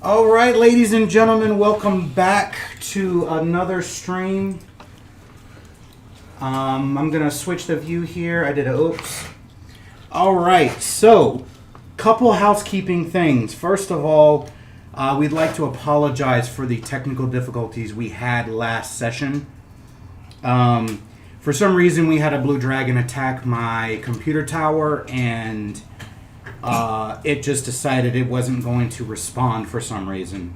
All right, ladies and gentlemen, welcome back to another stream. I'm going to switch the view here. I did a oops. All right, so couple housekeeping things. First of all, we'd like to apologize for the technical difficulties we had last session. For some reason, we had a blue dragon attack my computer tower, and it just decided it wasn't going to respond for some reason.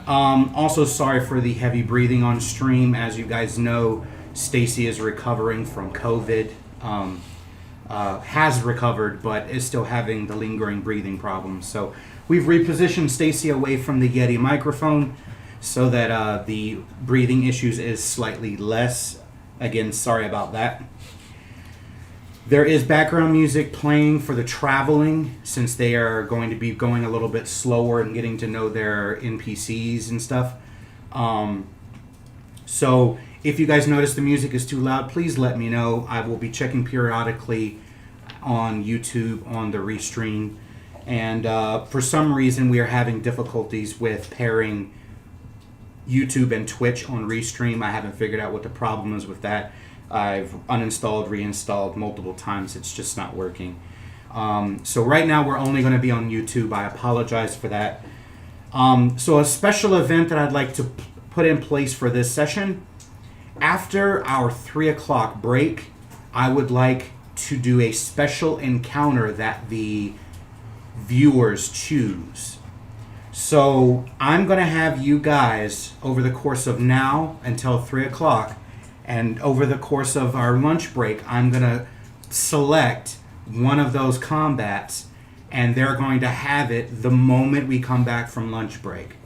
Also, sorry for the heavy breathing on stream. As you guys know, Stacy is recovering from COVID. Has recovered, but is still having the lingering breathing problems. So we've repositioned Stacy away from the Yeti microphone so that the breathing issues is slightly less. Again, sorry about that. There is background music playing for the traveling, since they are going to be going a little bit slower and getting to know their NPCs and stuff. So if you guys notice the music is too loud, please let me know. I will be checking periodically on YouTube on the restream. And for some reason, we are having difficulties with pairing YouTube and Twitch on restream. I haven't figured out what the problem is with that. I've uninstalled, reinstalled multiple times. It's just not working. So right now we're only going to be on YouTube. I apologize for that. So a special event that I'd like to put in place for this session. After our 3 o'clock break, I would like to do a special encounter that the viewers choose. So I'm going to have you guys, over the course of now until 3 o'clock, and over the course of our lunch break, I'm going to select one of those combats, and they're going to have it the moment we come back from lunch break.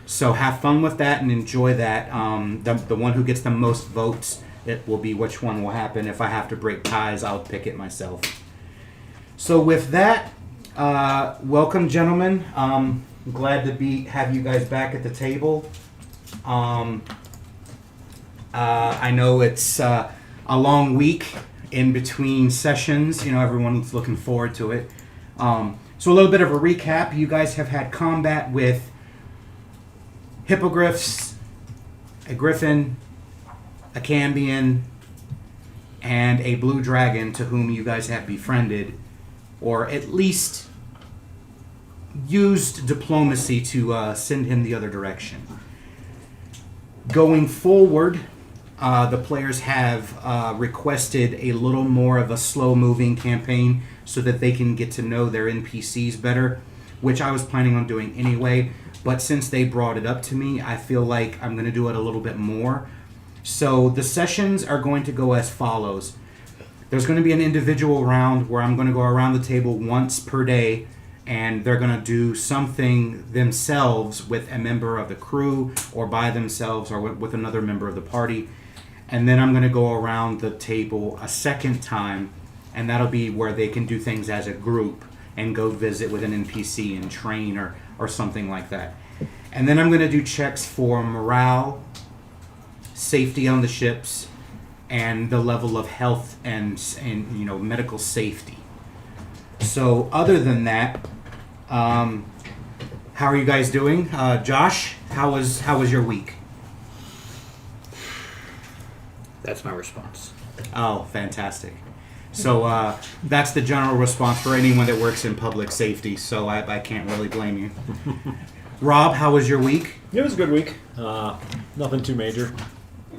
So have fun with that and enjoy that. The one who gets the most votes, it will be which one will happen. If I have to break ties, I'll pick it myself. So with that, welcome, gentlemen. Glad to have you guys back at the table. I know it's a long week in between sessions. You know, everyone's looking forward to it. So a little bit of a recap. You guys have had combat with hippogriffs, a griffin, a cambion, and a blue dragon to whom you guys have befriended, or at least used diplomacy to send him the other direction. Going forward, the players have requested a little more of a slow-moving campaign so that they can get to know their NPCs better, which I was planning on doing anyway. But since they brought it up to me, I feel like I'm going to do it a little bit more. So the sessions are going to go as follows. There's going to be an individual round where I'm going to go around the table once per day, and they're going to do something themselves with a member of the crew, or by themselves, or with another member of the party. And then I'm going to go around the table a second time, and that'll be where they can do things as a group and go visit with an NPC and train or something like that. And then I'm going to do checks for morale, safety on the ships, and the level of health and medical safety. So other than that, how are you guys doing? Josh, how was your week? That's my response. Oh, fantastic. So that's the general response for anyone that works in public safety, so I can't really blame you. Rob, how was your week? It was a good week. Nothing too major.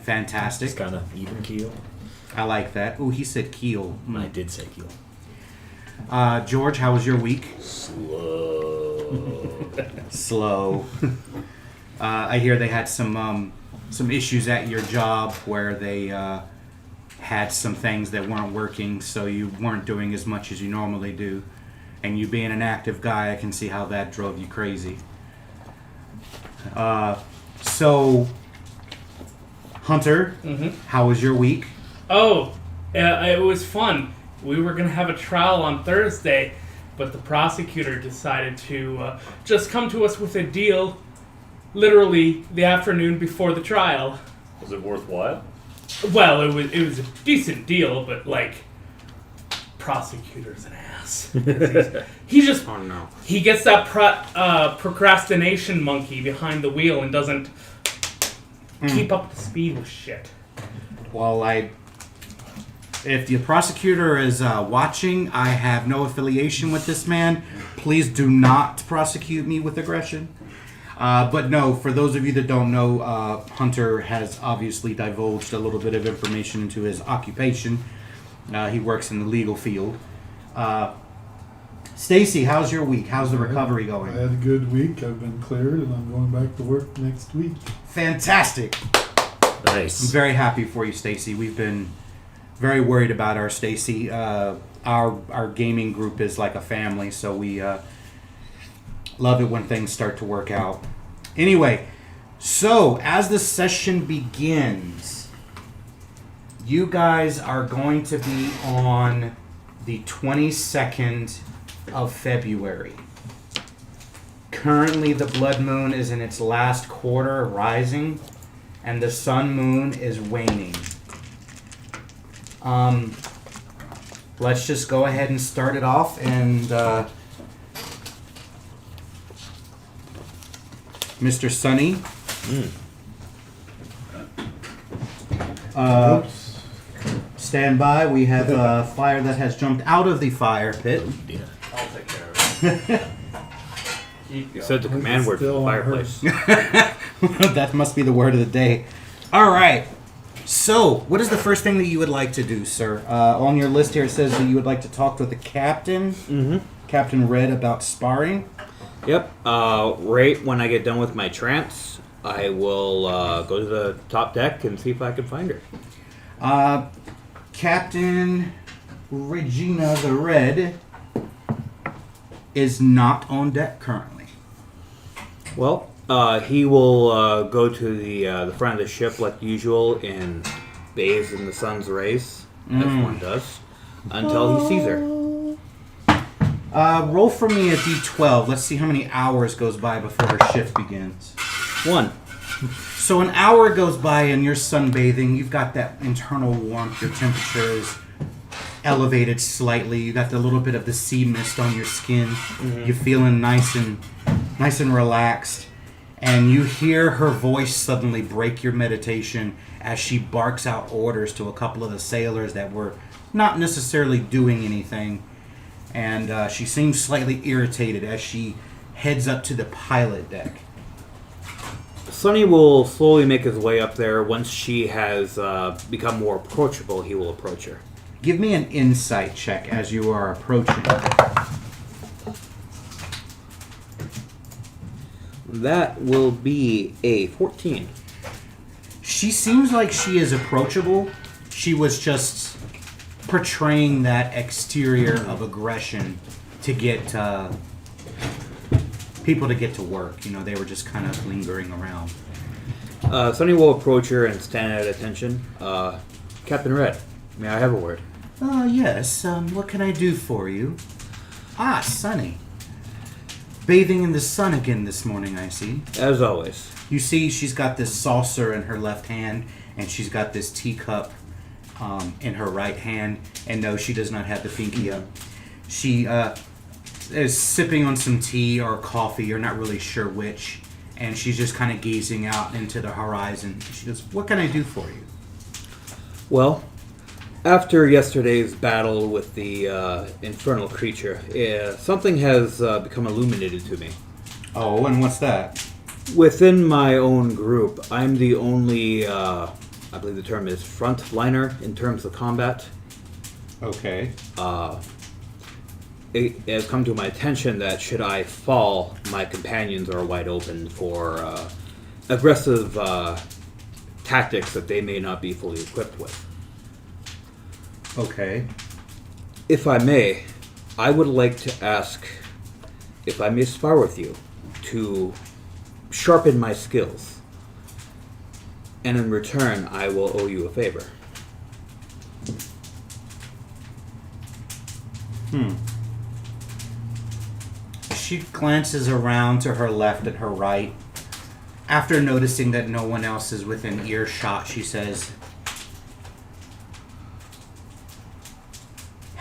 Fantastic. Just kind of even keel. I like that. Ooh, he said keel. I did say keel. George, how was your week? Slow. Slow. I hear they had some issues at your job where they had some things that weren't working, so you weren't doing as much as you normally do. And you being an active guy, I can see how that drove you crazy. So, Hunter, how was your week? Oh, it was fun. We were going to have a trial on Thursday, but the prosecutor decided to just come to us with a deal literally the afternoon before the trial. Was it worthwhile? Well, it was a decent deal, but prosecutor's an ass. He just Oh no. he gets that procrastination monkey behind the wheel and doesn't keep up the speed with shit. Well, if the prosecutor is watching, I have no affiliation with this man. Please do not prosecute me with aggression. But no, for those of you that don't know, Hunter has obviously divulged a little bit of information into his occupation. He works in the legal field. Stacy, how's your week? How's the recovery I going? had a good week. I've been cleared, and I'm going back to work next week. Fantastic. I'm Nice. very happy for you, Stacy. We've been very worried about our Stacy. Our gaming group is like a family, so we love it when things start to work out. Anyway, so as the session begins, you guys are going to be on the 22nd of February. Currently, the blood moon is in its last quarter, rising, and the sun moon is waning. Let's just go ahead and start it off, and Mr. Sunny. Oops. Stand by. We have a fire that has jumped out of the fire pit. Yeah. I'll take care of it. Keep You going. said the command word for Still the on her. fireplace. That must be the word of the day. All right. So, what is the first thing that you would like to do, sir? On your list here, it says that you would like to talk with the captain, Captain Red, about sparring. Yep. Right when I get done with my trance, I will go to the top deck and see if I can find her. Captain Regina the Red is not on deck currently. Well, he will go to the front of the ship like usual and bathe in the sun's rays, as one does, until he sees her. Roll for me a d12. Let's see how many hours goes by before her shift begins. 1. So an hour goes by and you're sunbathing. You've got that internal warmth. Your temperature is elevated slightly. You got the little bit of the sea mist on your skin. You're feeling nice and relaxed. And you hear her voice suddenly break your meditation as she barks out orders to a couple of the sailors that were not necessarily doing anything. And she seems slightly irritated as she heads up to the pilot deck. Sonny will slowly make his way up there. Once she has become more approachable, he will approach her. Give me an insight check as you are approaching. That will be a 14. She seems like she is approachable. She was just portraying that exterior of aggression to get people to get to work. You know, they were just kind of lingering around. Sonny will approach her and stand at attention. Captain Red, may I have a word? Yes. What can I do for you? Ah, Sunny. Bathing in the sun again this morning, I see. As always. You see, she's got this saucer in her left hand, and she's got this teacup in her right hand. And no, she does not have the pinky up. She is sipping on some tea or coffee, you're not really sure which. And she's just kind of gazing out into the horizon. She goes, "What can I do for you?" Well, after yesterday's battle with the infernal creature, something has become illuminated to me. Oh, and what's that? Within my own group, I'm the only, I believe the term is frontliner in terms of combat. Okay. It has come to my attention that should I fall, my companions are wide open for aggressive tactics that they may not be fully equipped with. Okay. If I may, I would like to ask if I may spar with you to sharpen my skills. And in return, I will owe you a favor. She glances around to her left and her right. After noticing that no one else is within earshot, she says,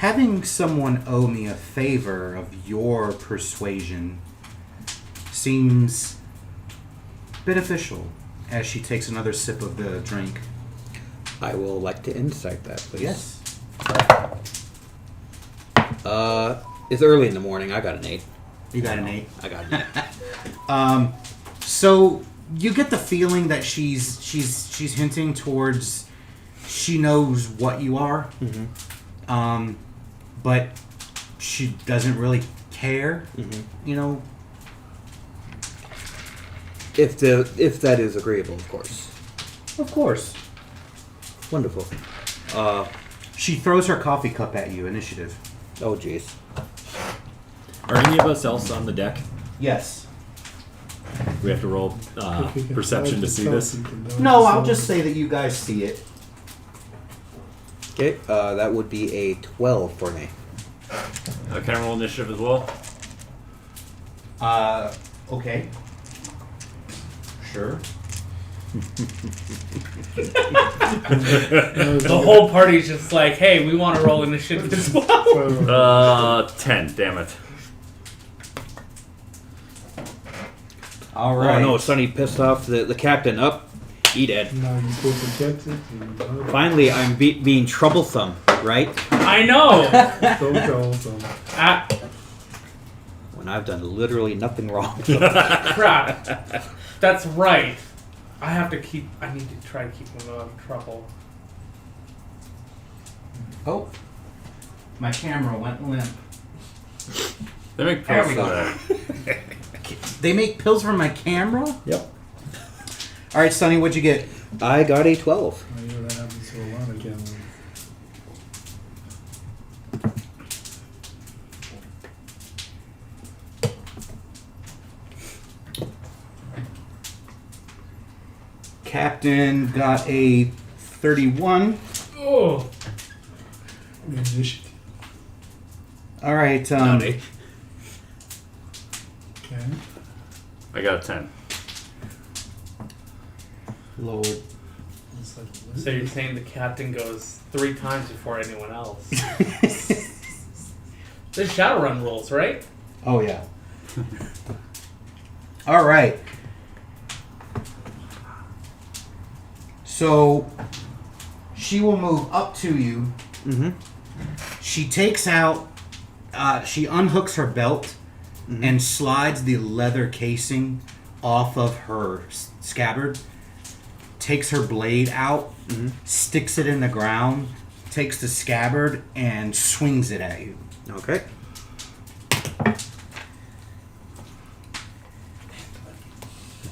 Having someone owe me a favor of your persuasion seems beneficial as she takes another sip of the drink. I will like to insight that, please. Yes. It's early in the morning. I got an 8. You got an 8. I got an 8. So you get the feeling that she's hinting towards she knows what you are, but she doesn't really care. You know, If that is agreeable, of course. of course. Wonderful. She throws her coffee cup at you. Initiative. Oh, jeez. Are any of us else on the deck? Yes. We have to roll If we can perception find to the see stuff, this. we can do it. No, I'll just say that you guys see it. Okay, that would be a 12 for me. Can I roll initiative as well? Okay. Sure. The whole party's just like, hey, we want to roll initiative as well. 10. Damn it. All Oh right. no, Sonny pissed off the captain. Up, he dead. Now you're supposed to catch it. And Finally, I'm being troublesome, right? I know. so troublesome. Ah, When I've done literally nothing wrong. crap. That's right. I need to try to keep him out of trouble. Oh, my camera went limp. They make There pills we for go. that. They make pills for my camera? Yep. All right, Sonny, what'd you get? I got a 12. I hear that happens to a lot of gamblers. Captain got a 31. Oh, Initiative. All right. Okay. I got a 10. Lord. It's like, so you're saying the captain goes 3 times before anyone else? There's Shadowrun rules, right? Oh, yeah. All right. So she will move up to you. Mm-hmm. She takes out, she unhooks her belt and slides the leather casing off of her scabbard, takes her blade out, sticks it in the ground, takes the scabbard, and swings it at you. Okay.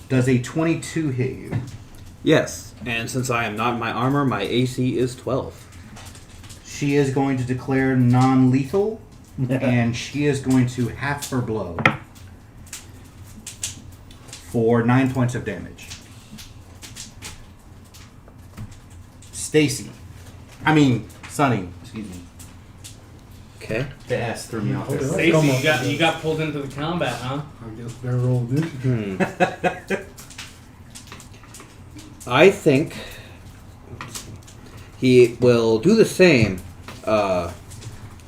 Does a 22 hit you? Yes, and since I am not in my armor, my AC is 12. She is going to declare non-lethal, and she is going to half her blow for 9 points of damage. Stacy. Sonny. Excuse me. Okay. The S threw me off Okay. there. Stacey, Come on. you got pulled into the combat, huh? I guess better roll initiative. I think he will do the same.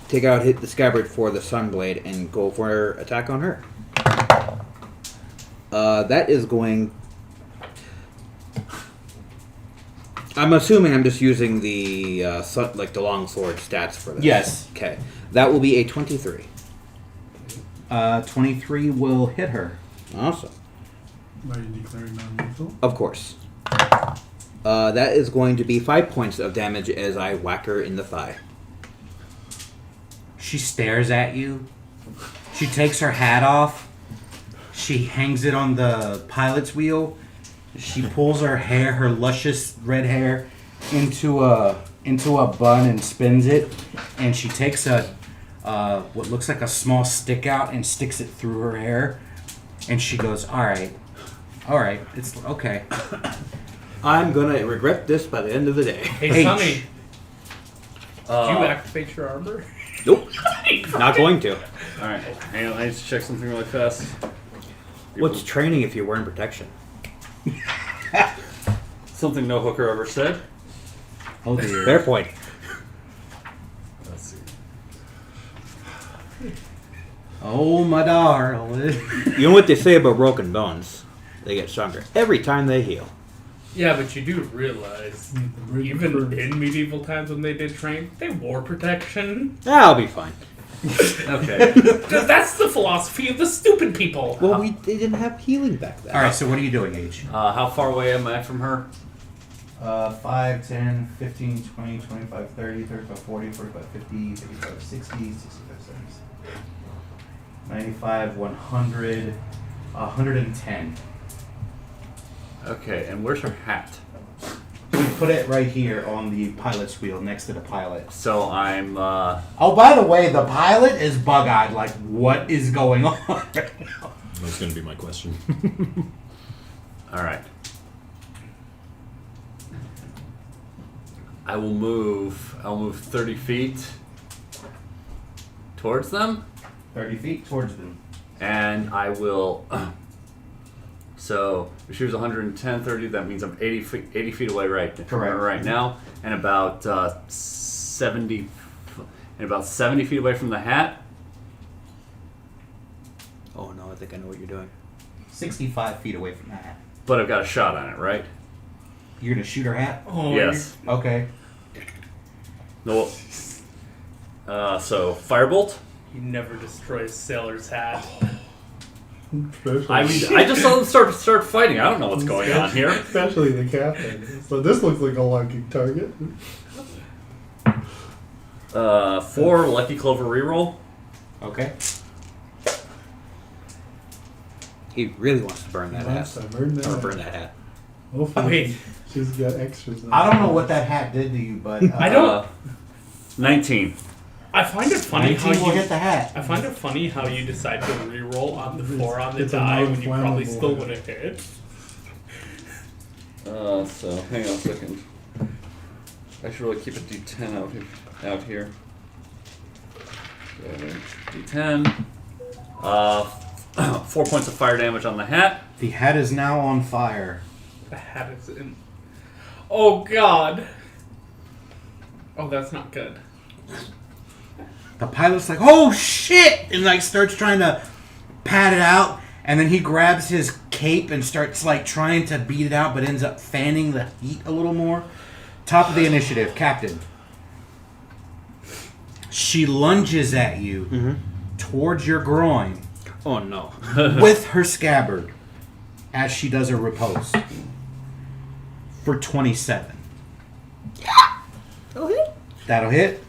Take out, hit the scabbard for the sunblade, and go for attack on her. That is going. I'm assuming I'm just using the the longsword stats for this. Yes. Okay, that will be a 23. 23 will hit her. Awesome. Are you declaring non-lethal? Of course. That is going to be 5 points of damage as I whack her in the thigh. She stares at you. She takes her hat off. She hangs it on the pilot's wheel. She pulls her hair, her luscious red hair, into a bun and spins it. And she takes what looks like a small stick out and sticks it through her hair. And she goes, all right, it's okay. I'm gonna regret this by the end of the day. Hey, H. Sonny, did you activate your armor? Nope. Not going to. Alright, hang on. I need to check something really fast. What's training if you're wearing protection? Something no hooker ever said. Oh dear. Fair point. Let's see. Oh, my darling. You know what they say about broken bones? They get stronger every time they heal. Yeah, but you do realize, even in medieval times when they did train, they wore protection. I'll be fine. Okay. That's the philosophy of the stupid people. Well, they didn't have healing back then. All right, so what are you doing, H? How far away am I from her? 5, 10, 15, 20, 25, 30, 35, 40, 45, 50, 55, 60, 65, 70, 95, 100, 110. Okay, and where's her hat? We put it right here on the pilot's wheel next to the pilot. So I'm, Oh, by the way, the pilot is bug-eyed. Like, what is going on right now? That's going to be my question. alright. I'll move 30 feet towards them, 30 feet towards them. and I will, so if she was 110, 30, that means I'm 80 feet away Correct. right now, and about 70 feet away from the hat. Oh no, I think I know what you're doing. 65 feet away from the hat. But I've got a shot on it, right? You're going to shoot her hat? Oh, Yes. Okay. No. So firebolt. He never destroys sailor's hat. Especially, I mean, I just saw them start fighting. I don't know what's going on here. especially the captain. So this looks like a lucky target. 4 lucky clover reroll. Okay. He really wants to burn that Wants hat. to burn that Or hat. burn that hat. Hopefully, Wait. she's got extras. I don't know what that hat did to you, but... I don't- 19. I find it funny how 19 will you. hit the hat. I find it funny how you decide to reroll on the 4 on the It's a die when you probably non-flammable still hat. would have hit. So hang on a second. I should really keep a D10 out here. D10. 4 points of fire damage on the hat. The hat is now on fire. The hat is in. Oh god. Oh, that's not good. The pilot's like, oh shit! And like starts trying to pat it out. And then he grabs his cape and starts like trying to beat it out, but ends up fanning the heat a little more. Top of the initiative, Captain. She lunges at you towards your groin Oh no. with her scabbard as she does a riposte for 27. That'll hit.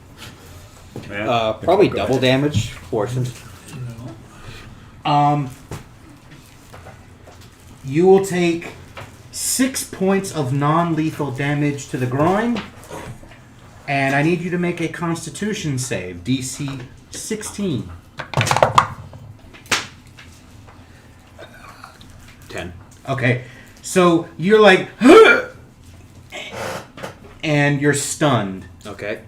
Yeah. Probably double damage portions. You will take 6 points of non-lethal damage to the groin, and I need you to make a Constitution save, DC 16. 10. Okay, so you're like, "Huh!" and you're stunned, Okay.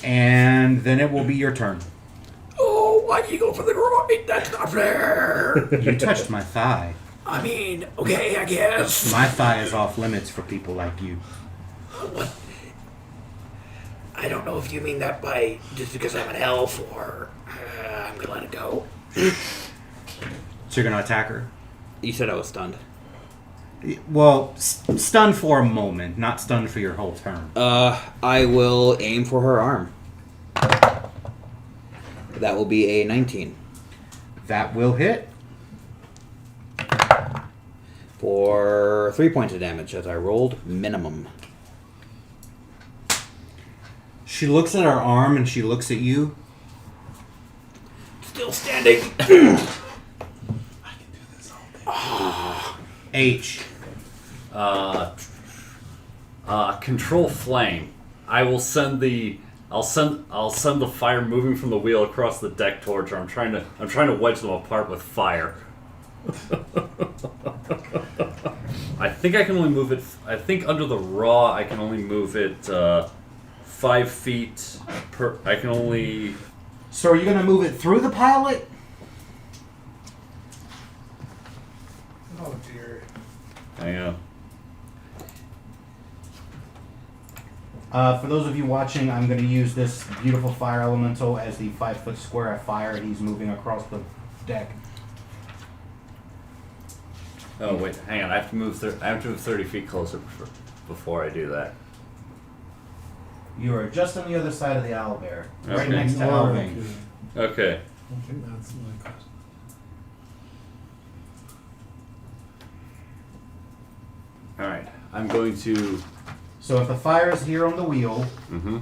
and then it will be your turn. Oh, why do you go for the groin? That's not fair. You touched my thigh. I mean, okay, I guess. My thigh is off limits for people like you. What? I don't know if you mean that by just because I'm an elf or I'm gonna let it go. So you're gonna attack her? You said I was stunned. Well, stunned for a moment, not stunned for your whole turn. I will aim for her arm. That will be a 19. That will hit. For 3 points of damage as I rolled minimum. She looks at her arm and she looks at you. Still standing. H. Control flame. I'll send the fire moving from the wheel across the deck towards her. I'm trying to wedge them apart with fire. I think I can only move it. I think under the raw I can only move it 5 feet per. I can only. So are you gonna move it through the pilot? Oh dear. Hang on. For those of you watching, I'm going to use this beautiful fire elemental as the 5-foot square of fire, and he's moving across the deck. Oh wait, hang on. I have to move. I have to move 30 feet closer before I do that. You are just on the other side of the owlbear, right Okay. next to Alving. Okay. I think that's my question. All right. I'm going to. So if the fire is here on the wheel, Mm-hmm.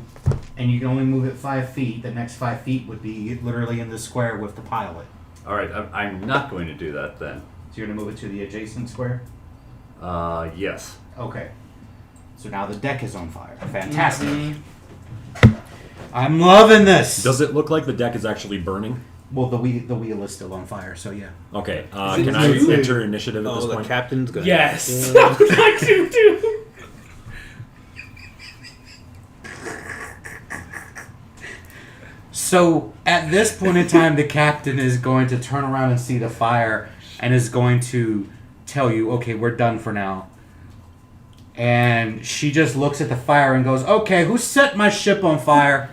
and you can only move it 5 feet, the next 5 feet would be literally in the square with the pilot. All right. I'm not going to do that then. So you're going to move it to the adjacent square? Yes. Okay. So now the deck is on fire. Fantastic. Mhm. I'm loving this. Does it look like the deck is actually burning? Well, the wheel is still on fire, so yeah. Okay. Is it Can I two? enter initiative at Oh, this the point? captain's gonna. Yes, I would like to do. So at this point in time, the captain is going to turn around and see the fire and is going to tell you, okay, we're done for now. And she just looks at the fire and goes, okay, who set my ship on fire?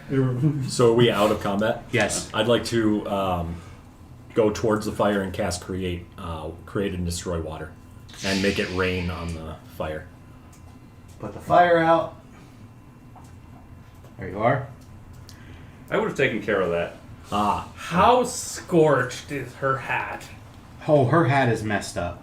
So are we out of combat? Yes. I'd like to go towards the fire and cast create and destroy water, and make it rain on the fire. Put the fire out. There you are. I would have taken care of that. Ah, How scorched is her hat? Oh, her hat is messed up.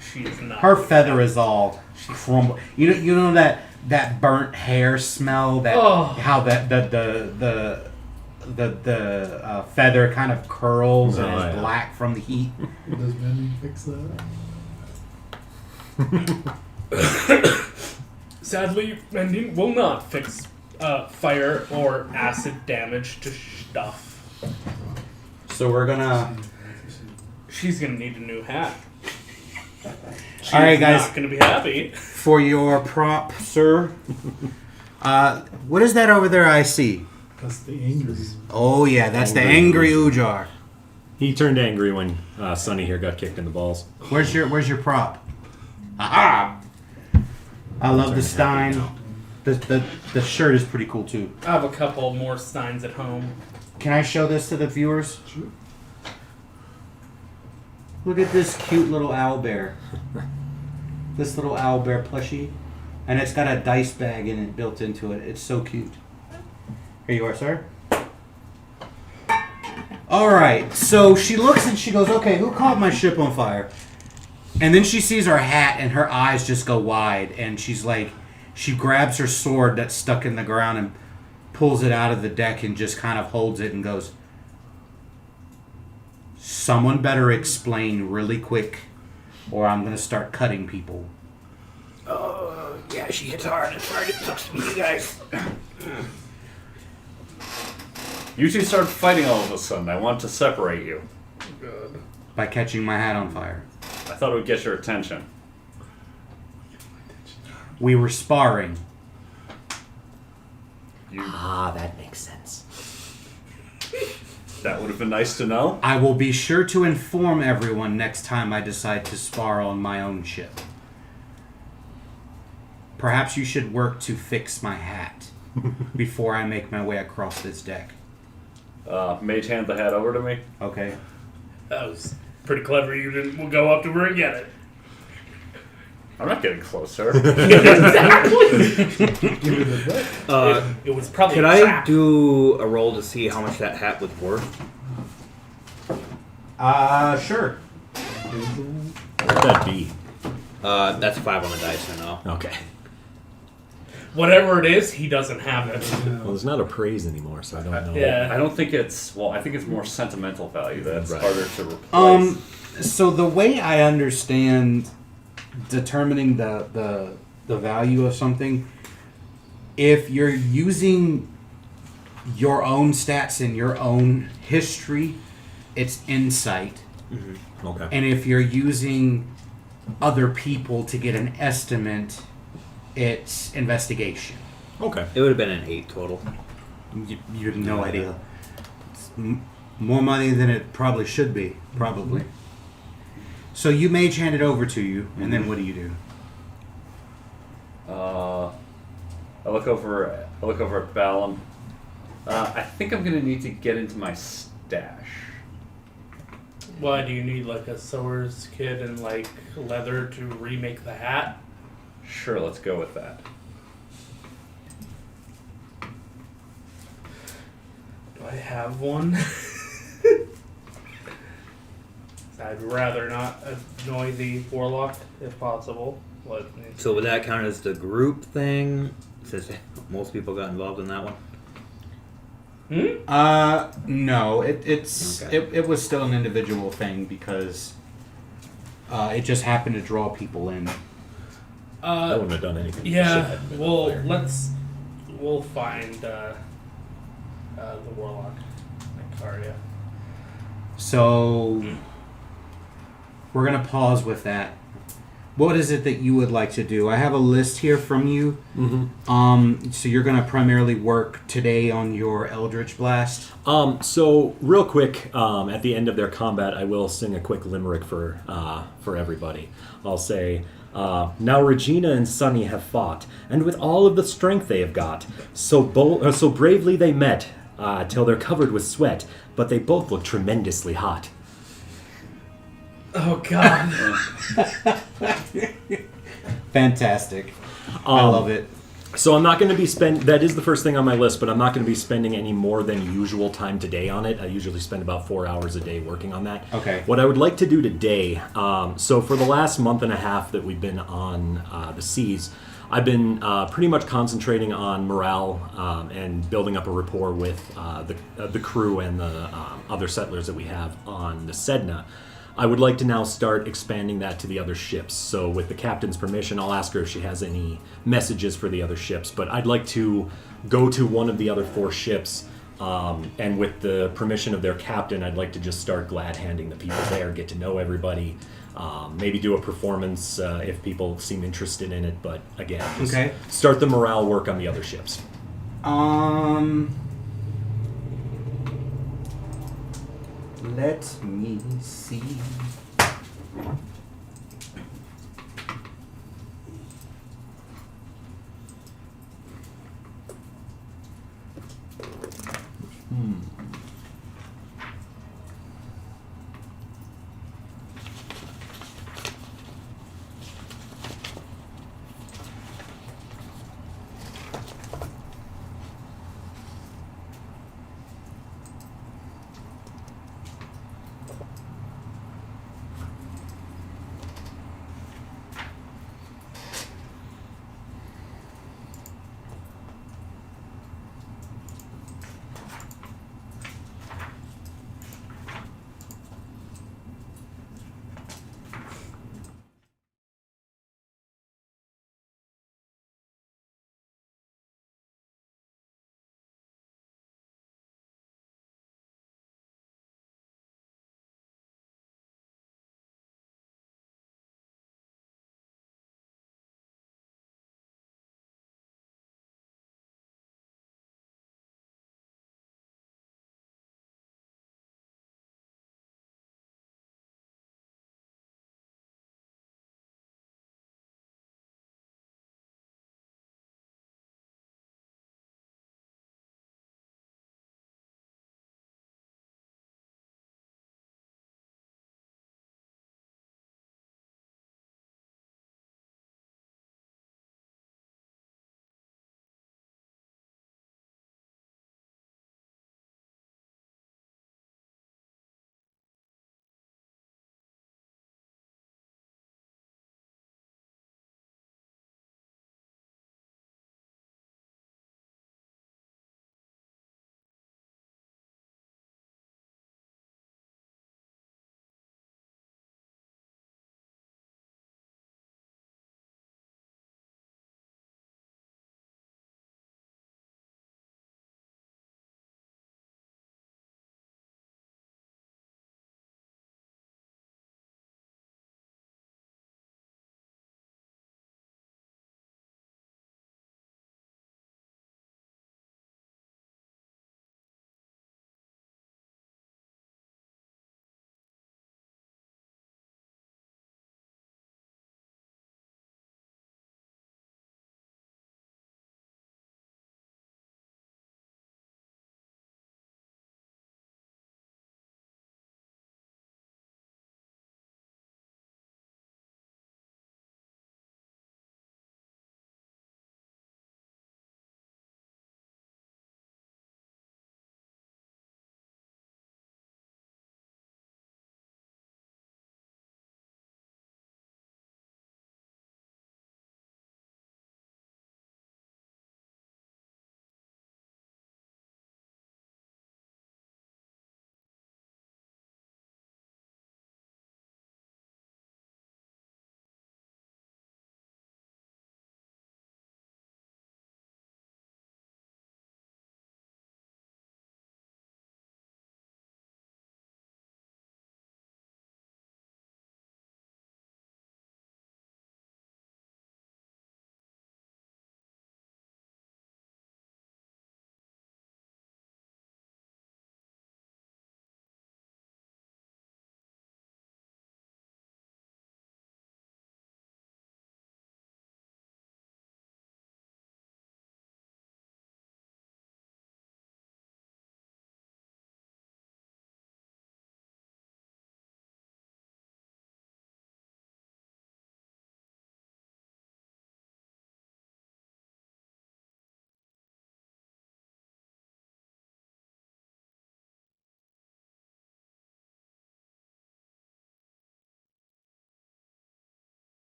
She is not. Her feather is all crumbled. You know that burnt hair smell. That Oh. how that the feather kind of curls and Oh, is yeah. black from the heat. Does Benny fix that? Sadly, Mending will not fix fire or acid damage to stuff. So we're gonna. She's gonna need a new hat. She's All right, guys. not gonna be happy. For your prop, sir. What is that over there I see? That's the angry. Oh yeah, that's the angry Ujar. he turned angry when Sonny here got kicked in the balls. Where's your prop? Aha! I love the Stein. The shirt is pretty cool too. I have a couple more Steins at home. Can I show this to the viewers? Sure. Look at this cute little owlbear. This little owlbear plushie. And it's got a dice bag in it built into it. It's so cute. Here you are, sir. Alright, so she looks and she goes, okay, who caught my ship on fire? And then she sees her hat and her eyes just go wide. And she's like, she grabs her sword that's stuck in the ground and pulls it out of the deck and just kind of holds it and goes, someone better explain really quick or I'm going to start cutting people. Oh, yeah, she hits hard. It's hard. It sucks to be you guys. You two start fighting all of a sudden. I want to separate you. By catching my hat on fire. I thought it would get your attention. We were sparring. That makes sense. That would have been nice to know. I will be sure to inform everyone next time I decide to spar on my own ship. Perhaps you should work to fix my hat before I make my way across this deck. Mage hand the hat over to me. Okay? That was pretty clever. You didn't we'll go up to her and get it. I'm not getting closer. Exactly. Give it a bet. It was probably Could a I trap. do a roll to see how much that hat was worth? Sure. What would that be? That's 5 on the dice, I know. Okay. Whatever it is, he doesn't have it. Well, there's not a praise anymore, so I don't know. Yeah. I don't think it's I think it's more sentimental value that's Right. harder to replace. So the way I understand determining the value of something, if you're using your own stats and your own history, it's insight. Okay. And if you're using other people to get an estimate, it's investigation. Okay. It would have been an 8 total. You have no idea. It's more money than it probably should be, probably. So you mage hand it over to you, and then what do you do? I look over at Ballum. I think I'm gonna need to get into my stash. Why do you need like a sewer's kit and like leather to remake the hat? Sure, let's go with that. Do I have one? I'd rather not annoy the warlock if possible. But So would that count as the group thing? Since most people got involved in that one. No, it's Okay. it was still an individual thing because it just happened to draw people in. I wouldn't have done anything. Shit Yeah, hadn't been well, clear. we'll find the warlock, Nikaria. So we're gonna pause with that. What is it that you would like to do? I have a list here from you. So you're gonna primarily work today on your Eldritch Blast. So real quick, at the end of their combat, I will sing a quick limerick for everybody. I'll say, now Regina and Sunny have fought, and with all of the strength they have got, so bravely they met, till they're covered with sweat, but they both look tremendously hot. Oh God! Fantastic. I love it. So I'm not going to be that is the first thing on my list, but I'm not going to be spending any more than usual time today on it. I usually spend about 4 hours a day working on that. Okay. What I would like to do today, so for the last month and a half that we've been on the seas, I've been pretty much concentrating on morale and building up a rapport with the crew and the other settlers that we have on the Sedna. I would like to now start expanding that to the other ships. So with the captain's permission, I'll ask her if she has any messages for the other ships. But I'd like to go to one of the other 4 ships, and with the permission of their captain, I'd like to just start glad-handing the people there, get to know everybody, maybe do a performance if people seem interested in it. But again, just Okay. start the morale work on the other ships. Let me see.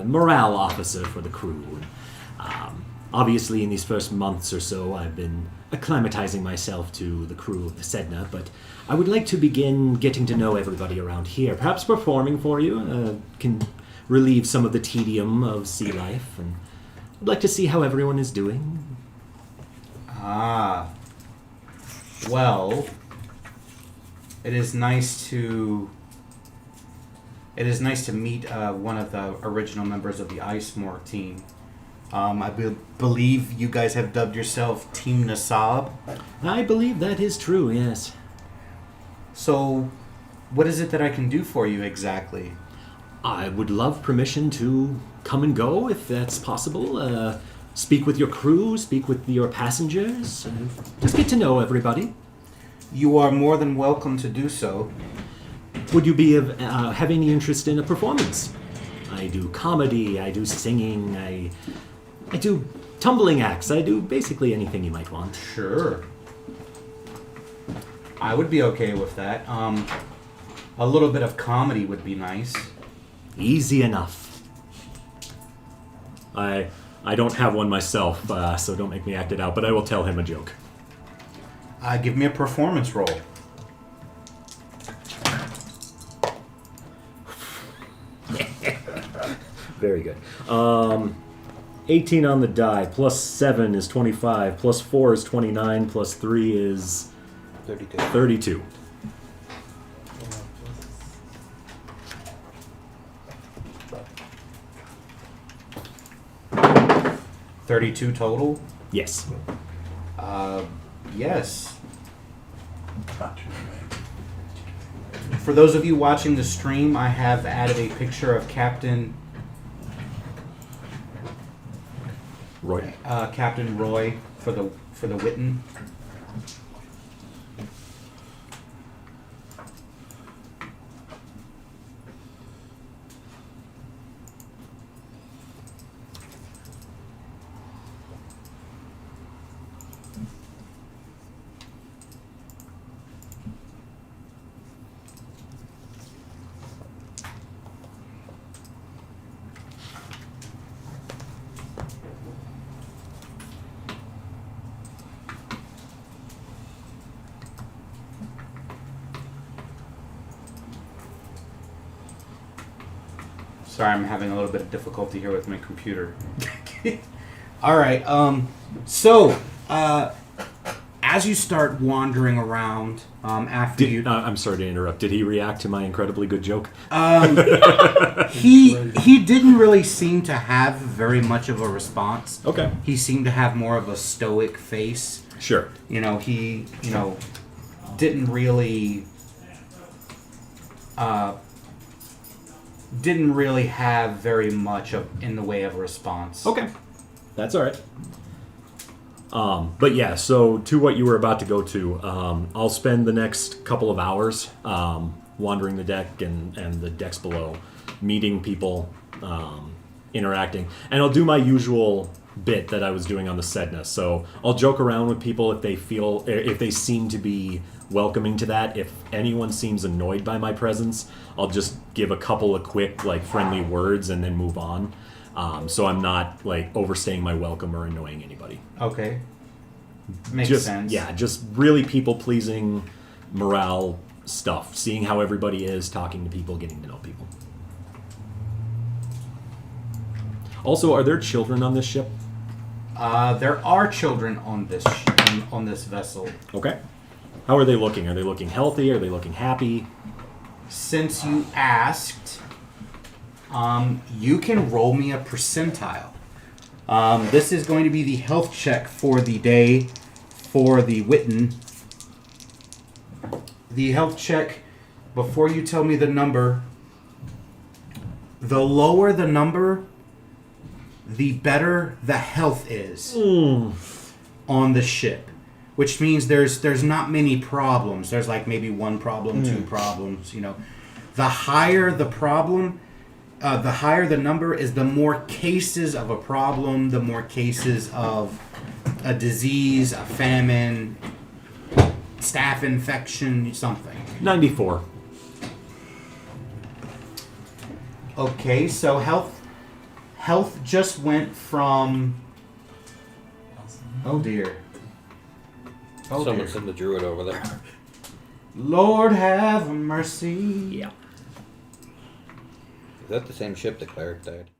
morale officer for the crew. Obviously, in these first months or so, I've been acclimatizing myself to the crew of the Sedna, but I would like to begin getting to know everybody around here. Perhaps performing for you can relieve some of the tedium of sea life, and I'd like to see how everyone is doing. Ah. Well, it is nice to meet one of the original members of the Icemorr team. I believe you guys have dubbed yourself Team Nasab. I believe that is true, yes. So, what is it that I can do for you exactly? I would love permission to come and go, if that's possible. Speak with your crew, speak with your passengers. Just get to know everybody. You are more than welcome to do so. Would you have any interest in a performance? I do comedy, I do singing, I do tumbling acts, I do basically anything you might want. Sure. I would be okay with that. A little bit of comedy would be nice. Easy enough. I don't have one myself, so don't make me act it out, but I will tell him a joke. Give me a performance roll. Very good. 18 on the die, plus 7 is 25, plus 4 is 29, plus 3 is 32. $32 total? Yes. Yes. For those of you watching the stream, I have added a picture of Captain Roy. Captain Roy for the Witten. Sorry, I'm having a little bit of difficulty here with my computer. All right. So, as you start wandering around, after I'm sorry to interrupt. Did he react to my incredibly good joke? he didn't really seem to have very much of a response. Okay. He seemed to have more of a stoic face. Sure. He didn't really have very much in the way of a response. Okay. That's all right. But yeah, so to what you were about to go to, I'll spend the next couple of hours wandering the deck and the decks below, meeting people, interacting, and I'll do my usual bit that I was doing on the Sedna. So I'll joke around with people if they seem to be welcoming to that. If anyone seems annoyed by my presence, I'll just give a couple of quick friendly words and then move on. So I'm not overstaying my welcome or annoying anybody. Okay. Makes sense. Yeah, just really people-pleasing morale stuff. Seeing how everybody is, talking to people, getting to know people. Also, are there children on this ship? There are children on this vessel. Okay. How are they looking? Are they looking healthy? Are they looking happy? Since you asked, you can roll me a percentile. This is going to be the health check for the day for the Witten. The health check, before you tell me the number, the lower the number, the better the health is on the ship. Which means there's not many problems. There's maybe one problem, two problems, The higher the problem, the higher the number is, the more cases of a problem, the more cases of a disease, a famine, staph infection, something. 94. Okay, so health health just went from. Oh dear. Oh Someone dear. send the druid over there. Lord have mercy. Yeah. Is that the same ship the cleric died?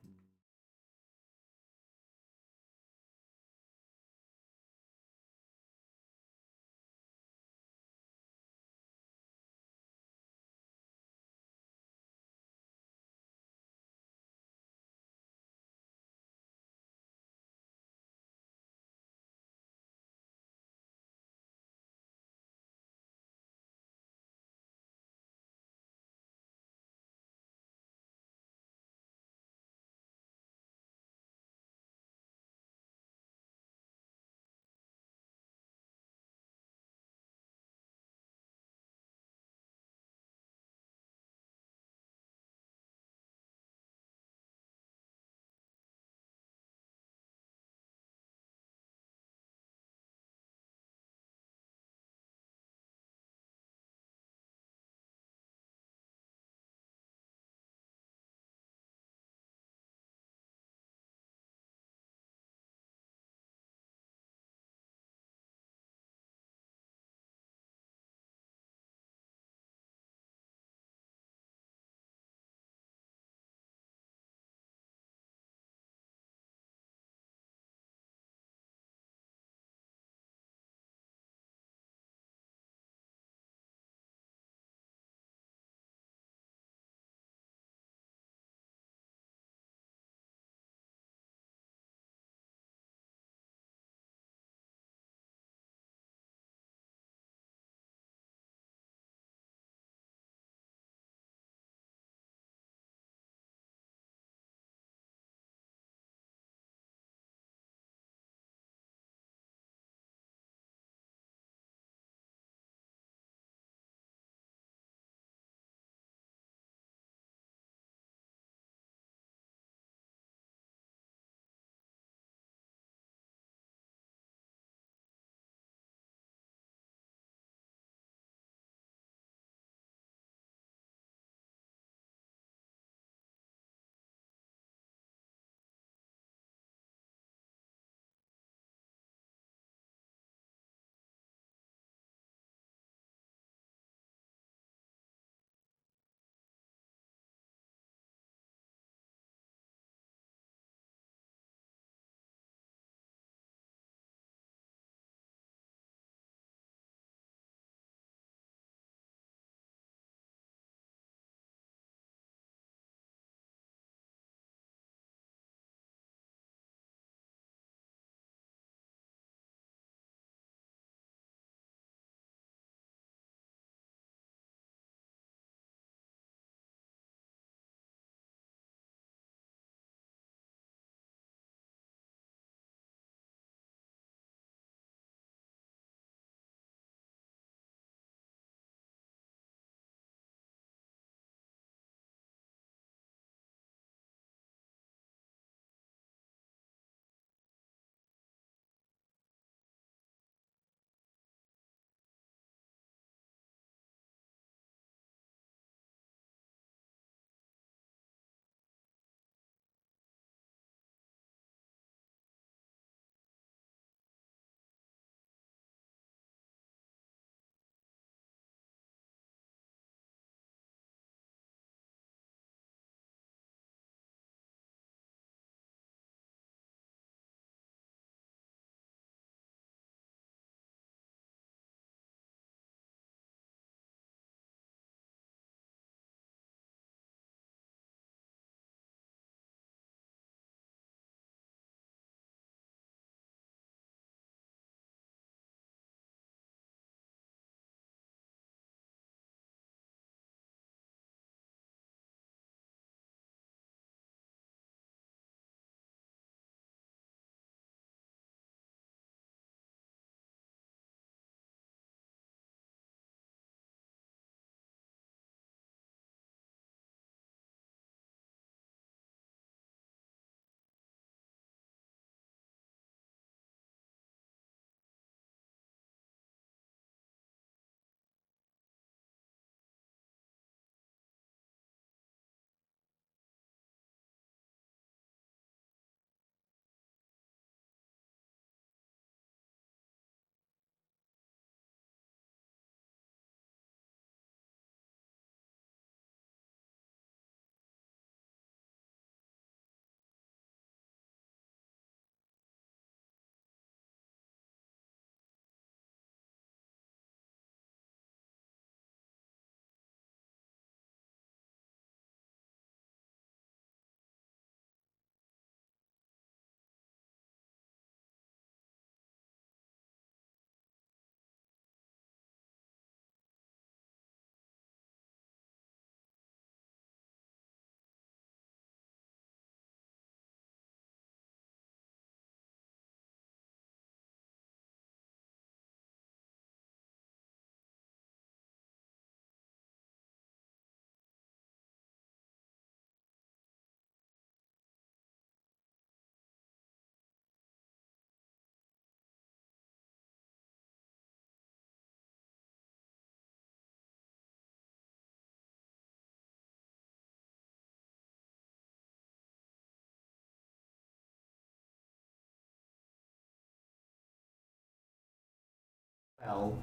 Well,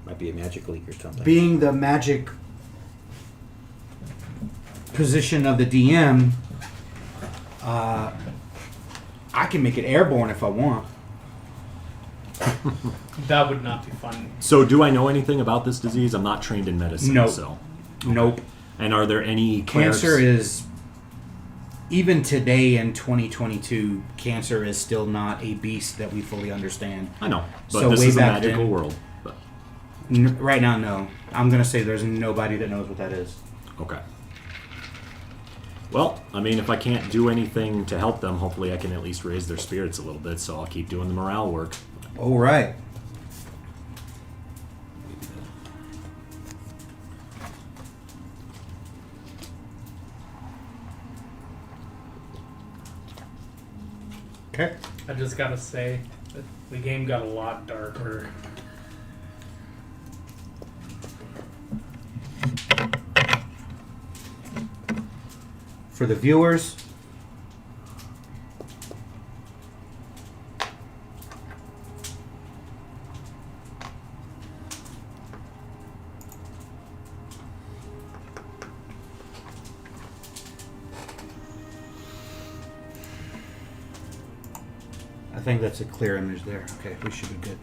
Might be a magic leak or something. being the magic position of the DM, I can make it airborne if I want. That would not be fun. So, do I know anything about this disease? I'm not trained in medicine. Nope. So, Nope. and are there any Cancer is, even today in 2022, cancer is still not a beast that we fully understand. I know, but So this way is a back magical then- world. But, Right now, no. I'm going to say there's nobody that knows what that is. okay. Well, I mean, if I can't do anything to help them, hopefully I can at least raise their spirits a little bit. So I'll keep doing the morale work. All right. Okay. I just gotta say that the game got a lot darker. For the viewers, I think that's a clear image there. Okay, we should be good.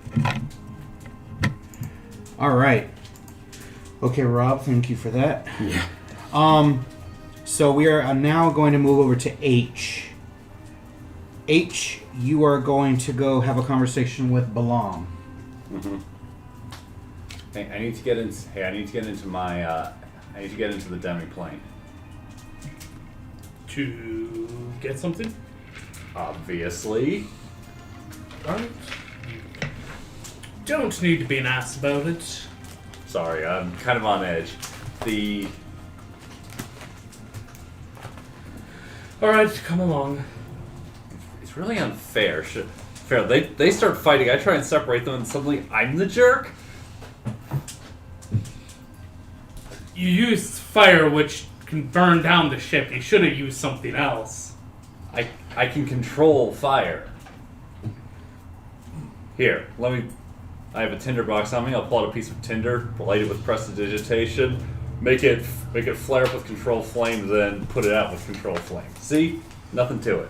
All right. Okay, Rob, thank you for that. Yeah. So we are now going to move over to H. H, you are going to go have a conversation with Balam. Hey, I need to get into. Hey, I need to get into my. I need to get into the demi-plane. To get something? Obviously. Alright. You don't need to be an ass about it. Sorry, I'm kind of on edge. The. Alright, come along. It's really unfair. Fair. They start fighting. I try and separate them, and suddenly I'm the jerk. You used fire, which can burn down the ship. You should have used something else. I can control fire. Here, let me. I have a tinder box on me. I'll pull out a piece of tinder, light it with prestidigitation, make it flare up with control flame, then put it out with control flame. See, nothing to it.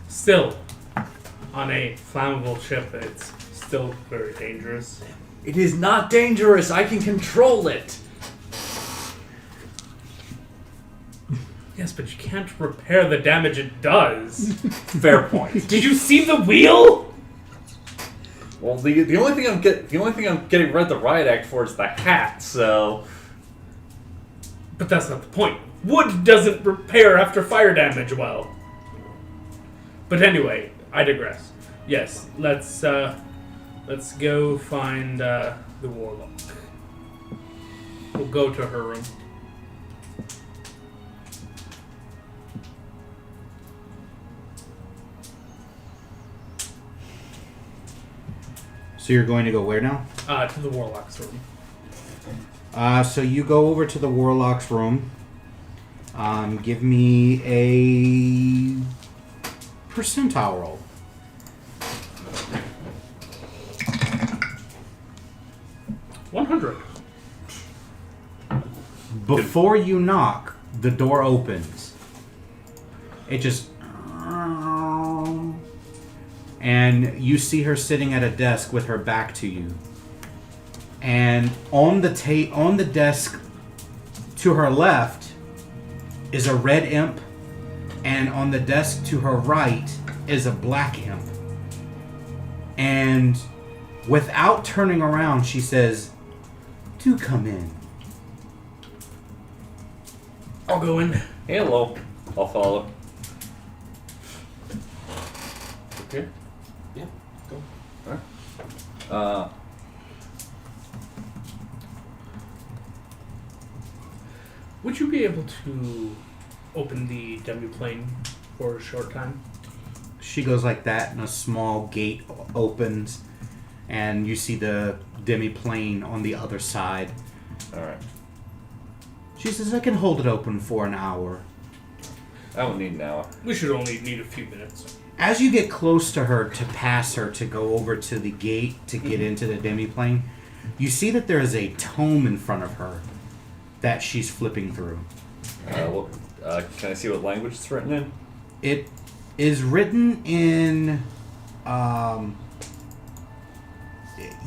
Still, on a flammable ship, it's still very dangerous. It is not dangerous. I can control it. Yes, but you can't repair the damage it does. Fair point. Did you see the wheel? Well, the only thing I'm getting read the riot act for is the hat. So. But that's not the point. Wood doesn't repair after fire damage well. But anyway, I digress. Yes, let's go find the warlock. We'll go to her room. So you're going to go where now? To the warlock's room. So you go over to the Warlock's room. Give me a percentile roll. $100. Before you knock, the door opens. It just... And you see her sitting at a desk with her back to you. And on the desk to her left is a red imp, and on the desk to her right is a black imp. And without turning around, she says, "Do come in." I'll go in. Hello. I'll follow. Okay. Yeah, go. Alright. Would you be able to open the demi-plane for a short time? She goes like that, and a small gate opens, and you see the demi-plane on the other side. Alright. She says, "I can hold it open for an hour." I don't need an hour. We should only need a few minutes. As you get close to her to pass her to go over to the gate to get into the demiplane, you see that there is a tome in front of her that she's flipping through. Can I see what language it's written in? It is written in.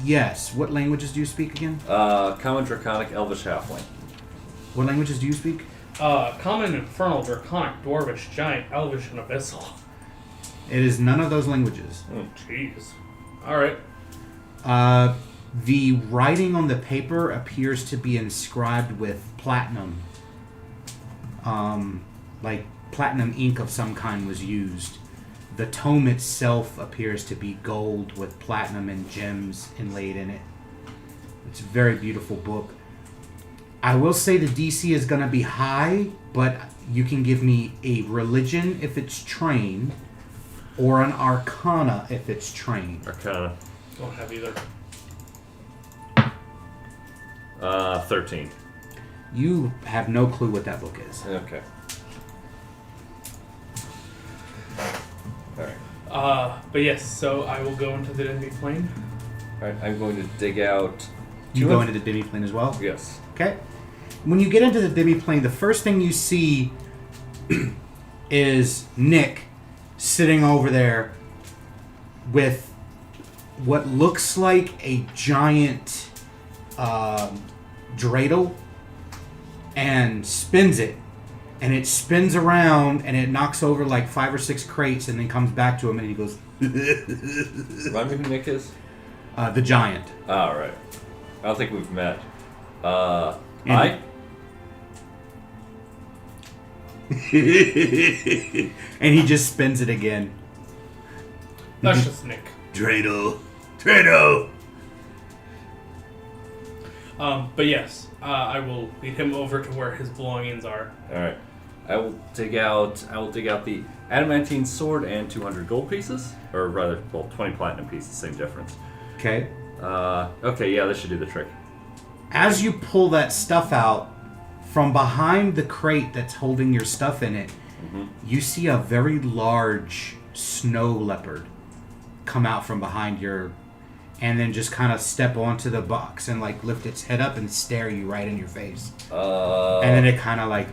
Yes. What languages do you speak again? Common, Draconic, Elvish, Halfling. What languages do you speak? Common, Infernal, Draconic, Dwarvish, Giant, Elvish, and Abyssal. It is none of those languages. Oh, jeez. Alright. The writing on the paper appears to be inscribed with platinum. Like platinum ink of some kind was used. The tome itself appears to be gold with platinum and gems inlaid in it. It's a very beautiful book. I will say the DC is going to be high, but you can give me a religion if it's trained, or an arcana if it's trained. Arcana. Don't have either. 13. You have no clue what that book is. Okay. Alright. But yes, so I will go into the demiplane. Alright, I'm going to dig out... You go into the demiplane as well? Yes. Okay. When you get into the demiplane, the first thing you see is Nick sitting over there with what looks like a giant dreidel and spins it. And it spins around and it knocks over like 5 or 6 crates and then comes back to him and he goes... Remind me who Nick is? The giant. Alright. I don't think we've met. And he just spins it again. That's just Nick. Dreidel. But yes, I will lead him over to where his belongings are. Alright. I will dig out the adamantine sword and 200 gold pieces. Or rather, 20 platinum pieces, same difference. Okay. Okay, yeah, this should do the trick. As you pull that stuff out, from behind the crate that's holding your stuff in it, you see a very large snow leopard come out from behind your... and then just kind of step onto the box and like lift its head up and stare you right in your face. And then it kind of like...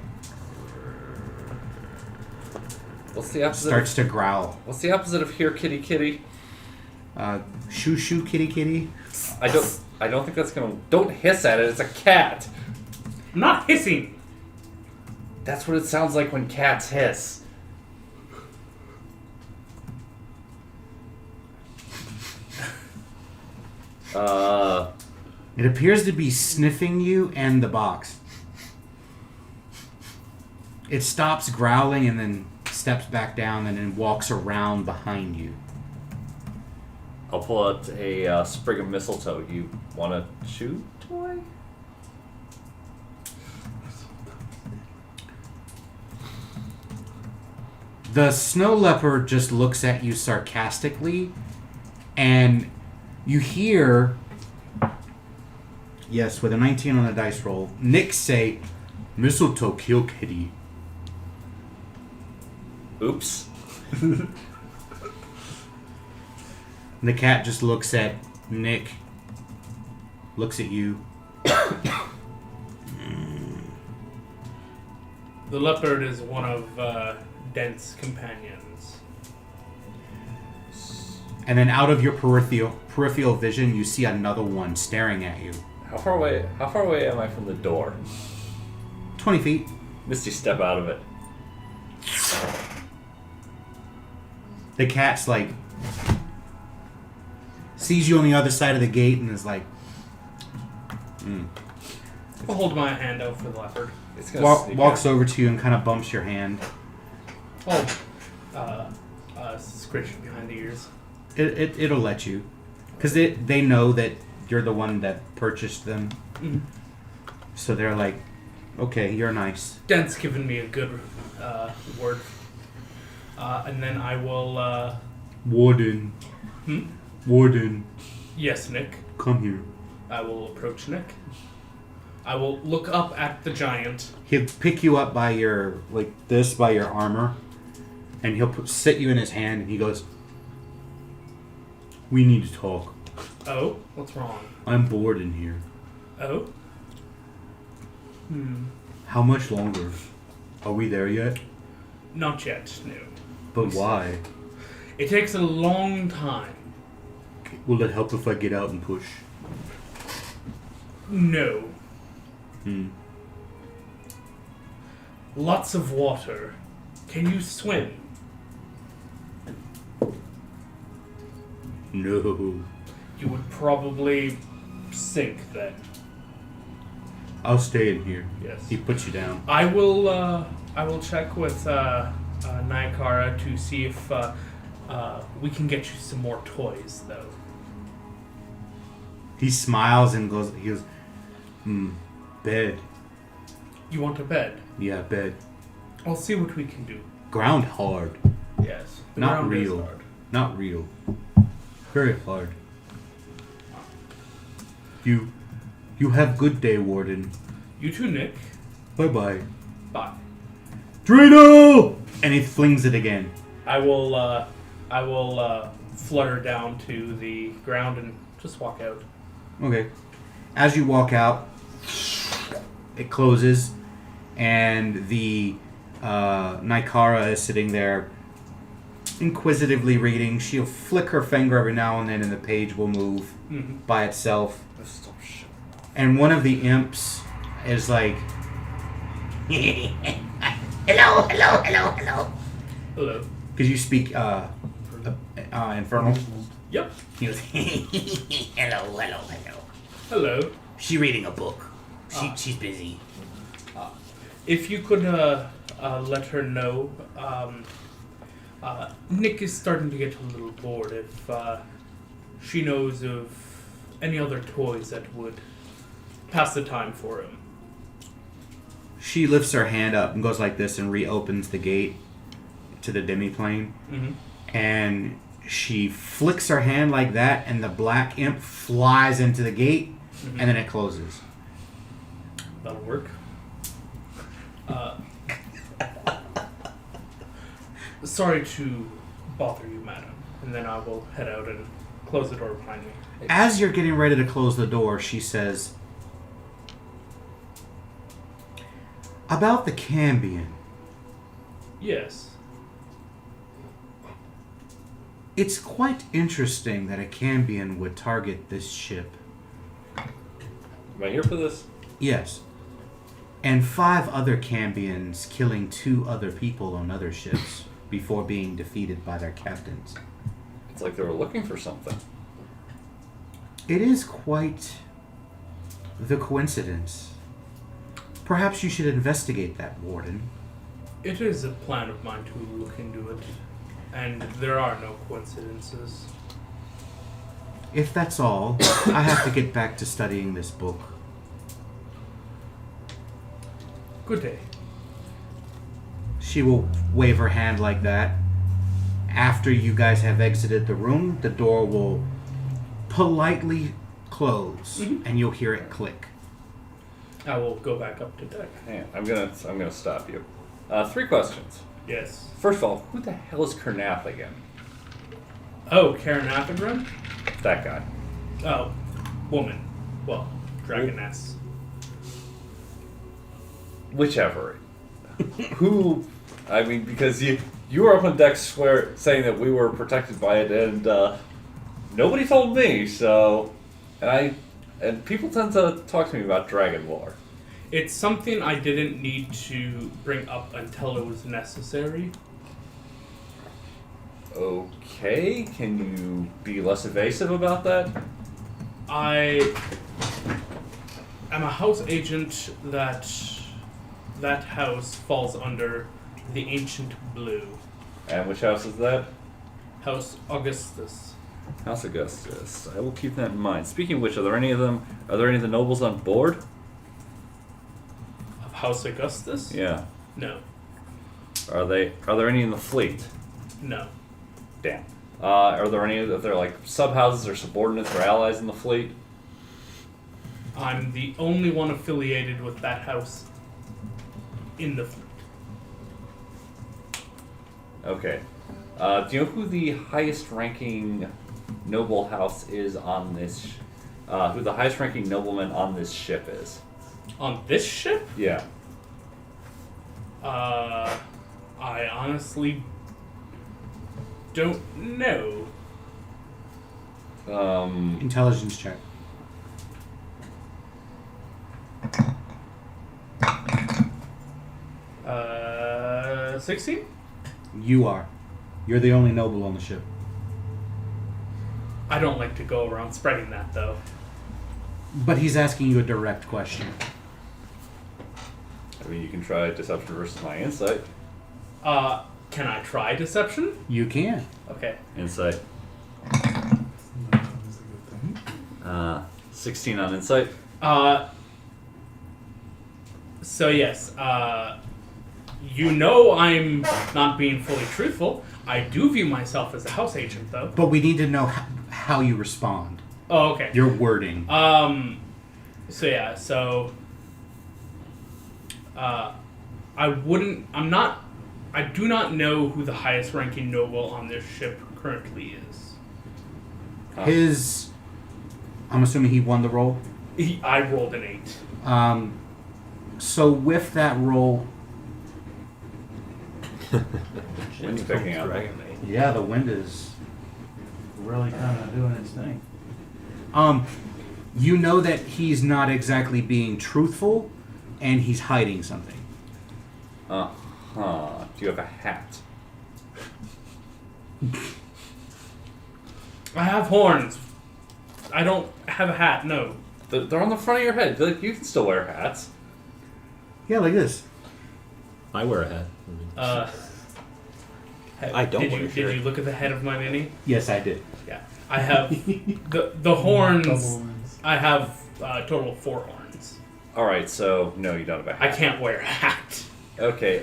What's the opposite? starts to growl. What's the opposite of here, kitty, kitty? Shoo shoo kitty kitty. I don't think that's gonna... Don't hiss at it, it's a cat! I'm not hissing! That's what it sounds like when cats hiss. It appears to be sniffing you and the box. It stops growling and then steps back down and then walks around behind you. I'll pull out a sprig of mistletoe. You want a chew toy? The snow leopard just looks at you sarcastically, and you hear, yes, with a 19 on the dice roll, Nick say, "Mistletoe kill kitty." Oops. And the cat just looks at Nick, looks at you. The leopard is one of Dent's companions. And then out of your peripheral vision, you see another one staring at you. How far away am I from the door? 20 feet. Misty, step out of it. The cat's like, sees you on the other side of the gate and is like, I'll hold my hand out for the leopard. It's gonna sneak walks out. over to you and kind of bumps your hand. Scratch behind the ears. It'll let you. Because they know that you're the one that purchased them. Mm. So they're like, okay, you're nice. Dent's given me a good word. And then I will... Warden. Warden, Yes, Nick. come here. I will approach Nick. I will look up at the giant. He'll pick you up by your, like this, by your armor, and he'll sit you in his hand, and he goes, "We need to talk. Oh, what's wrong? I'm bored in here. Oh? How much longer? Are we there yet? Not yet, no. But why? It takes a long time. Will it help if I get out and push?" No. Hmm. Lots of water. Can you swim? No. You would probably sink then. I'll stay in here. Yes. He puts you down. I will check with Naikara to see if we can get you some more toys, though. He smiles and goes, bed. You want a bed? Yeah, bed. I'll see what we can do. Ground hard. Yes. The Not ground is real. hard. Not real. Very hard. You have good day, Warden. You too, Nick. Bye-bye. Bye. Dreidel! And he flings it again. I will flutter down to the ground and just walk out. Okay. As you walk out, it closes, and the Naikara is sitting there inquisitively reading. She'll flick her finger every now and then, and the page will move by itself. And one of the imps is like, hello. Hello. Because you speak Infernal. Yep. He goes, hello. Hello. She's reading a book. She's busy. If you could let her know, Nick is starting to get a little bored. If she knows of any other toys that would pass the time for him. She lifts her hand up and goes like this and reopens the gate to the demi-plane. And she flicks her hand like that, and the black imp flies into the gate, and then it closes. That'll work. Sorry to bother you, madam. And then I will head out and close the door behind me. As you're getting ready to close the door, she says, about the Cambion. Yes. It's quite interesting that a Cambion would target this ship. Am I here for this? Yes. And 5 other Cambions killing 2 other people on other ships before being defeated by their captains. It's like they were looking for something. It is quite the coincidence. Perhaps you should investigate that, Warden. It is a plan of mine to look into it. And there are no coincidences. If that's all, I have to get back to studying this book. Good day. She will wave her hand like that. After you guys have exited the room, the door will politely close, and you'll hear it click. I will go back up to deck. Hang on, I'm gonna stop you. 3 questions. Yes. First of all, who the hell is Kernath again? Oh, Karen Athagren? That guy. Oh, woman. Well, dragoness. Whichever. Who? I mean, because you were up on deck saying that we were protected by it, and nobody told me. So, and people tend to talk to me about dragon lore. It's something I didn't need to bring up until it was necessary. Okay, can you be less evasive about that? I am a house agent that house falls under the Ancient Blue. And which house is that? House Augustus. House Augustus. I will keep that in mind. Speaking of which, are there any of the nobles on board? Of House Augustus? Yeah. No. Are there any in the fleet? No. Damn. Are there any of their like sub houses or subordinates or allies in the fleet? I'm the only one affiliated with that house in the fleet. Okay. Do you know who the highest ranking noble house is on this? Who the highest ranking nobleman on this ship is? On this ship? Yeah. I honestly don't know. Intelligence check. Uh, 16? You are. You're the only noble on the ship. I don't like to go around spreading that, though. But he's asking you a direct question. I mean, you can try deception versus my insight. Can I try deception? You can. Okay. Insight. That is a good thing. 16 on insight. So yes, you know I'm not being fully truthful. I do view myself as a house agent, though. But we need to know how you respond. Oh, okay. Your wording. So yeah, so I do not know who the highest ranking noble on this ship currently is. I'm assuming he won the roll. I rolled an 8. So with that roll, Wind's picking up. yeah, the wind is really kind of doing its thing. You know that he's not exactly being truthful, and he's hiding something. Uh-huh. Do you have a hat? I have horns. I don't have a hat. No. They're on the front of your head. Like, you can still wear hats. Yeah, like this. I wear a hat. I don't Did wear you a shirt. did you look at the head of my mini? Yes, I did. Yeah. I have the Double horns. ones. I have a total of 4 horns. Alright, so no, you don't have a I hat. can't wear a hat. Okay,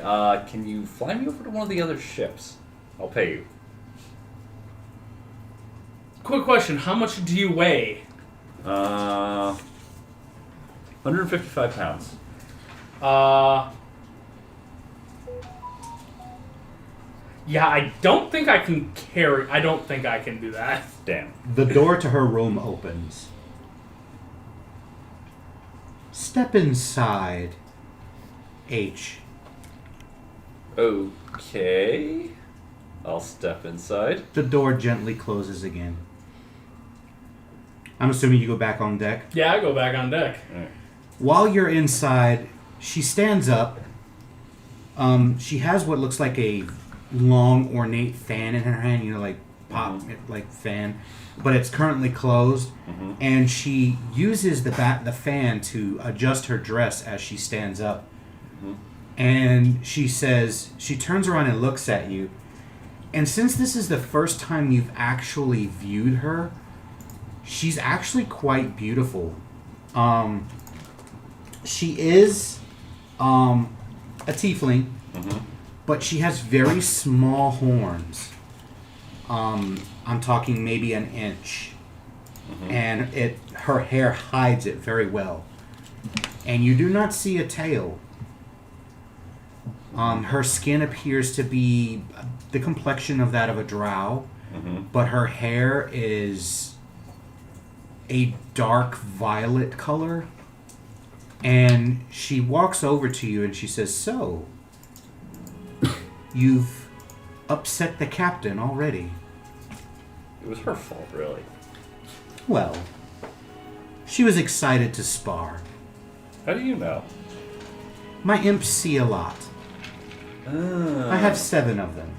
can you fly me over to one of the other ships? I'll pay you. Quick question: how much do you weigh? 155 pounds. Yeah, I don't think I can carry. I don't think I can do that. Damn. The door to her room opens. Step inside, H. Okay. I'll step inside. The door gently closes again. I'm assuming you go back on deck. Yeah, I go back on deck. Alright. While you're inside, she stands up. She has what looks like a long, ornate fan in her hand, like pop, like fan, but it's currently closed. And she uses the fan to adjust her dress as she stands up. And she says, she turns around and looks at you. And since this is the first time you've actually viewed her, she's actually quite beautiful. She is a tiefling, but she has very small horns. I'm talking maybe an inch. And her hair hides it very well. And you do not see a tail. Her skin appears to be the complexion of that of a drow, but her hair is a dark violet color. And she walks over to you and she says, "So, you've upset the captain already." It was her fault, really. Well, she was excited to spar. How do you know? My imps see a lot. I have 7 of them.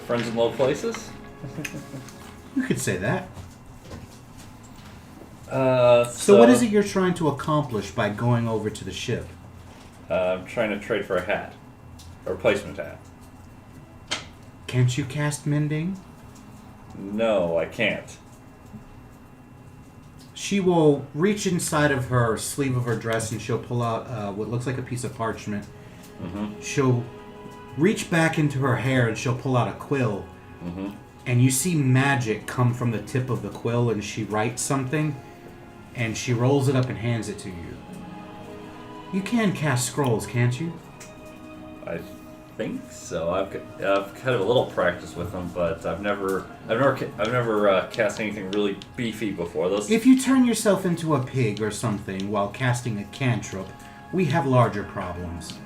Friends in low places? You could say that. So So what is it you're trying to accomplish by going over to the ship? I'm trying to trade for a hat. A replacement hat. Can't you cast mending? No, I can't. She will reach inside of her sleeve of her dress and she'll pull out what looks like a piece of parchment. She'll reach back into her hair and she'll pull out a quill. and you see magic come from the tip of the quill, and she writes something, and she rolls it up and hands it to you. You can cast scrolls, can't you? I think so. I've had a little practice with them, but I've never cast anything really beefy before. Those. If you turn yourself into a pig or something while casting a cantrip, we have larger problems.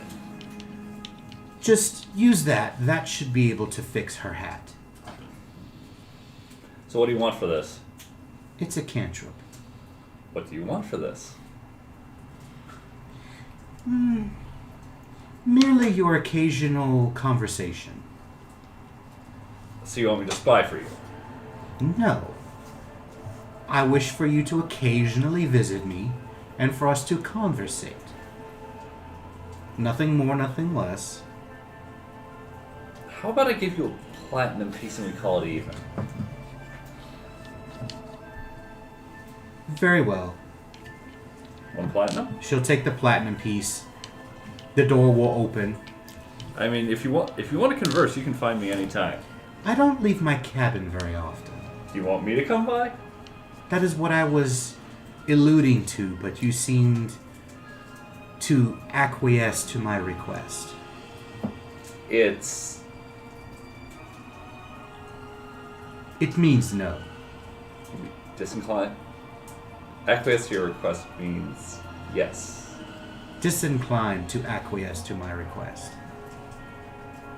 Just use that. That should be able to fix her hat. So what do you want for this? It's a cantrip. What do you want for this? Merely your occasional conversation. So you want me to spy for you? No. I wish for you to occasionally visit me and for us to conversate. Nothing more, nothing less. How about I give you a platinum piece and we call it even? Very well. 1 platinum? She'll take the platinum piece. The door will open. I mean, if you want to converse, you can find me anytime. I don't leave my cabin very often. Do you want me to come by? That is what I was alluding to, but you seemed to acquiesce to my request. It's... It means no. disinclined. Acquiesce to your request means yes. Disinclined to acquiesce to my request.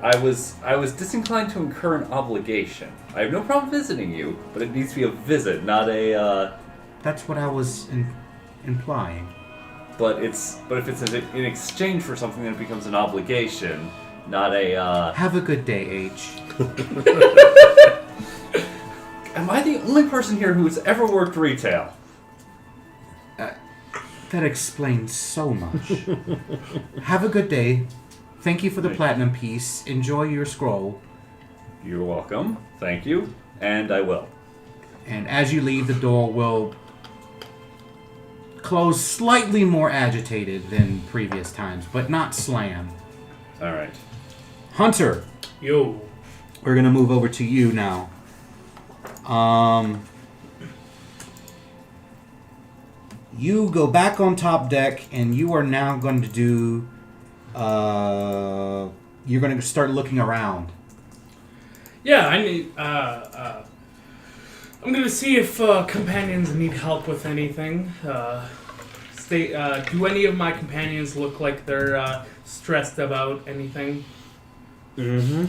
I was disinclined to incur an obligation. I have no problem visiting you, but it needs to be a visit, not a. That's what I was implying. But if it's in exchange for something, then it becomes an obligation, not a. Have a good day, H. Am I the only person here who has ever worked retail? That explains so much. Have a good day. Thank you for the platinum piece. Enjoy your scroll. You're welcome. Thank you. And I will. And as you leave, the door will close slightly more agitated than previous times, but not slam. Alright. Hunter, Yo. we're going to move over to you now. You go back on top deck, and you are now going to do... you're going to start looking around. Yeah, I need. I'm gonna see if companions need help with anything. Do any of my companions look like they're stressed about anything? Mm-hmm.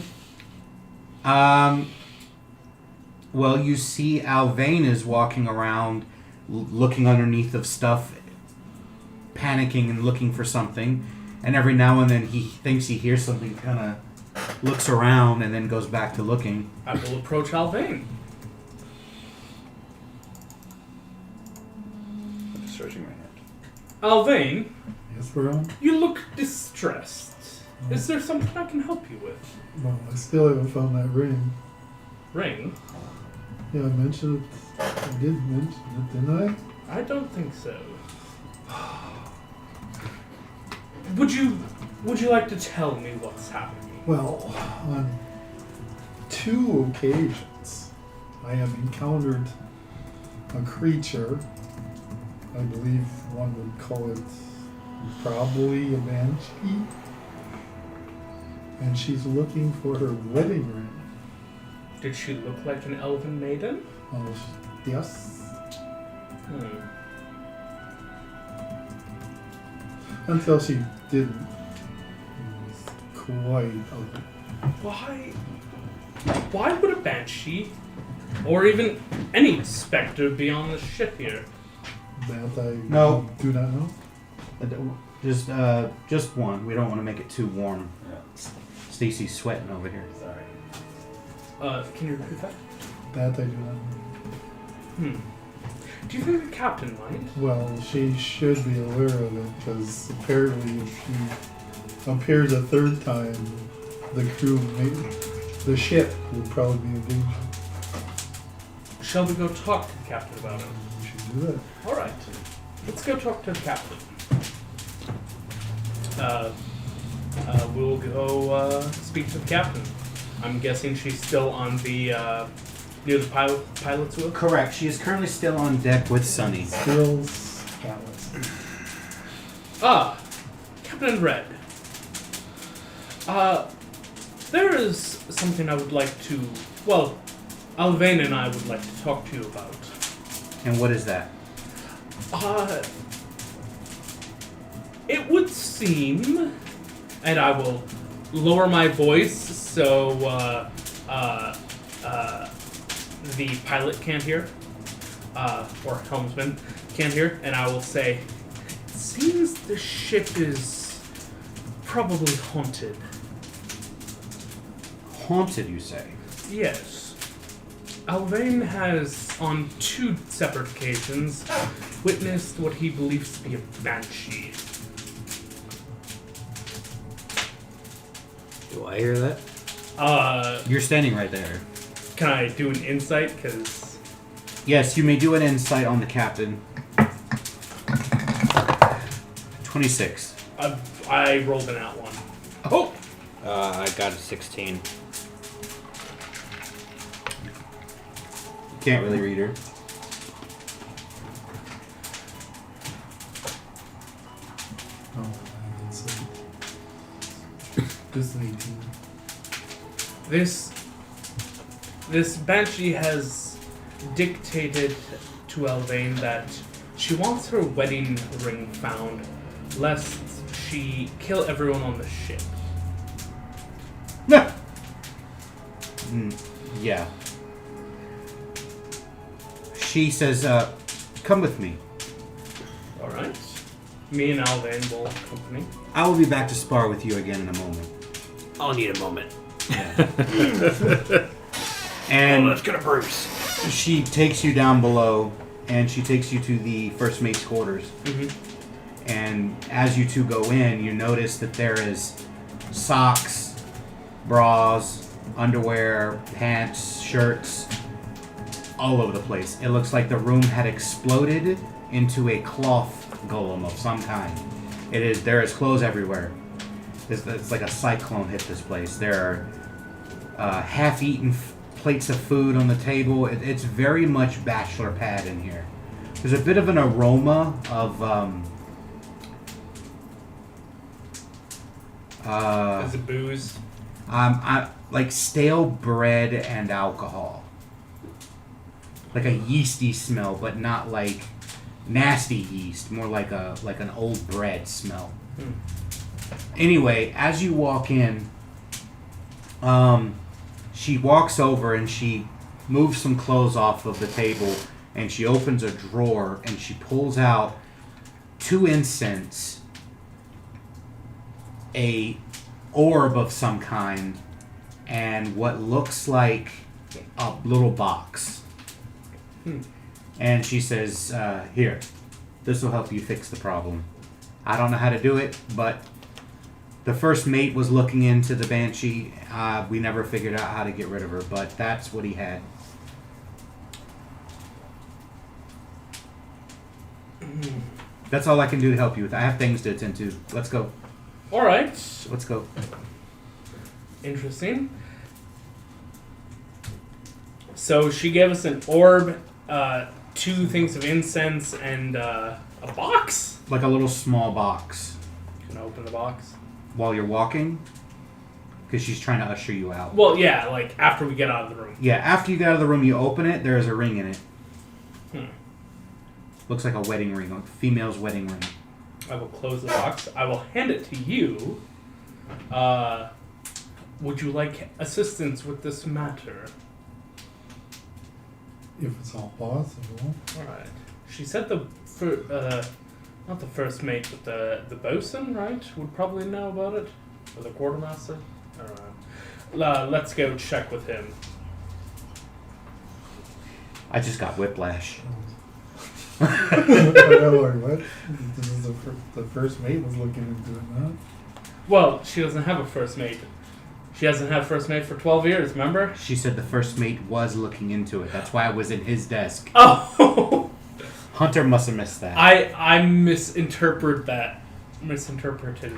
Well, you see Alvain is walking around, looking underneath of stuff, panicking and looking for something. And every now and then he thinks he hears something, kind of looks around and then goes back to looking. I will approach Alvain. I'm just stretching my hand. Alvain, Yes, Baron? you look distressed. Is there something I can help you with? Well, I still haven't found that ring. Ring? Yeah, I mentioned it. I did mention it, didn't I? I don't think so. Would you like to tell me what's happening? Well, on 2 occasions, I have encountered a creature. I believe one would call it probably a banshee. And she's looking for her wedding ring. Did she look like an elven maiden? Oh, yes. Until she didn't. It was quite ugly. Why would a banshee, or even any specter, be on the ship here? That I No. do not know. Just one. We don't want to make it too warm. Yeah. Stacy's sweating over here. Sorry. Can you repeat that? That I do not know. Do you think the captain might? Well, she should be aware of it, because apparently if she appears a third time, the the ship would probably be in danger. Shall we go talk to the captain about it? We should do that. Alright. Let's go talk to the captain. We'll go speak to the captain. I'm guessing she's still on the near the pilot's wheel. Correct. She is currently still on deck with Sunny. Skills, talents. Ah, Captain Red. There is something I would like to. Well, Alvain and I would like to talk to you about. And what is that? It would seem, and I will lower my voice so the pilot can't hear, or helmsman can't hear, and I will say, it seems the ship is probably haunted. Haunted, you say? Yes. Alvain has, on 2 separate occasions, witnessed what he believes to be a banshee. Do I hear that? You're standing right there. Can I do an insight? Because Yes, you may do an insight on the captain. 26. I rolled an out one. Oh! I got a 16. Can't really read her. Oh, I didn't see. Just an 18. This banshee has dictated to Elvain that she wants her wedding ring found, lest she kill everyone on the ship. No! Yeah. She says, come with me. Alright. Me and Alvain will accompany. I will be back to spar with you again in a moment. I'll need a moment. And let's get a Bruce. she takes you down below, and she takes you to the first mate's quarters. Mm-hmm. And as you two go in, you notice that there is socks, bras, underwear, pants, shirts, all over the place. It looks like the room had exploded into a cloth golem of some kind. There is clothes everywhere. It's like a cyclone hit this place. There are half-eaten plates of food on the table. It's very much bachelor pad in here. There's a bit of an aroma of Is it booze? like stale bread and alcohol. Like a yeasty smell, but not like nasty yeast. More like an old bread smell. Anyway, as you walk in, she walks over and she moves some clothes off of the table, and she opens a drawer and she pulls out 2 incense, a orb of some kind, and what looks like a little box. And she says, here, this will help you fix the problem. I don't know how to do it, but the first mate was looking into the banshee. We never figured out how to get rid of her, but that's what he had. That's all I can do to help you with. I have things to attend to. Let's go. Alright. Let's go. Interesting. So she gave us an orb, 2 things of incense, and a box? Like a little small box. Can I open the box? While you're walking? Because she's trying to usher you out. Well, yeah, like after we get out of the room. Yeah, after you get out of the room, you open it, there is a ring in it. Looks like a wedding ring, a female's wedding ring. I will close the box. I will hand it to you. Would you like assistance with this matter? If it's all possible. Alright. She said not the first mate, but the bosun, right? Would probably know about it. Or the quartermaster. Alright. Let's go check with him. I just got whiplash. What? This is the first mate was looking into it, huh? Well, she doesn't have a first mate. She hasn't had a first mate for 12 years, remember? She said the first mate was looking into it. That's why I was in his desk. Oh! Hunter must have missed that. I misinterpreted that.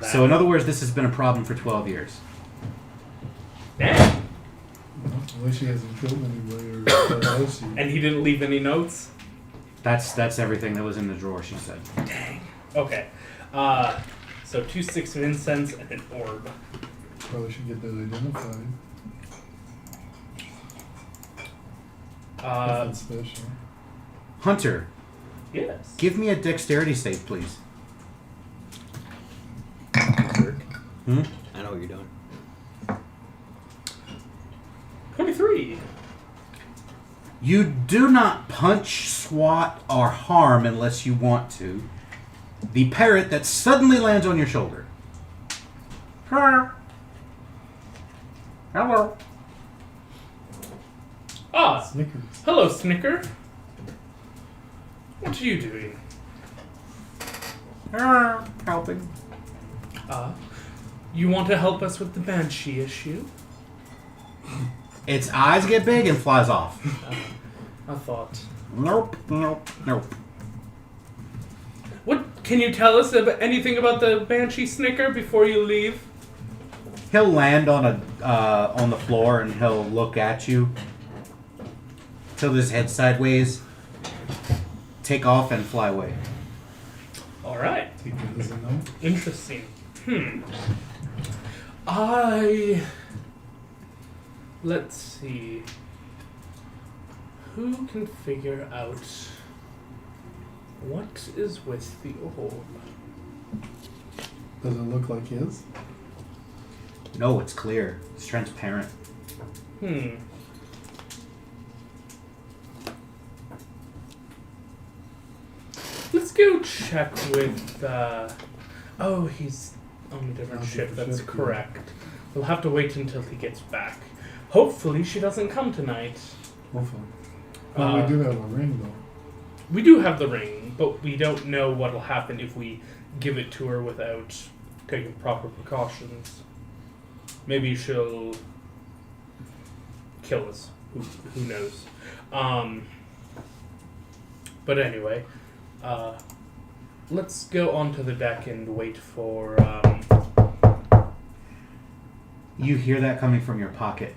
So in other words, this has been a problem for 12 years. Damn. Unless she hasn't killed anybody or what else she... And he didn't leave any notes? That's everything that was in the drawer, she said. Dang. Okay. So 2 sticks of incense and an orb. Probably should get that identified. Nothing special. Hunter, Yes. give me a dexterity save, please. Hmm? I know what you're doing. 23. You do not punch, swat, or harm unless you want to the parrot that suddenly lands on your shoulder. Hello. Ah, Snickers. hello, Snicker. What are you doing? Helping. You want to help us with the Banshee issue? Its eyes get big and flies off. I thought. Nope, nope, nope. What can you tell us about anything about the Banshee Snicker before you leave? He'll land on the floor and he'll look at you. Tilt his head sideways, take off, and fly away. All right. Take it as a no. Interesting. Let's see. Who can figure out what is with the orb? Does it look like his? No, it's clear. It's transparent. Let's go check with. Oh, he's on a different On a ship. different That's ship, yeah. correct. We'll have to wait until he gets back. Hopefully, she doesn't come tonight. Hopefully. Well, we do have a ring, though. We do have the ring, but we don't know what'll happen if we give it to her without taking proper precautions. Maybe she'll kill us. Who knows? But anyway, let's go onto the deck and wait for. You hear that coming from your pocket.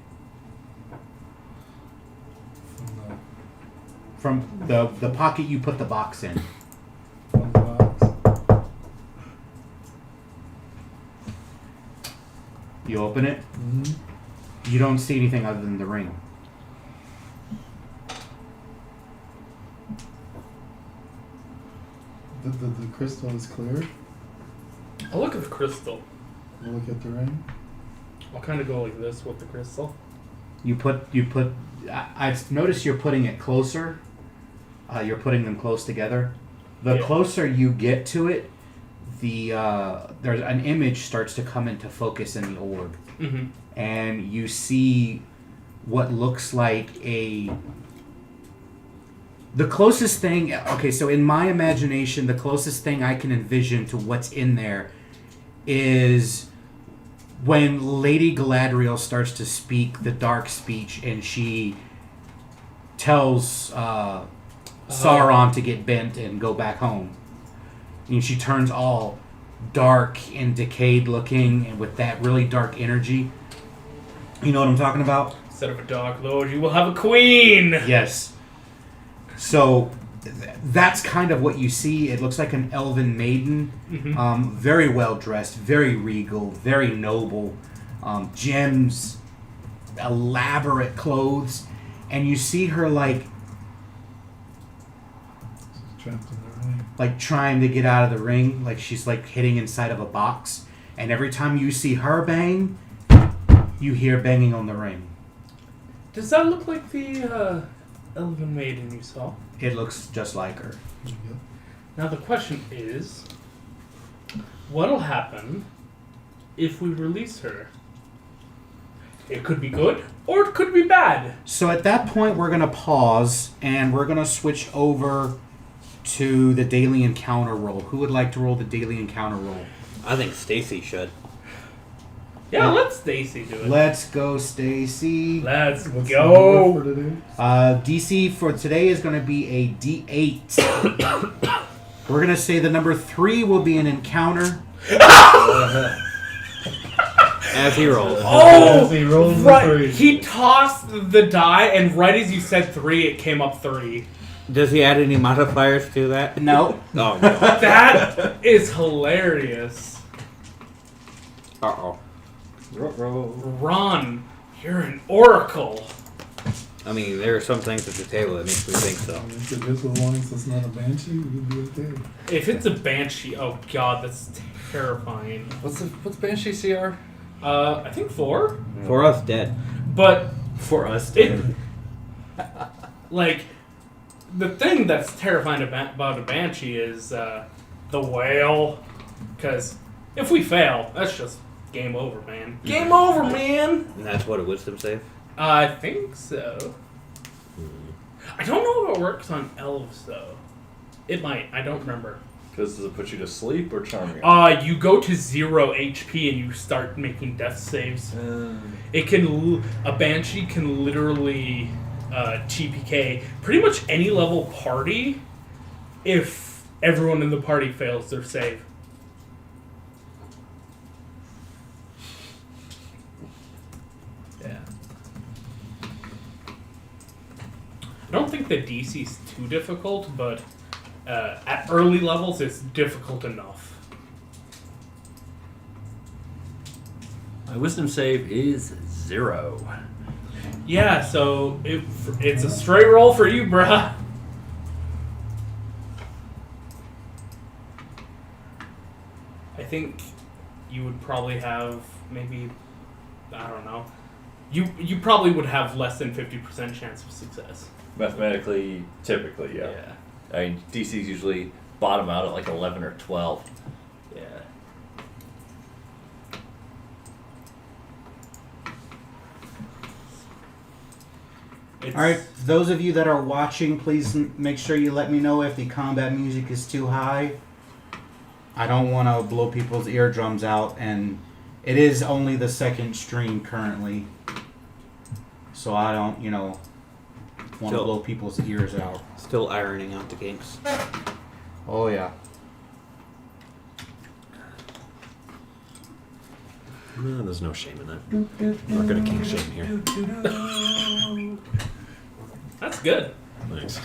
From the pocket you put the box in. From the box. You open it. Mm-hmm. You don't see anything other than the ring. The crystal is clear. I'll look at the crystal. We'll look at the ring. I'll kind of go like this with the crystal. You put. I've noticed you're putting it closer. You're putting them close together. The Yeah. closer you get to it, there's an image starts to come into focus in the orb, Mm-hmm. and you see what looks like the closest thing. Okay, so in my imagination, the closest thing I can envision to what's in there is when Lady Galadriel starts to speak the dark speech, and she tells Sauron to get bent and go back home. And she turns all dark and decayed looking, and with that really dark energy. You know what I'm talking about? Instead of a dark lord, you will have a queen. Yes. So that's kind of what you see. It looks like an elven maiden, very well dressed, very regal, very noble, gems, elaborate clothes, and you see her Trapped in the ring. like trying to get out of the ring, like she's like hitting inside of a box. And every time you see her bang, you hear banging on the ring. Does that look like the elven maiden you saw? It looks just like her. Yep. Now the question is, what'll happen if we release her? It could be good, or it could be bad. So at that point, we're going to pause, and we're going to switch over to the daily encounter roll. Who would like to roll the daily encounter roll? I think Stacy should. Yeah, let Stacy do it. Let's go, Stacy. Let's What's the go. number for today? DC for today is going to be a D8. We're going to say the number 3 will be an encounter. As he rolls. Oh, As he rolls the right. three. He tossed the die, and right as you said 3, it came up 3. Does he add any modifiers to that? No. Oh, no. That is hilarious. Uh-oh. Ron, you're an oracle. I mean, there are some things at the table that makes me think so. So just as long as it's not a banshee, we'd be okay. If it's a banshee, oh god, that's terrifying. What's Banshee CR? I think 4, For us, dead. but For us, it, like, the thing that's terrifying about a banshee is the whale. Because if we fail, that's just game over, man. Game over, man. And that's what a wisdom save? I think so. I don't know if it works on elves though. It might. I don't remember. Because does it put you to sleep or charm you? You go to 0 HP and you start making death saves. It can. A banshee can literally TPK pretty much any level party if everyone in the party fails their save. Yeah. I don't think the DC's too difficult, but at early levels it's difficult enough. My wisdom save is 0. Yeah, so it's a straight roll for you, bruh. I think you would probably have maybe, I don't know. You probably would have less than 50% chance of success. Mathematically, typically, yeah. I mean, DC's usually bottom out at like 11 or 12. Yeah. All right, those of you that are watching, please make sure you let me know if the combat music is too high. I don't want to blow people's eardrums out, and it is only the second stream currently, so I don't, want to Still- blow people's ears out. Still ironing out the kinks. Oh yeah. No, there's no shame in that. I'm not gonna kink shame here. That's good. Thanks.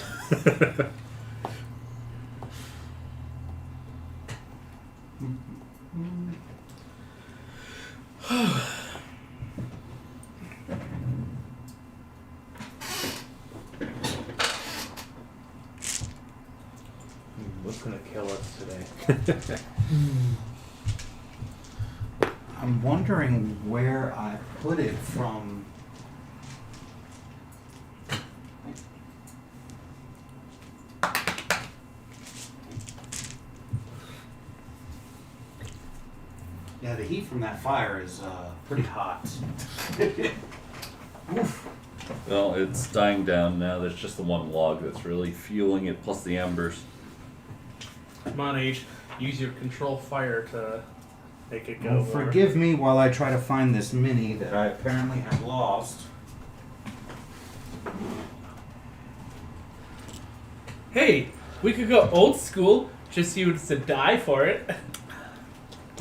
What's gonna kill us today? I'm wondering where I put it from. Yeah, the heat from that fire is pretty hot. Oof. Well, it's dying down now. There's just the one log that's really fueling it, plus the embers. Come on, H. Use your control fire to make it go. Well, more. forgive me while I try to find this mini that I apparently have lost. Hey, we could go old school. Just use to die for it.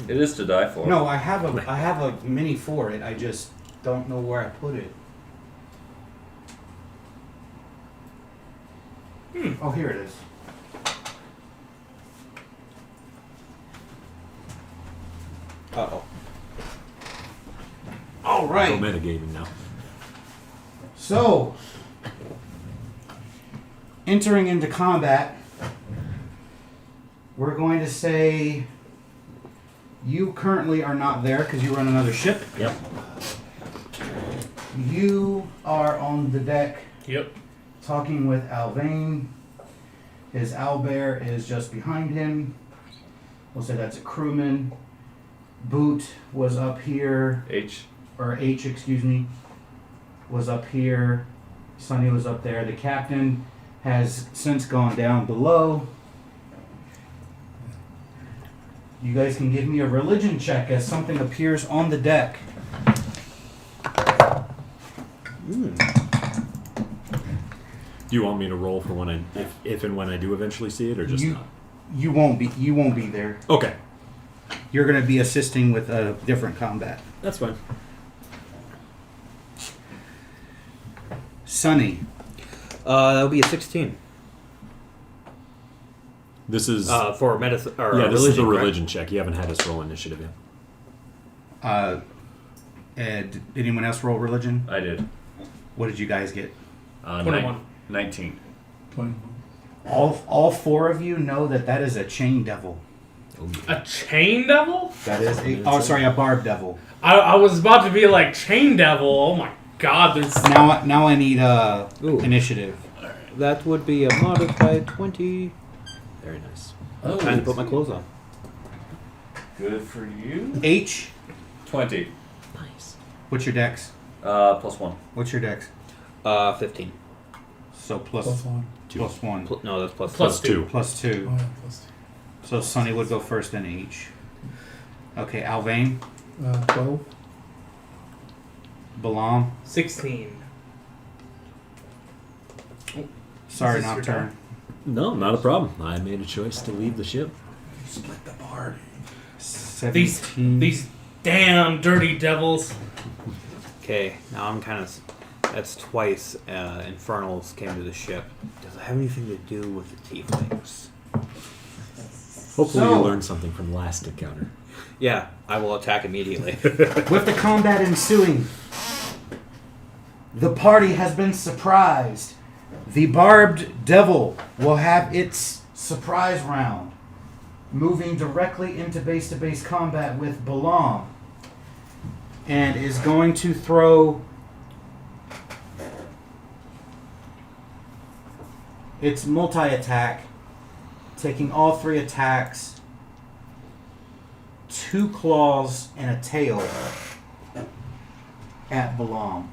It is to die for. No, I have a mini for it. I just don't know where I put it. Oh, here it is. Uh-oh. All No right. metagaming now. So, entering into combat, we're going to say you currently are not there because you run another ship. Yep. You are on the deck Yep. talking with Alvain. His owlbear is just behind him. We'll say that's a crewman. Boot was up here, H. or H, excuse me, was up here. Sonny was up there. The captain has since gone down below. You guys can give me a religion check as something appears on the deck. Do you want me to roll for when if and when I do eventually see it, or just not? You won't be there. Okay. You're going to be assisting with a different combat. That's fine. Sunny. That'll be a 16. This is For medicine or yeah. This is the correct? religion check. You haven't had us roll initiative yet. Did anyone else roll religion? I did. What did you guys get? 21. 19. 20. All four of you know that is a chain devil. A chain devil? That is a barb devil. I was about to be like, chain devil? Oh my god, there's... Now I need Ooh. initiative. That would be a modified 20. Very nice. Oh, Time to put my clothes on. good for you. H. 20. Nice. What's your dex? +1. What's your dex? 15. So Plus 1. plus one. No, that's plus Plus two. two. Plus 2. Oh, yeah, plus So Sunny would go first, then H. Okay, Alvain. 12. Balam. 16. Sorry, Is this your Nocturne. No, not a problem. I made a choice to leave the ship. Split the party. 17. These damn dirty devils. Okay, now I'm kind of. That's twice Infernals came to the ship. Does it have anything to do with the Tieflings? Hopefully, So- you learned something from the last encounter. Yeah, I will attack immediately. With the combat ensuing, the party has been surprised. The barbed devil will have its surprise round, moving directly into base-to-base combat with Balam, and is going to throw its multi-attack, taking all 3 attacks, 2 claws and a tail at Balam.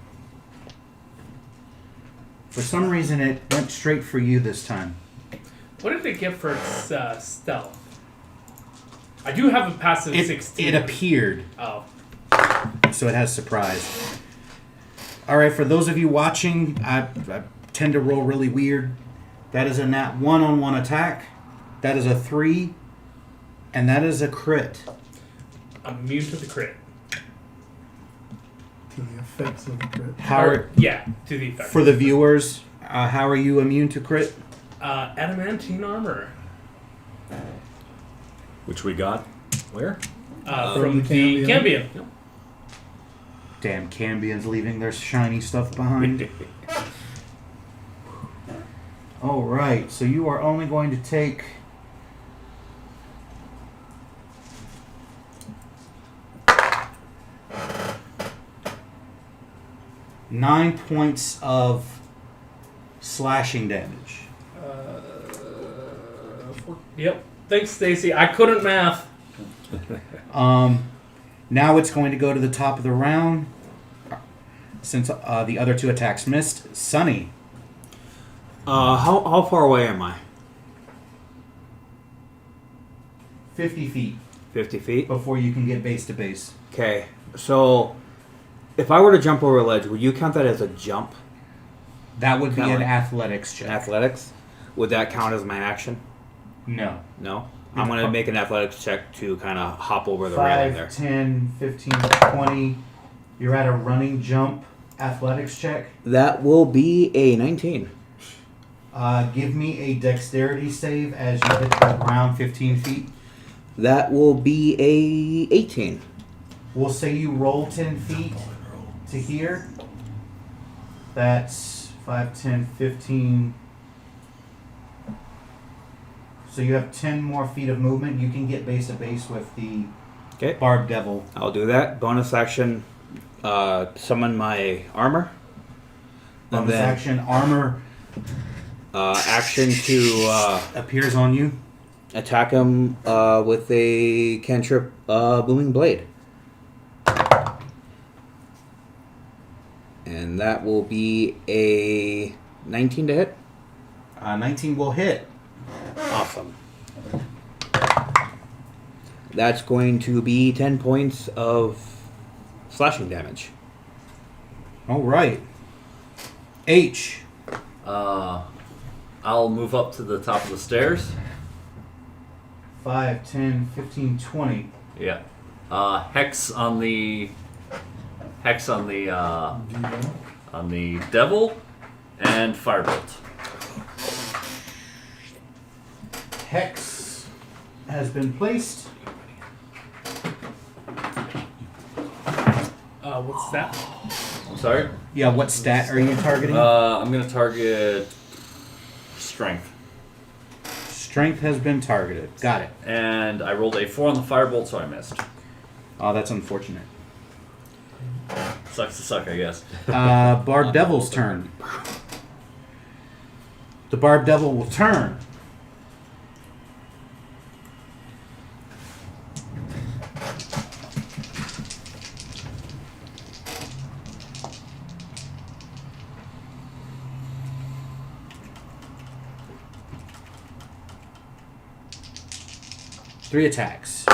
For some reason, it went straight for you this time. What did it get for its stealth? I do have a passive 16. It appeared, Oh. so it has surprise. All right, for those of you watching, I tend to roll really weird. That is a nat 1-on-1 attack. That is a 3, and that is a crit. I'm immune to the crit. To the effects of the crit. Yeah, to the effect. For the viewers, how are you immune to crit? Adamantine armor. Which we got. Where? From the Cambion. Damn, Cambions leaving their shiny stuff behind. All right, so you are only going to take 9 points of slashing damage. Yep. Thanks, Stacy. I couldn't math. Now it's going to go to the top of the round. Since the other 2 attacks missed, Sunny. How far away am I? 50 feet 50 feet? before you can get base to base. Okay, so if I were to jump over a ledge, would you count that as a jump? That would be Kinda an like- athletics check. Athletics? Would that count as my action? No. No? I'm going to make an athletics check to kind of hop over the railing 5, there. 10, 15, 20. You're at a running jump athletics check. That will be a 19. Give me a dexterity save as you hit the ground 15 feet. That will be a 18. We'll say you roll 10 feet to here. That's 5, 10, 15. So you have 10 more feet of movement. You can get base to base with the Okay. Barb Devil. I'll do that. Bonus action, summon my armor. And Bonus then action armor action to appears on you. attack him with a cantrip booming blade. And that will be a 19 to hit. 19 will hit. Awesome. That's going to be 10 points of slashing damage. All right. H. I'll move up to the top of the stairs. 5, 10, 15, 20. Yeah. Hex on the Hex on the D1. devil, and firebolt. Hex has been placed. What's that? I'm sorry. Yeah, what stat are you targeting? I'm gonna target strength, Strength has been targeted. Got it. and I rolled a 4 on the firebolt, so I missed. Oh, that's unfortunate. Sucks to suck, I guess. Barb Devil's turn. The Barb Devil will turn. Three attacks.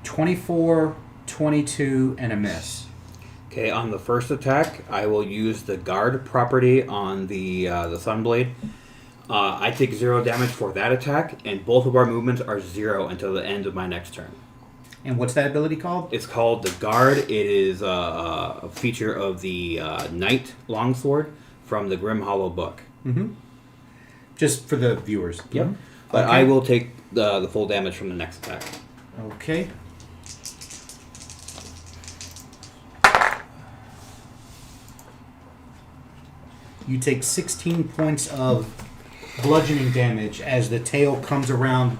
$24, $22, and a miss. Okay, on the first attack, I will use the guard property on the Sunblade. I take 0 damage for that attack, and both of our movements are 0 until the end of my next turn. And what's that ability called? It's called the Guard. It is a feature of the Knight Longsword from the Grim Hollow book. Mm-hmm. Just for the viewers. Yep. But Okay. I will take the full damage from the next attack. Okay. You take 16 points of bludgeoning damage as the tail comes around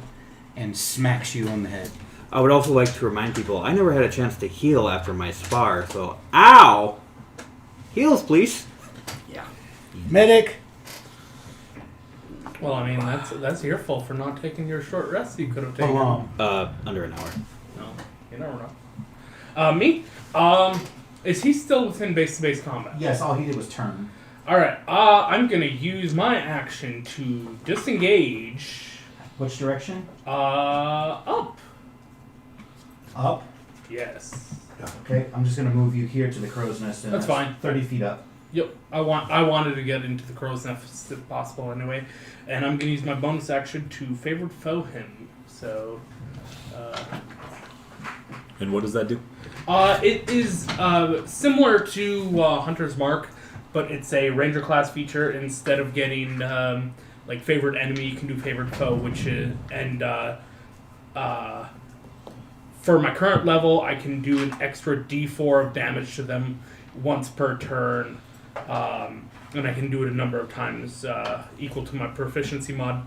and smacks you on the head. I would also like to remind people, I never had a chance to heal after my spar, so ow! Heals, please. Medic! Well, I mean, that's your fault for not taking your short rest you could have How taken. long? Under an hour. No, you never know. Me? Is he still within base-to-base combat? Yes, all he did was turn. Alright, I'm gonna use my action to disengage. Which direction? Up. Up. Yes. Okay, I'm just going to move you here to the crow's nest. And That's fine. 30 feet up. Yep, I wanted to get into the crow's nest if possible anyway, and I'm gonna use my bonus action to favored foe him. So, And what does that do? it is similar to Hunter's Mark, but it's a ranger class feature. Instead of getting like favored enemy, you can do favored foe, which is for my current level, I can do an extra D4 of damage to them once per turn. And I can do it a number of times equal to my proficiency mod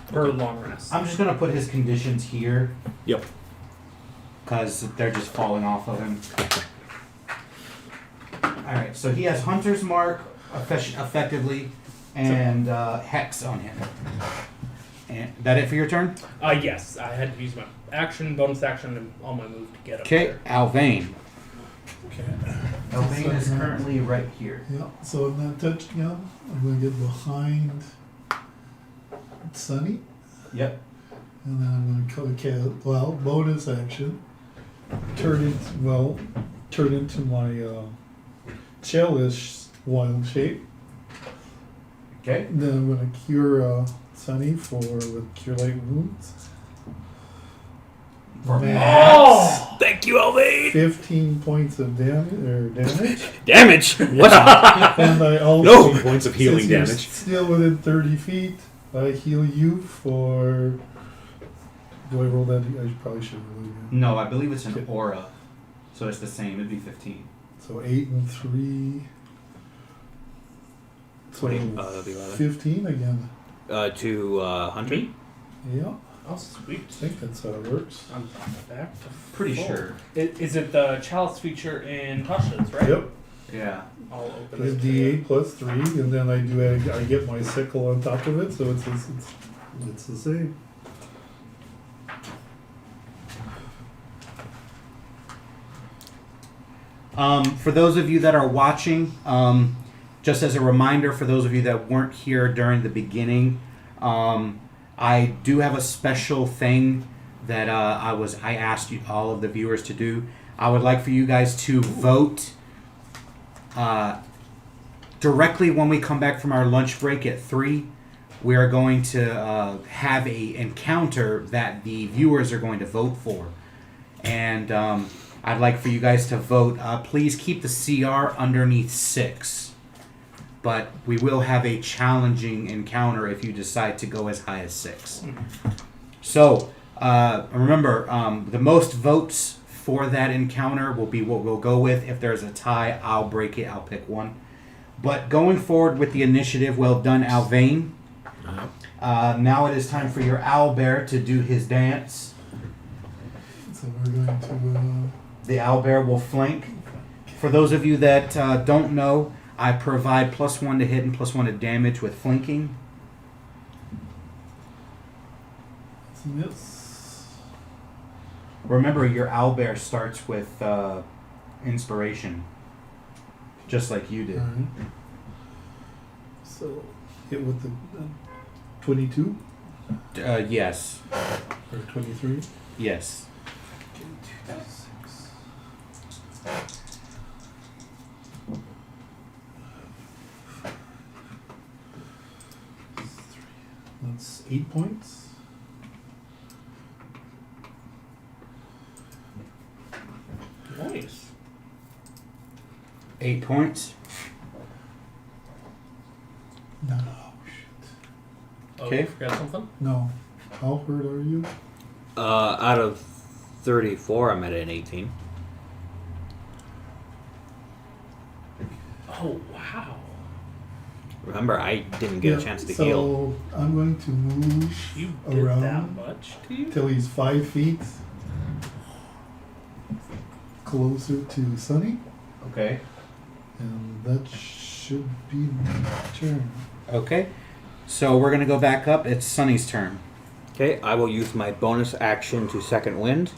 per long rest. I'm just going to put his conditions here Yep. because they're just falling off of him. Alright, so he has Hunter's Mark effectively and Hex on him. And that it for your turn? Yes, I had to use my action, bonus action, and all my move to get up Okay, there. Alvain. Okay. Alvain is currently right here. Yeah, so I'm not touching him. I'm going to get behind Sunny. Yep. And then I'm going to bonus action. Turn into my Chelish wild shape. Okay. Then I'm going to cure Sunny with Cure Light Wounds. Oh! Thank you, Alvain! 15 points of damage. Damage? What? And I also, No points of healing since you're damage. still within 30 feet, I heal you for... Do I roll that? I probably should roll it. No, I believe it's an aura. So it's the same. It'd be 15. So 8 and 3... 20, the 11. 15 again. To Hunter? Me? Yeah, Oh, sweet. I think that's how it works. I'm back to Pretty full. sure. Is it the chalice feature in Tasha's, right? Yep. Yeah. I'll open It's it. D8 plus 3, and then I get my sickle on top of it, so it's the same. For those of you that are watching, just as a reminder for those of you that weren't here during the beginning, I do have a special thing that I asked you all of the viewers to do. I would like for you guys to vote directly when we come back from our lunch break at 3 we are going to have a encounter that the viewers are going to vote for. And I'd like for you guys to vote. Please keep the CR underneath 6. But we will have a challenging encounter if you decide to go as high as 6. So, remember, the most votes for that encounter will be what we'll go with. If there's a tie, I'll break it. I'll pick one. But going forward with the initiative, well done, Alvain. Now it is time for your owlbear to do his dance. So we're going to. The owlbear will flank. For those of you that don't know, I provide +1 to hit and +1 to damage with flanking. Yes. Remember, your owlbear starts with inspiration, just like you did. Alright. So hit with the 22 Yes. or 23. Yes. That's 8 points. Nice. 8 points. No, shit. Oh, Okay. you forgot something? No. How hurt are you? Out of 34, I'm at an 18. Oh, wow. Remember, I didn't get a chance to so heal. I'm going to move You did around that much to you? till he's 5 feet closer to Sunny, Okay. and that should be my turn. Okay. So we're gonna go back up. It's Sunny's turn. Okay, I will use my bonus action to second wind.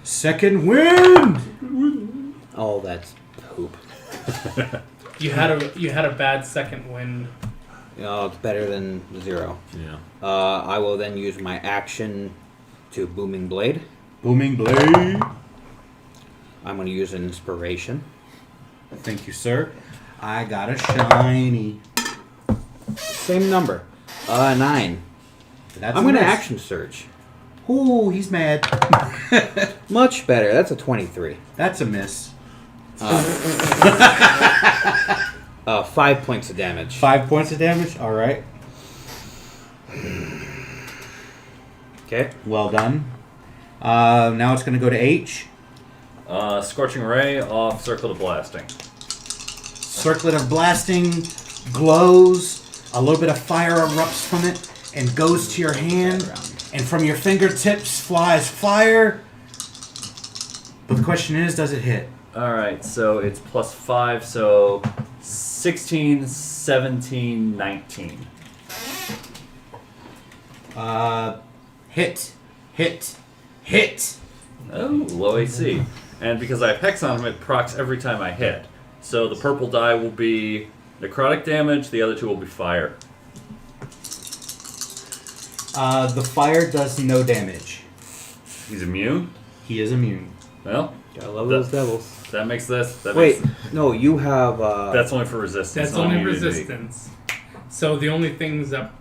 Second wind. Oh, that's poop. You had a bad second wind. Oh, it's better than 0. Yeah. I will then use my action to Booming Blade. Booming blade. I'm going to use an inspiration. Thank you, sir. I got a shiny. Same number. 9. That's I'm a going to miss. action surge. Ooh, he's mad. Much better. That's a 23. That's a miss. 5 points of damage. 5 points of damage. All right. Okay. Well done. Now it's going to go to H. Scorching Ray off Circle of Blasting. Circlet of blasting glows. A little bit of fire erupts from it and goes to your hand. And from your fingertips flies fire. But the question is, does it hit? Alright, so it's +5, so 16, 17, 19. Hit. Hit. Hit. Oh, low AC. And because I have Hex on him, it procs every time I hit. So the purple die will be necrotic damage, the other two will be fire. The fire does no damage. He's immune? He is immune. Well, Gotta love those devils. that makes this. That Wait, makes, no, you have... that's only for resistance. That's not only immunity. resistance. So the only things that...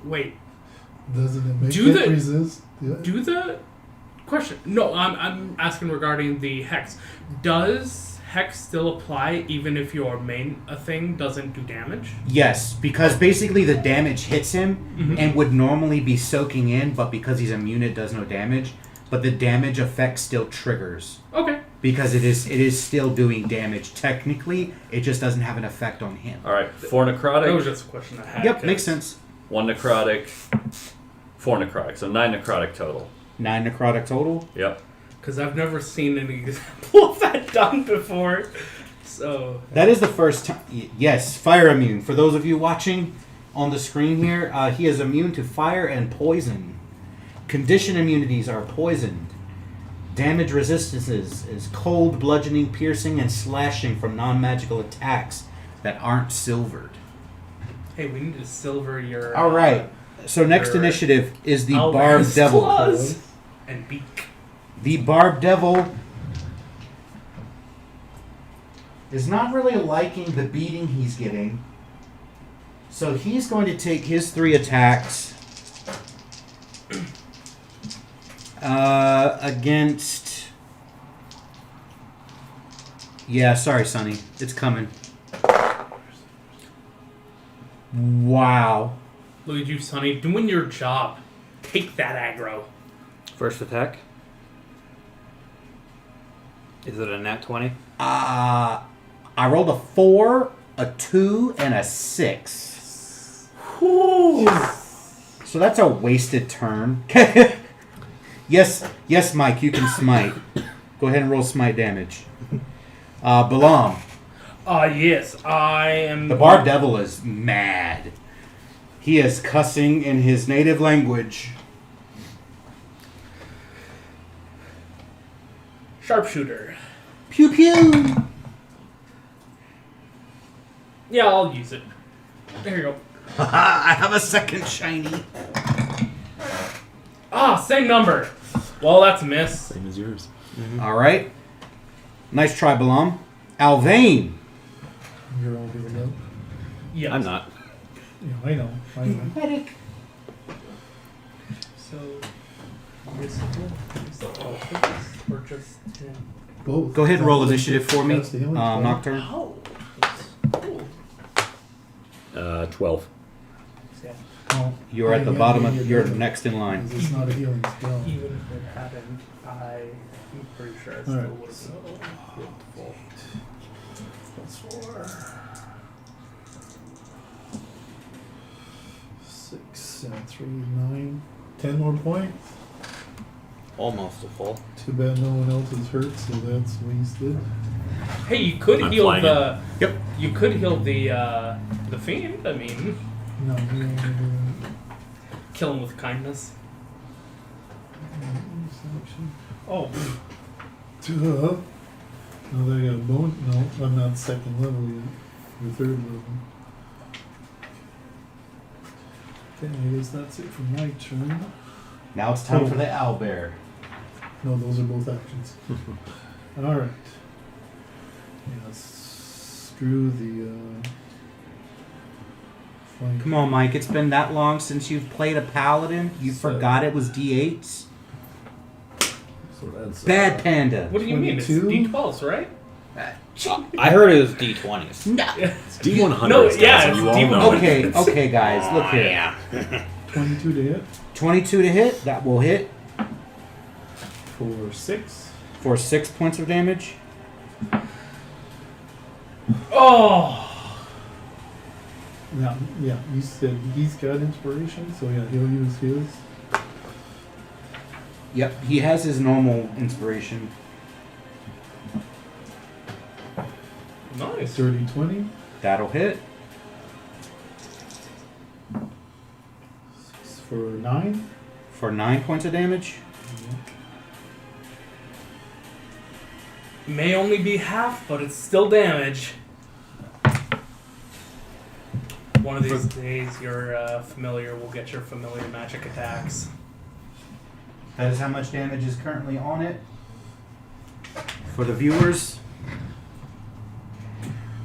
Wait. Doesn't it make Do it the- resist? Yeah. Do the... Question. No, I'm asking regarding the Hex. Does Hex still apply even if your main thing doesn't do damage? Yes, because basically the damage hits him Mhm. and would normally be soaking in, but because he's immune, it does no damage. But the damage effect still triggers Okay. because it is still doing damage. Technically, it just doesn't have an effect on him. Alright, 4 That was necrotic, just a question I had. Yep, 'cause- makes sense. 1 necrotic, 4 necrotic, so 9 necrotic total. 9 necrotic total. Yep. Because I've never seen an example of that done before. So... That is the first time. Yes, fire immune. For those of you watching on the screen here, he is immune to fire and poison. Condition immunities are poisoned. Damage resistances is cold, bludgeoning, piercing, and slashing from non-magical attacks that aren't silvered. Hey, we need to silver your... All right. So next your initiative is the owlbear's Barb Devil. claws and beak. The Barb Devil is not really liking the beating he's getting. So he's going to take his 3 attacks against. Yeah, sorry, Sonny. It's coming. Wow. Luigi, Sonny, doing your job. Take that aggro. First attack. Is it a nat 20? I rolled a 4, a 2, and a 6. Whew. So that's a wasted turn. Yes, Mike, you can smite. Go ahead and roll smite damage. Balam, Yes, I am... the Barb Devil is mad. He is cussing in his native language. Sharpshooter. Pew pew! Yeah, I'll use it. There you go. I have a second shiny. Same number. Well, that's a miss. Same as yours. Alright. Nice try, Balam. Alvain. You're all healed up. Yes. I'm not. Yeah, I know. Medic. So, is the offense or just him? Both. Go ahead and roll initiative for me, That's the healing spell. Nocturne. Oh. Cool. 12. Yeah. Oh, You're at the yeah, bottom yeah, of. yeah, You're yeah. next in line. Because it's not a healing spell. Even if it hadn't, I'm pretty sure I still Alright, would have been full. Plus 4. 6 and 3, 9. 10 more points. Almost a full. Too bad no one else is hurt, so that's wasted. Hey, you could I'm heal flying the. Yep. You could heal the fiend. I mean, No, kill him with kindness. Oh, No, they got a bone. No, I'm not second level yet. You're third level. Okay, I guess that's it for my turn. Now it's time for the owlbear. No, those are both actions. Alright. Yeah, screw the flank. Come on, Mike. It's been that long since you've played a paladin. You forgot it was D8s. So that's Bad panda. what do you mean? It's 22? D12s, right? I heard it was D20s. No. It's D100s, No, guys, yeah, and it's you all know it. Okay, guys. Look here. 22 to hit 22 to hit. That will hit for 6. for 6 points of damage. Oh, Yeah, you said he's got inspiration, so yeah, he'll use his. Yep, he has his normal inspiration. nice. Dirty 20. That'll hit For 9. for 9 points of damage. May only be half, but it's still damage. One of these days, your familiar will get your familiar magic attacks. That is how much damage is currently on it. For the viewers.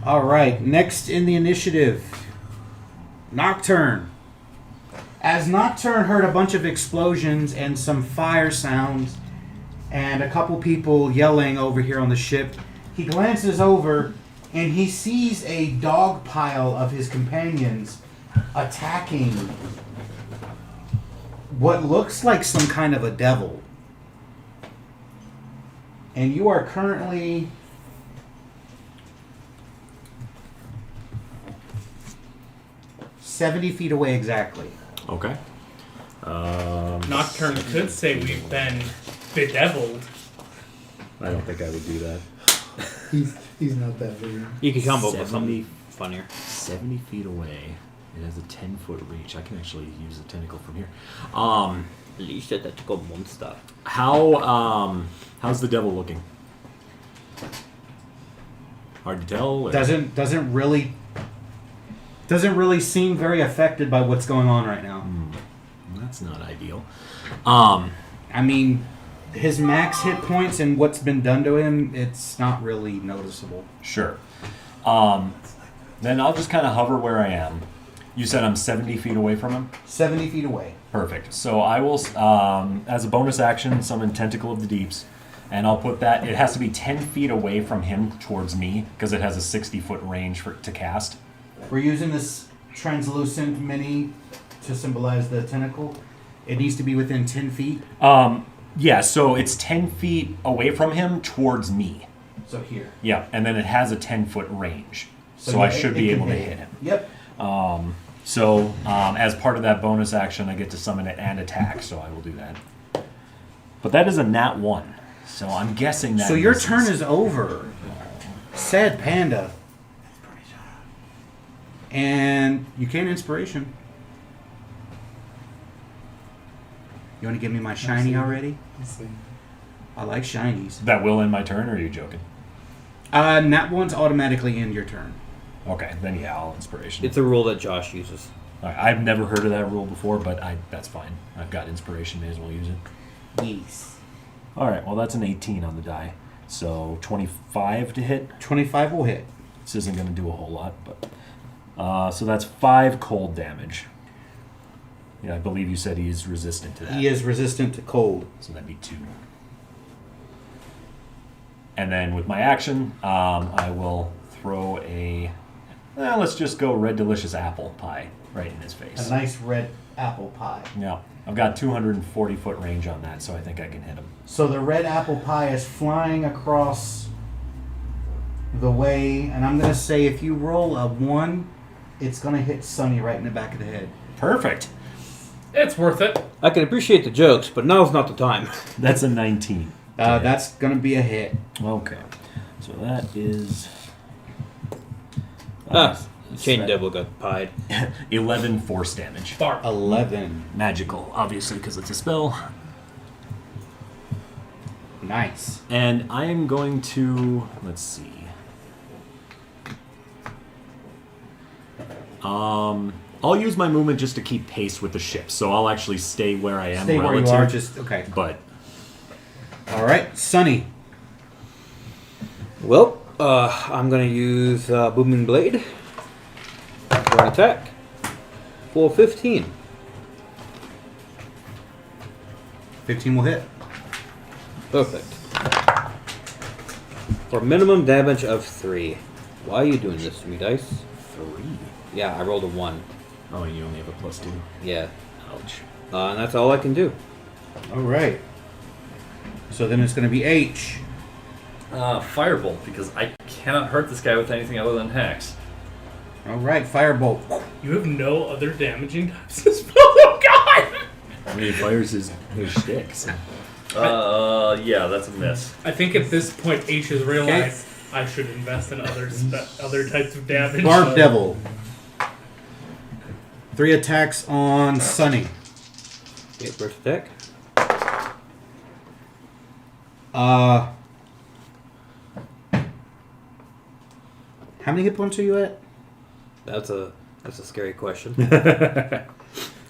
Alright, next in the initiative. Nocturne. As Nocturne heard a bunch of explosions and some fire sounds and a couple people yelling over here on the ship, he glances over and he sees a dog pile of his companions attacking what looks like some kind of a devil. And you are currently 70 feet away exactly. Okay. Nocturne could say we've been bedeviled. I don't think I would do that. He's not that big. You could come up with 70. something funnier. 70 feet away. It has a 10-foot reach. I can actually use a tentacle from here. At least that took a monster. How's the devil looking? Hard to tell. Or? Doesn't really seem very affected by what's going on right now. That's not ideal. I mean, his max hit points and what's been done to him, it's not really noticeable. Sure. Then I'll just kind of hover where I am. You said I'm 70 feet away from him? 70 feet away. Perfect. So I will, as a bonus action, summon Tentacle of the Deeps. And I'll put that, it has to be 10 feet away from him towards me, because it has a 60-foot range to cast. We're using this translucent mini to symbolize the tentacle. It needs to be within 10 feet. Yeah, so it's 10 feet away from him towards me. So here. Yeah, and then it has a 10-foot range. So I should be able to hit him. Yep. So as part of that bonus action, I get to summon it and attack, so I will do that. But that is a nat 1. So I'm guessing that. So your misses. turn is over. Sad panda. And you can't inspiration. You want to give me my shiny already? Let's see. I like shinies. That will end my turn, or are you joking? That one's automatically end your turn. Okay, then yeah, I'll inspiration. It's a rule that Josh uses. All right, I've never heard of that rule before, but that's fine. I've got inspiration, may as well use it. Yes. All right, well that's an 18 on the die, so 25 to hit. 25 will hit. This isn't going to do a whole lot, but so that's 5 cold damage. Yeah, I believe you said he's resistant to that. He is resistant to cold. So that'd be 2. And then with my action, I will throw a. Let's just go red delicious apple pie right in his face. A nice red apple pie. Yeah, I've got 240-foot range on that, so I think I can hit him. So the red apple pie is flying across the way, and I'm going to say if you roll a 1, it's going to hit Sunny right in the back of the head. Perfect. It's worth it. I can appreciate the jokes, but now's not the time. That's a 19. That's going to be a hit. Okay, so that is. Chain Devil got pied. 11 force damage. Bark. 11. Magical, obviously, because it's a spell. Nice. And I am going to. Let's see. I'll use my movement just to keep pace with the ship, so I'll actually stay where I am. Stay where relative, you are, just okay. But All right, Sunny. Well, I'm going to use Booming Blade for an attack for 15. 15 will hit. Perfect. For minimum damage of 3. Why are you doing this to me, Dice? 3. Yeah, I rolled a 1. Oh, you only have a +2. Yeah. Ouch. And that's all I can do. All right. So then it's going to be H. Firebolt, because I cannot hurt this guy with anything other than Hex. All right, Firebolt. You have no other damaging types as well. Oh god! I mean, he fires his stick. So. Yeah, that's a miss. I think at this point H has realized I should invest in other types of damage. Barb Devil. 3 attacks on Sunny. Okay, first attack. How many hit points are you at? That's a scary question.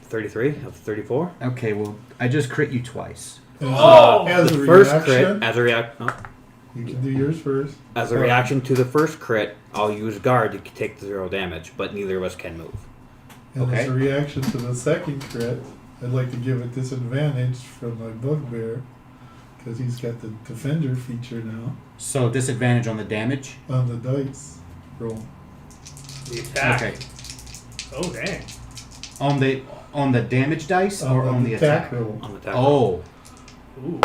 33 of 34. Okay, well, I just crit you twice. Oh! As The a first reaction, crit, as a reaction, you can do yours first. as a reaction to the first crit, I'll use guard to take the 0 damage, but neither of us can move. And Okay. as a reaction to the second crit, I'd like to give it disadvantage from my bugbear, because he's got the defender feature now So disadvantage on the damage. on the dice roll. The attack. Okay. Oh dang. On the damage dice or on the attack? roll. On the attack. Oh. Ooh.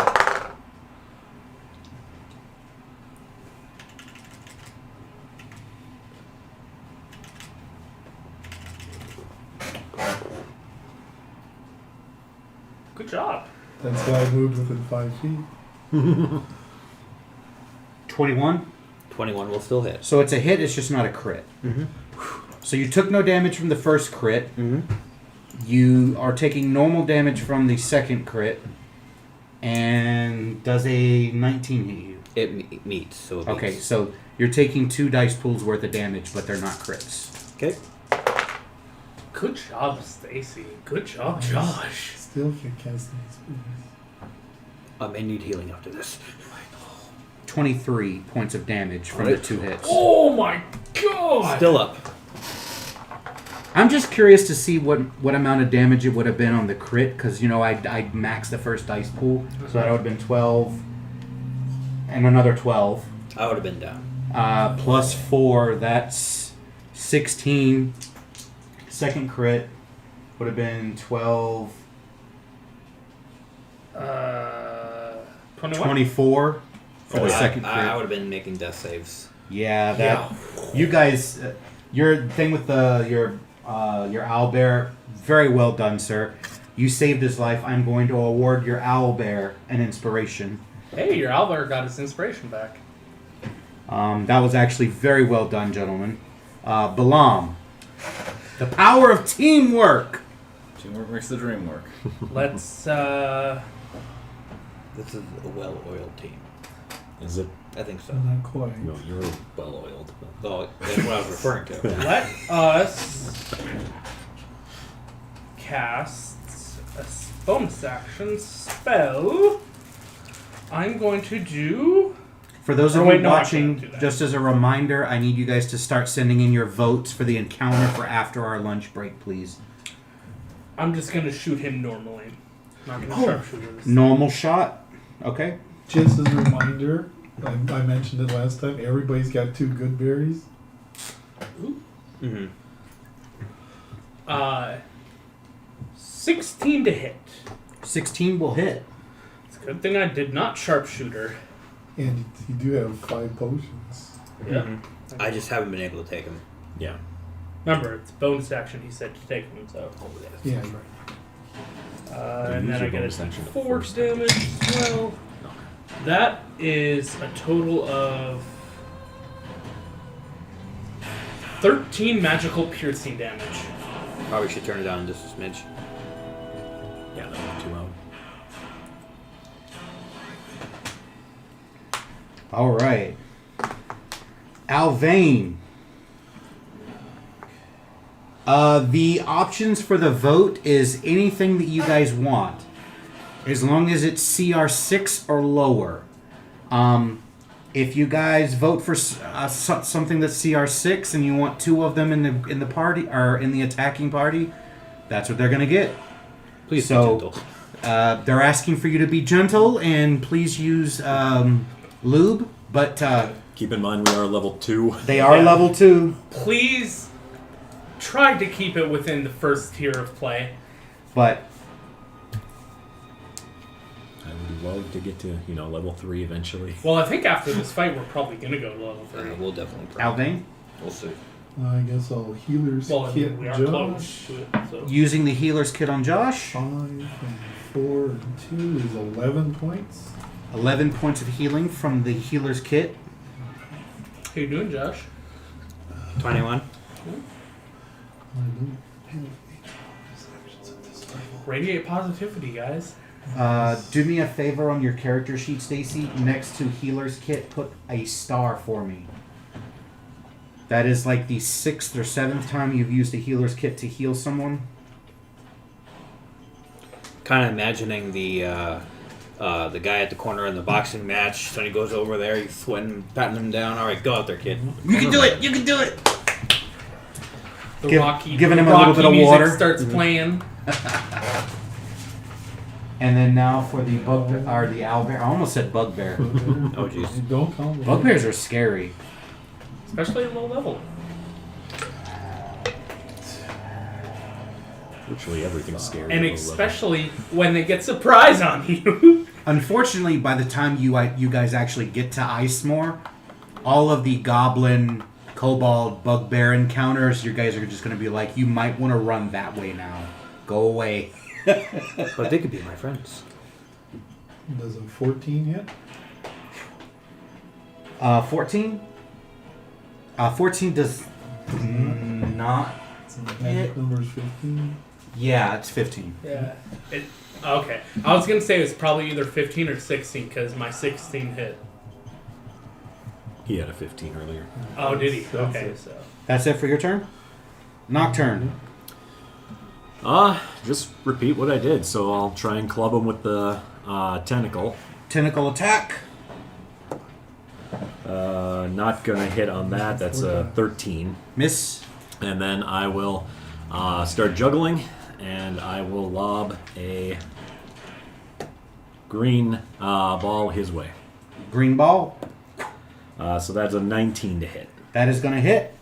Good job. That's why I moved within 5 feet. 21. 21 will still hit. So it's a hit, it's just not a crit. Mhm. So you took no damage from the first crit. Mm-hmm. You are taking normal damage from the second crit. And does a 19 hit you? It meets, so it Okay, meets. so you're taking 2 dice pools worth of damage, but they're not crits. Okay. Good job, Stacy. Good job, Josh. Still can't cast any spells. I may need healing after this. 23 points of damage from the 2 hits. Oh my god! Still up. I'm just curious to see what amount of damage it would have been on the crit, because, you know, I maxed the first dice pool, so that would have been 12 and another 12. I would have been down. Plus 4, that's 16. Second crit would have been 12, 21? 24 for the second crit. I would have been making death saves. Yeah, that you guys, your thing with your owlbear, very well done, sir. You saved his life. I'm going to award your owlbear an inspiration. Hey, your owlbear got his inspiration back. That was actually very well done, gentlemen. Balam, the power of teamwork. Teamwork makes the dream work. Let's, This is a well-oiled team. Is it? I think so. Not quite. No, you're well oiled. Well, that's what I was referring to. let us cast a bonus action spell. I'm going to do... For those of Oh, you wait, no, I watching, can't do that. just as a reminder, I need you guys to start sending in your votes for the encounter for after our lunch break, please. I'm just going to shoot him normally. Not going to sharpshoot this. Normal shot. Okay. Just as a reminder, I mentioned it last time. Everybody's got 2 good berries. Mm-hmm. 16 to hit. 16 will hit. It's a good thing I did not sharpshooter. And you do have 5 potions. Yeah. I just haven't been able to take them. Yeah. Remember, it's bonus action. He said to take them, so. Yeah, right. And then I Usually get bonus a action at 4 first. damage as well. That is a total of 13 magical piercing damage. Probably should turn it down just a smidge. Yeah, that was too loud. All right. Alvain. The options for the vote is anything that you guys want, as long as it's CR6 or lower. If you guys vote for something that's CR6 and you want 2 of them in the party or in the attacking party, that's what they're gonna get. Please So- be gentle. They're asking for you to be gentle and please use lube, but Keep in mind we are level 2. they are Yeah. level 2. Please try to keep it within the first tier of play. But I would love to get to, level 3 eventually. Well, I think after this fight, we're probably going to go to level 3. We'll definitely. Alvain, We'll see. I guess I'll healer's Well, I kit mean, we are Josh. close to it, so. using the healer's kit on Josh, 5 and 4 and 2 is 11 points. 11 points of healing from the healer's kit. How you doing, Josh? 21. I don't have any bonus actions at this level. Radiate positivity, guys. Do me a favor on your character sheet, Stacy. Next to healer's kit, put a star for me. That is like the 6th or 7th time you've used a healer's kit to heal someone. Kind of imagining the guy at the corner in the boxing match. Sonny goes over there, he's sweating, patting him down. All right, go out there, kid. You can do it! You can do it! The giving him a Rocky little bit of music water. starts playing. And then now for the bugbear, or the owlbear. I almost said bugbear. Oh, jeez. You don't count them. Bugbears are scary. Especially at low level. Virtually everything's scary. And at low especially when they get surprise on you. Unfortunately, by the time you guys actually get to Icemorr, all of the goblin, kobold, bugbear encounters, you guys are just going to be like, you might want to run that way now. Go away. But they could be my friends. Does a 14 hit? 14? 14 does not. Magic number's 15. Yeah, it's 15. Yeah. Okay. I was going to say it's probably either 15 or 16 because my 16 hit. level. He had a 15 earlier. Oh, did he? That's Okay, it. so. That's it for your turn? Nocturne. Just repeat what I did. So I'll try and club him with the tentacle. Tentacle attack. Not gonna hit on that. That's a 13. Miss. And then I will start juggling, and I will lob a green ball his way. Green ball. So that's a 19 to hit. That is going to hit.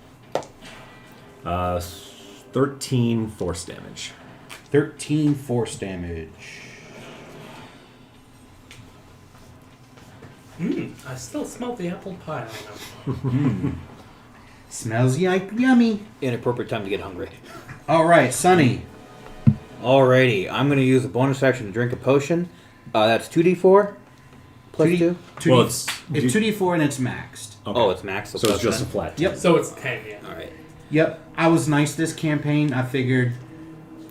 13 force damage. 13 force damage. I still smell the apple pie on them. Smells yummy. Inappropriate time to get hungry. All right, Sonny. Alrighty, I'm going to use a bonus action to drink a potion. That's 2d4 plus 2. Well, it's 2d4 and it's maxed. okay. Oh, it's max. So it's just a flat. Yep. So it's 10, yeah. Alright. Yep. I was nice this campaign. I figured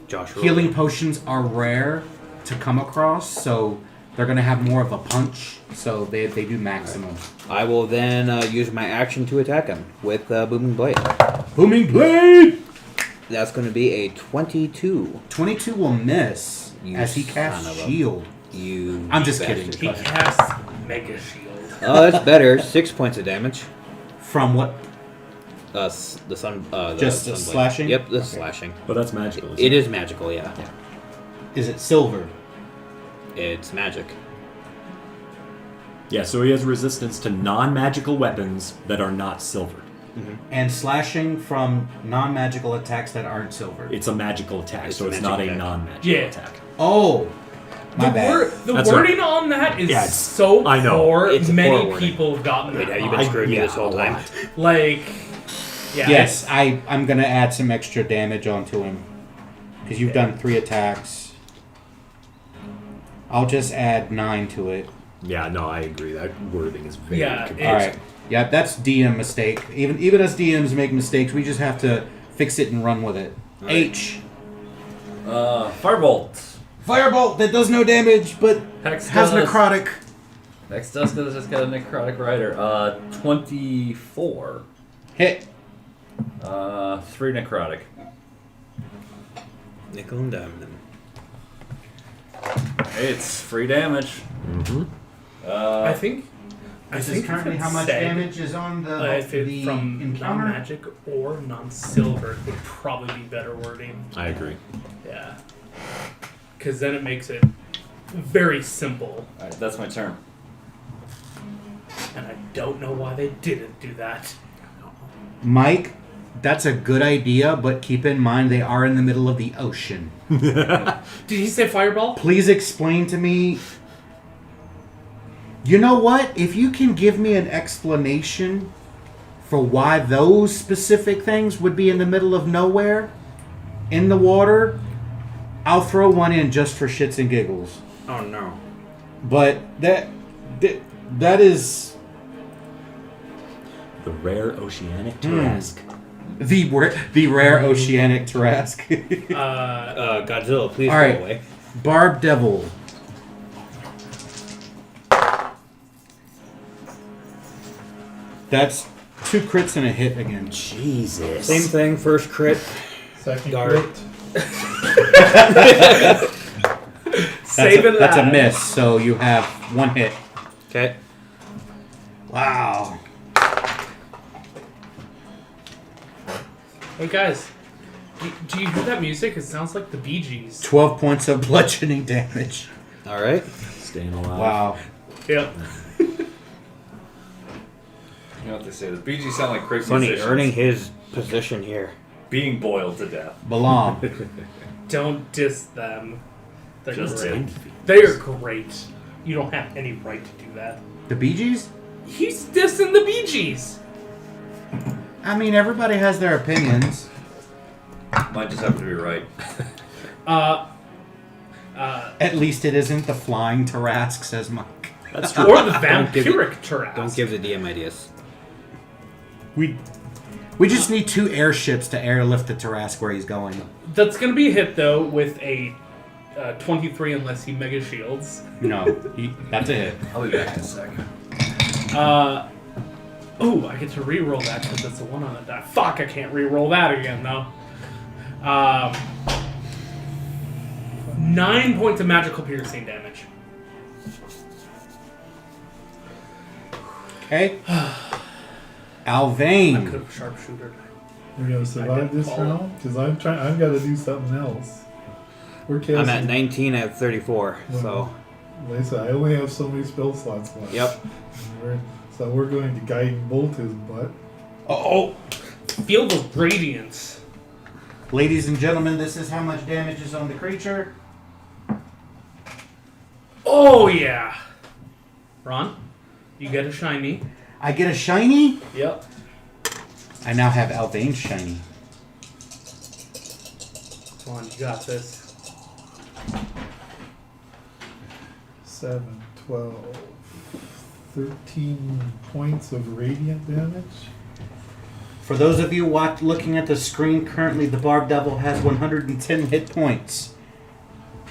Josh, roll. healing potions are rare to come across, so they're going to have more of a punch. So they do maximum. I will then use my action to attack him with Booming Blade. Booming Blade! That's going to be a 22. 22 will miss You as he son casts of a- shield. You. I'm just bastard. He casts Mega Shield. Oh, that's better. 6 points of damage. From what? The sun. Just sun blade. slashing? Yep, the slashing. But that's magical. It is magical, yeah. Is it silver? It's magic. Yeah, so he has resistance to non-magical weapons that are not silvered. And slashing from non-magical attacks that aren't silver. It's a magical attack, It's so a it's magic not a attack. non-magical Yeah. attack. Oh! My bad. The That's wording on that is Yeah, it's- so I know. poor. It's a Many poor wording. people have gotten Wait, that have you wrong. been screwing me this whole a time? lot. Like, yeah. Yes, I'm going to add some extra damage onto him. Because you've done 3 attacks. I'll just add 9 to it. Yeah, no, I agree. That wording is very Yeah, confusing. Alright. Yeah, that's DM mistake. Even us DMs make mistakes. We just have to fix it and run with it. Alright. H. Firebolt. Firebolt that does no damage, but Hex has does. necrotic. Next does just got a necrotic rider. 24. Hit. 3 necrotic. Nickel and dime them. It's free damage. Mm-hmm. I think. This think is currently if it how much said, damage is on the If it from encounter. non-magic or non-silver would probably be better wording. I agree. Yeah. Because then it makes it very simple. Alright, that's my turn. And I don't know why they didn't do that. Mike, that's a good idea, but keep in mind they are in the middle of the ocean. Did he say fireball? Please explain to me. You know what? If you can give me an explanation for why those specific things would be in the middle of nowhere, in the water, I'll throw one in just for shits and giggles. Oh no. But that is The rare oceanic Tarrasque. the rare oceanic Tarrasque. Godzilla, please All go right. away. Barb Devil. That's 2 crits and a hit again. Jesus. Same thing, first crit. Second Guard. crit. Saving That's a that. miss, so you have 1 hit. Okay. Wow. Hey guys, do you hear that music? It sounds like the Bee Gees. 12 points of bludgeoning damage. Alright. Staying alive. Wow. Yep. You know what they say? The Bee Gees sound like crazy Funny, musicians earning his position here. being boiled to death. Balam. Don't diss them. They're Just great. Just They are great. You don't have any right to do that. The Bee Gees? He's dissing the Bee Gees. I mean, everybody has their opinions. Might just happen to be right. At least it isn't the flying Tarrasque, says Mike. That's true. Or the Don't give vampiric Tarrasque. Don't give the DM ideas. We just need 2 airships to airlift the Tarrasque where he's going. That's going to be a hit, though, with a 23 unless he mega shields. No, that's a hit. I'll be back in a second. Oh, I get to re-roll that because it's a 1 on a die. Fuck, I can't re-roll that again, though. 9 points of magical piercing damage. Okay. I Alvain. could have sharpshootered. We're gonna survive this follow. round because I'm trying. I've got to do something else. We're casting. I'm at 19. I have 34. So, Like I said, I only have so many spell slots left. yep. So we're going to guide and bolt his butt. Oh, Field of Radiance. Ladies and gentlemen, this is how much damage is on the creature. Oh yeah. Ron, you get a shiny. I get a shiny. Yep. I now have Alvane's shiny. Come on, you got this. 7, 12, 13 points of radiant damage. For those of you looking at the screen currently, the Barb Devil has 110 hit points.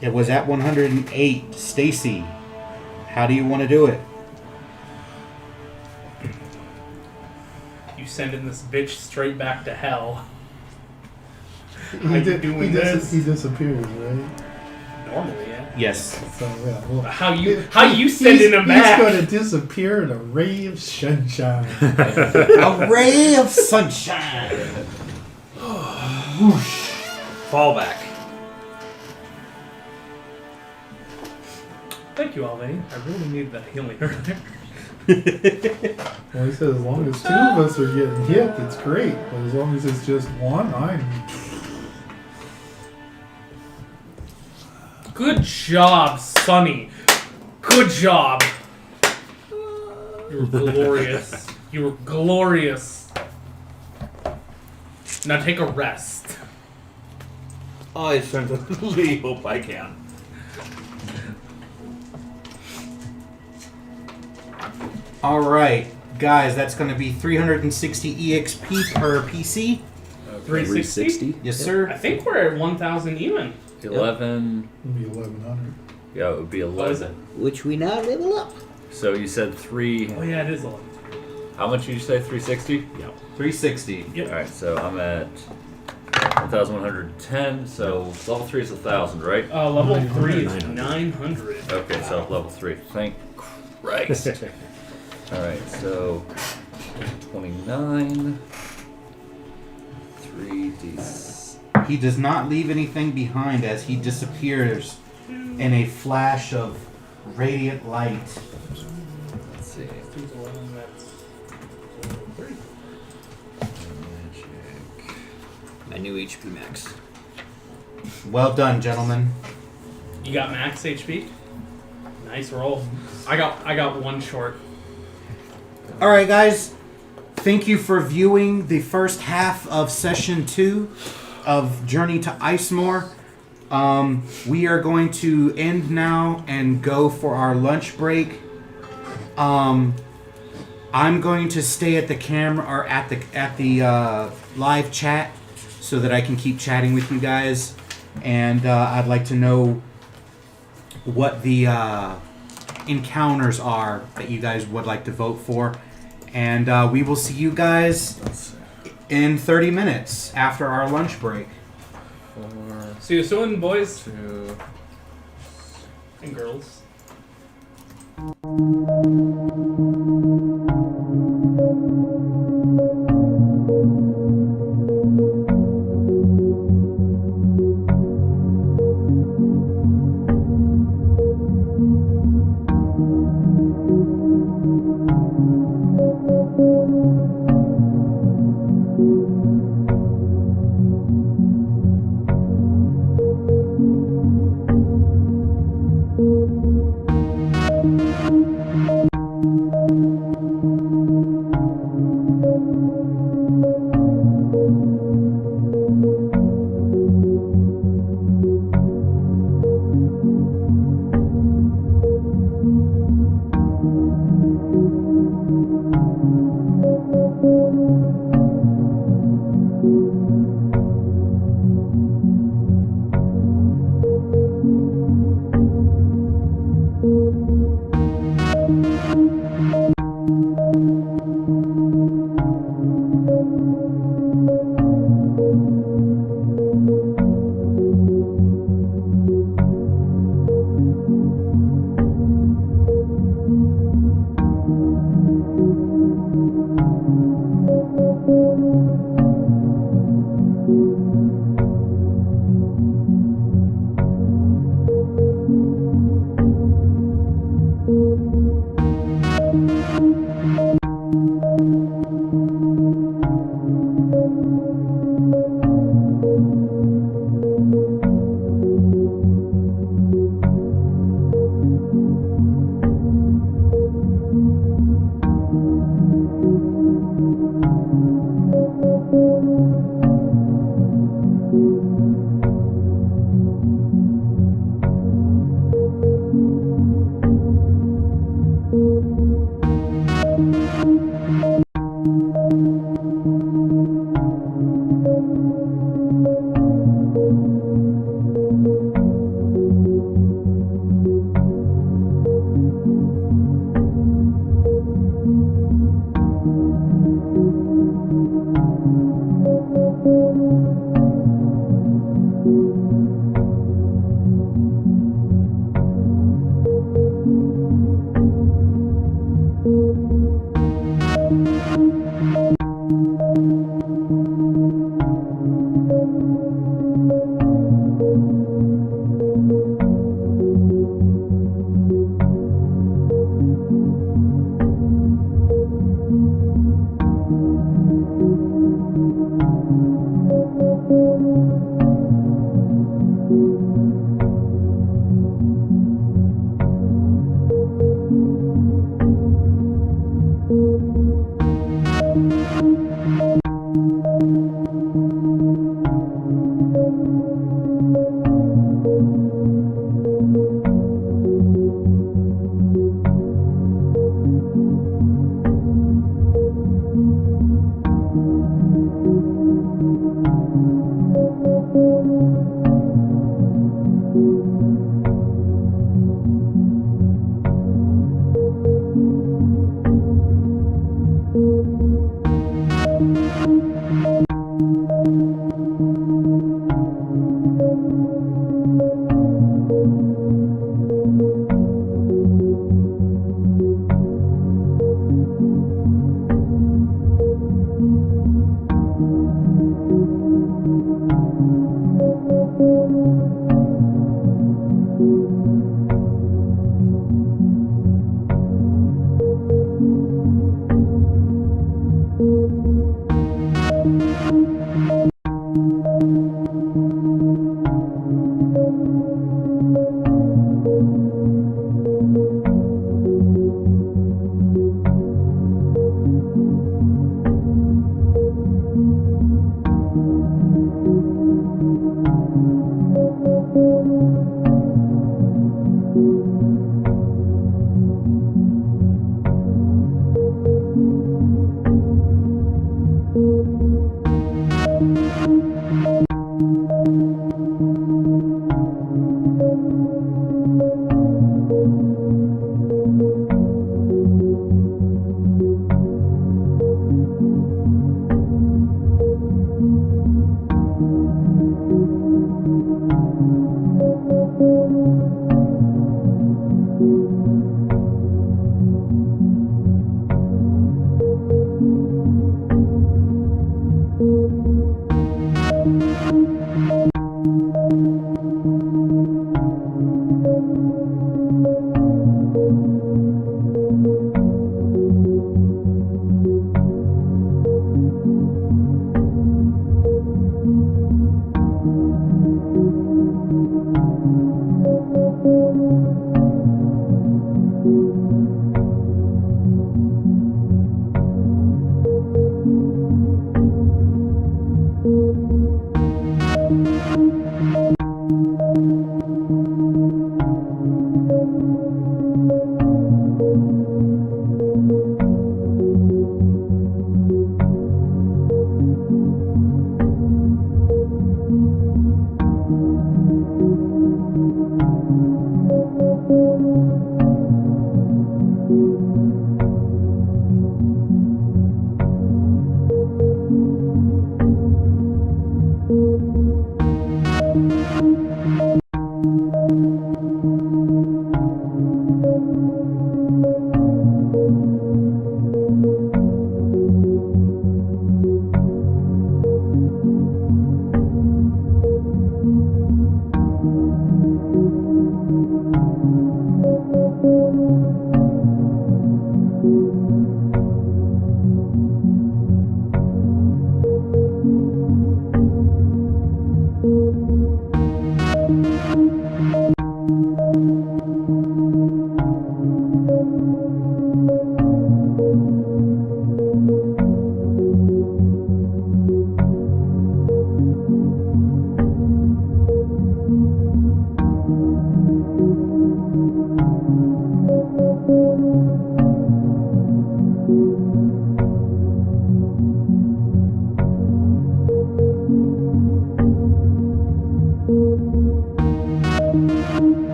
It was at 108. Stacy, how do you want to do it? You sending this bitch straight back to hell. He, doing this? He disappears, right? Normally, yeah. Yes. So yeah. Well, How you sending him back? He's going to disappear in a ray of sunshine. A ray of sunshine. Fall back. Thank you, Alvin. I really needed that healing earlier. Well, he said as long as 2 of us are getting hit, it's great. But as long as it's just one, I'm. Good job, Sonny. Good job. You were glorious. You were glorious. Now take a rest. I certainly hope I can. All right, guys, that's going to be 360 EXP per PC. 360? Yes, I sir. think we're at 1,000 even. 11. It'll be 1100. Yeah, it would be 11. What is it? Which we now level up. So you said 3. Oh yeah, it is 11. How much did you say? 360? Yep. 360. Yep. Alright, so I'm at 1,110. So level 3 is 1,000, right? Level 3 is 900. 900. Okay, so level 3. Thank Christ. Alright, so 29. 3d. He does not leave anything behind as he disappears in a flash of radiant light. Let's see. 2's 11, that's 3. Magic. My new HP max. Well done, gentlemen. You got max HP? Nice roll. I got 1 short. All right, guys. Thank you for viewing the first half of session 2 of Journey to Icemorr. We are going to end now and go for our lunch break. I'm going to stay at the camera or at the live chat so that I can keep chatting with you guys, and I'd like to know what the encounters are that you guys would like to vote for, and we will see you guys in 30 minutes after our lunch break. 4, See you soon, boys 2. and girls.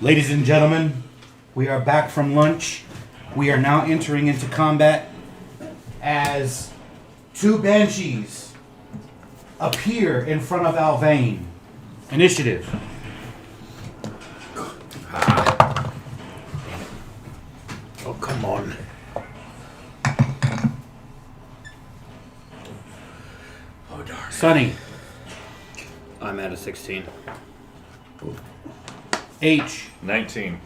Ladies and gentlemen, we are back from lunch. We are now entering into combat as two banshees appear in front of Alvain. Initiative. Oh, come on. Oh, darn. Sunny. I'm at a 16. H. 19.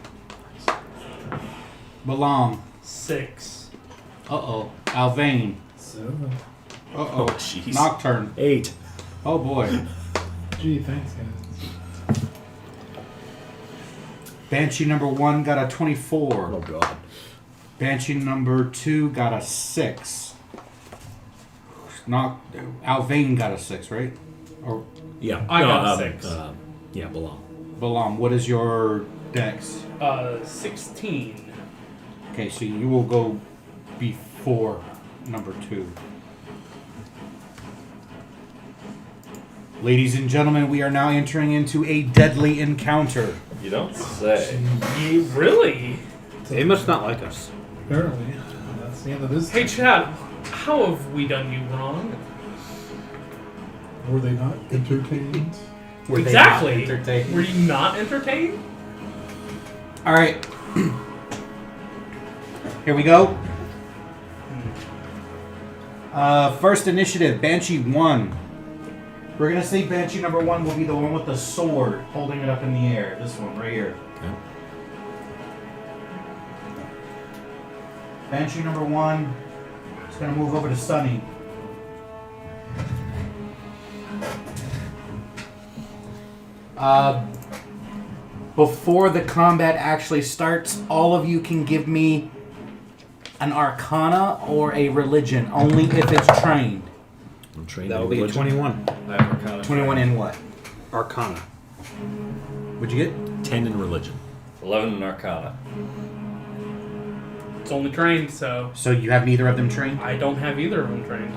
Balam. 6. Uh-oh. Alvain. 7. Uh-oh. jeez. Nocturne. 8. Oh, boy. Gee, thanks, guys. Banshee number 1 got a 24. Oh, God. Banshee number 2 got a 6. Alvain got a 6, right? Or Yeah. I got 6. Yeah, Balam. Balam, what is your dex? 16. Okay, so you will go before number 2. Ladies and gentlemen, we are now entering into a deadly encounter. You don't say. You really? They must not like us. Apparently, that's the end of this. Hey, Chad, how have we done you wrong? Were they not entertained? Were they Exactly. not entertained? Were you not entertained? All right. Here we go. First initiative, Banshee 1. We're going to say Banshee number 1 will be the one with the sword holding it up in the air. This one right here. Okay. Banshee number 1 is going to move over to Sunny. Before the combat actually starts, all of you can give me an Arcana or a Religion, only if it's trained. I'm trained That in will be a religion. 21. I have Arcana. 21 in what? Arcana. What'd you get? 10 in religion. 11 in Arcana. It's only trained, so So you have neither of them trained? I don't have either of them trained.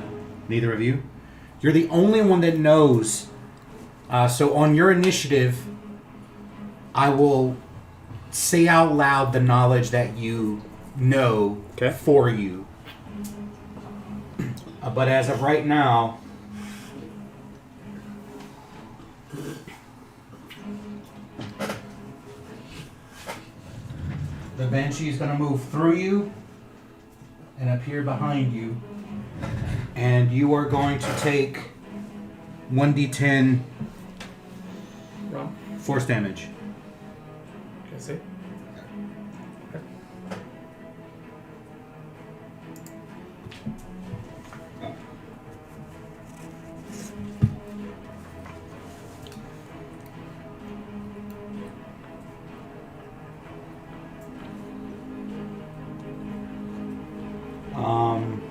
Neither of you? You're the only one that knows. So on your initiative, I will say out loud the knowledge that you know Okay. for you. But as of right now, the Banshee is going to move through you and appear behind you. And you are going to take 1d10 Wrong. force damage. Can I see? Um,